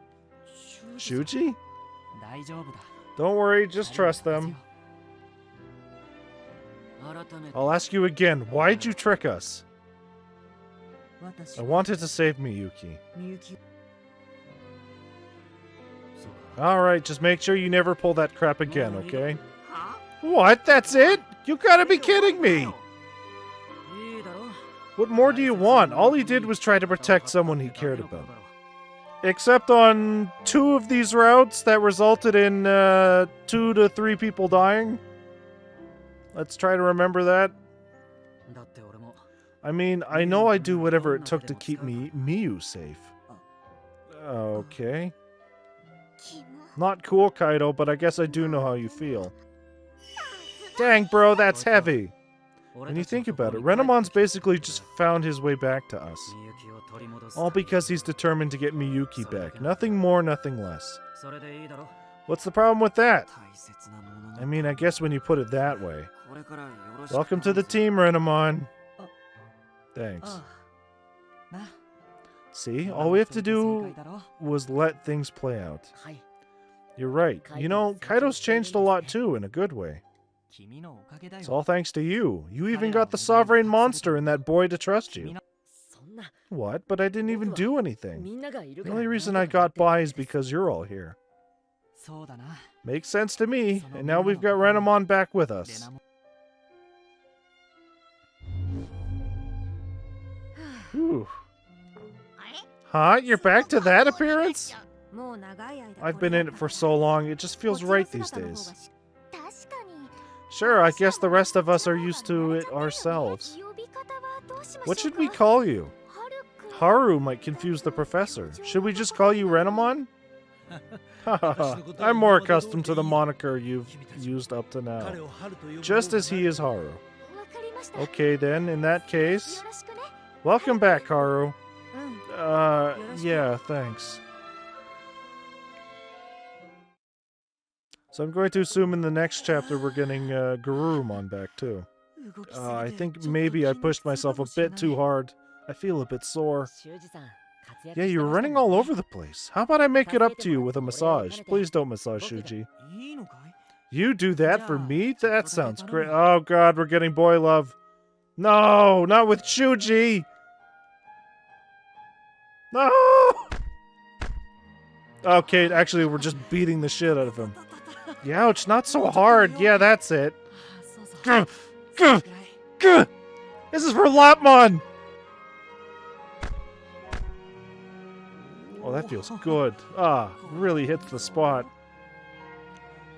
Shuji? Don't worry, just trust them. I'll ask you again, why'd you trick us? I wanted to save Miyuki. Alright, just make sure you never pull that crap again, okay? What? That's it? You gotta be kidding me! What more do you want? All he did was try to protect someone he cared about. Except on 2 of these routes that resulted in 2 to 3 people dying. Let's try to remember that. I mean, I know I'd do whatever it took to keep Miyu safe. Okay. Not cool, Kaido, but I guess I do know how you feel. Dang, bro, that's heavy. When you think about it, Renamon's basically just found his way back to us. All because he's determined to get Miyuki back. Nothing more, nothing less. What's the problem with that? I mean, I guess when you put it that way. Welcome to the team, Renamon. Thanks. See, all we have to do was let things play out. You're right. You know, Kaido's changed a lot too, in a good way. It's all thanks to you. You even got the sovereign monster in that boy to trust you. What? But I didn't even do anything. The only reason I got by is because you're all here. Makes sense to me. And now we've got Renamon back with us. Whew. Huh? You're back to that appearance? I've been in it for so long, it just feels right these days. Sure, I guess the rest of us are used to it ourselves. What should we call you? Haru might confuse the professor. Should we just call you Renamon? I'm more accustomed to the moniker you've used up to now. Just as he is Haru. Okay then, in that case... Welcome back, Haru. Yeah, thanks. So I'm going to assume in the next chapter we're getting Garurumon back too. I think maybe I pushed myself a bit too hard. I feel a bit sore. Yeah, you're running all over the place. How about I make it up to you with a massage? Please don't massage Shuji. You do that for me? That sounds great. Oh god, we're getting boy love. No, not with Shuji! No! Okay, actually we're just beating the shit out of him. Ouch, not so hard. Yeah, that's it. This is for Lapmon! Oh, that feels good. Ah, really hits the spot.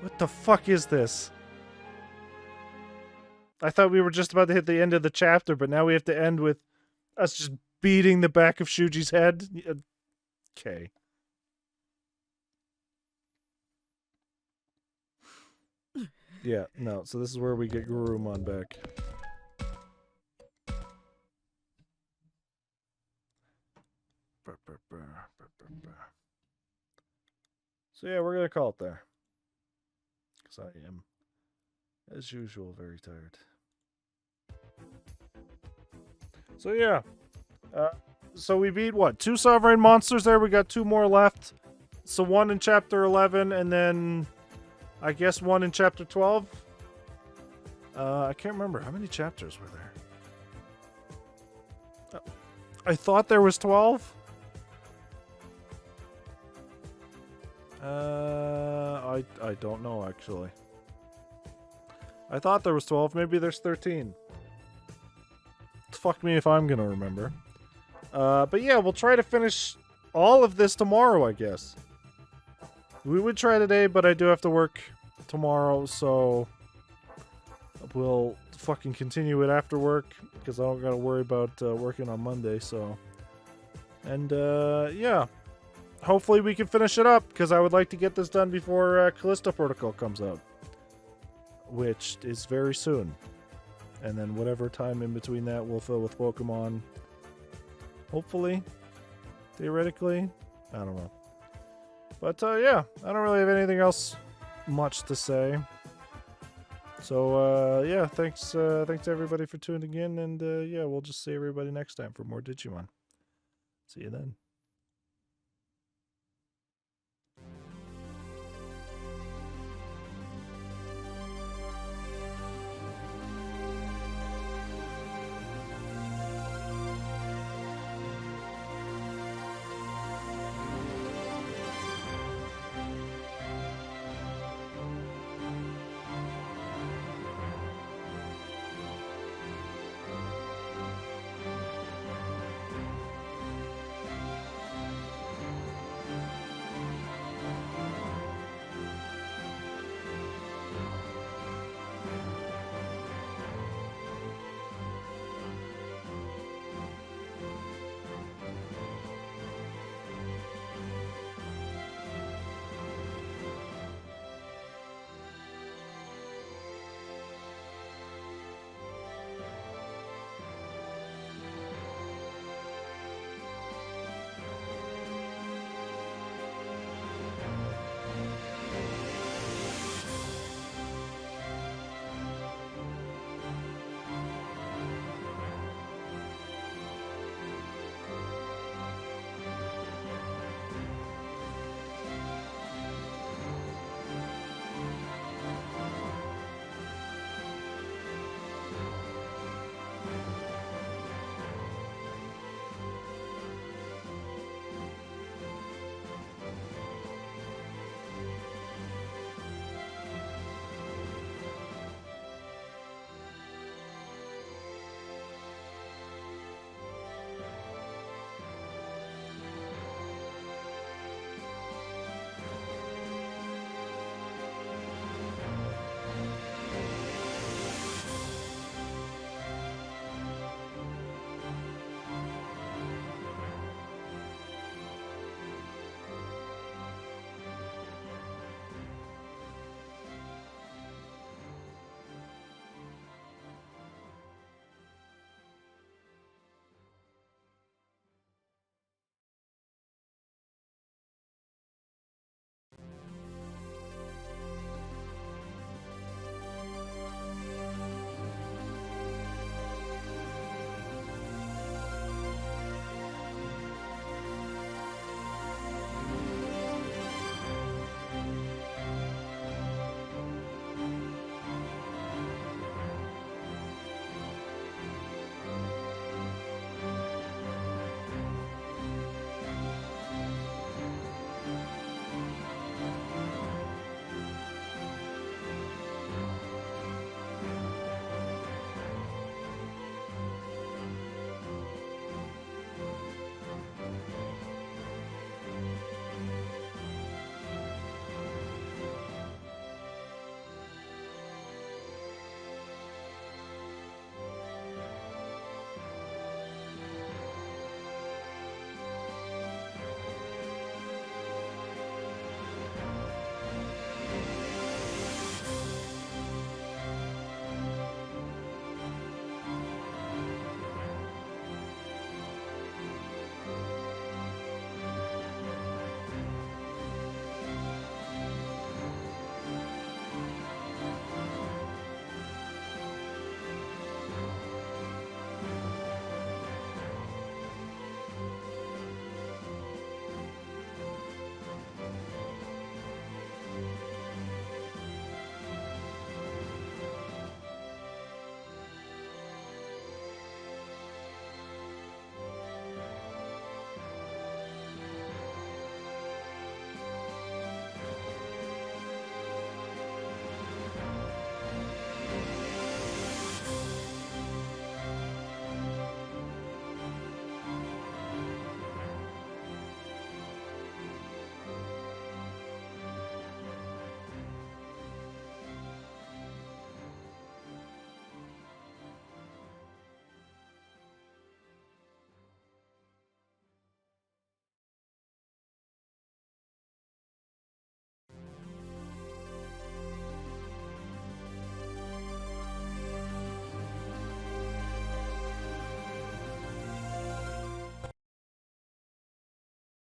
What the fuck is this? I thought we were just about to hit the end of the chapter, but now we have to end with us just beating the back of Shuji's head? Okay. Yeah, no, so this is where we get Garurumon back. So yeah, we're gonna call it there. Because I am, as usual, very tired. So yeah. So we beat, what, 2 Sovereign Monsters there? We got 2 more left. So 1 in Chapter 11, and then... I guess 1 in Chapter 12? I can't remember. How many chapters were there? I thought there was 12? I don't know, actually. I thought there was 12. Maybe there's 13. Fuck me if I'm gonna remember. But yeah, we'll try to finish all of this tomorrow, I guess. We would try today, but I do have to work tomorrow, so we'll fucking continue it after work, because I don't gotta worry about working on Monday, so. And, yeah. hopefully we can finish it up, because I would like to get this done before Callisto Protocol comes out, which is very soon. And then whatever time in between that we'll fill with Pokemon. Hopefully. Theoretically. I don't know. But yeah, I don't really have anything else much to say. So yeah, thanks everybody for tuning in, and yeah, we'll just see everybody next time for more Digimon. See you then.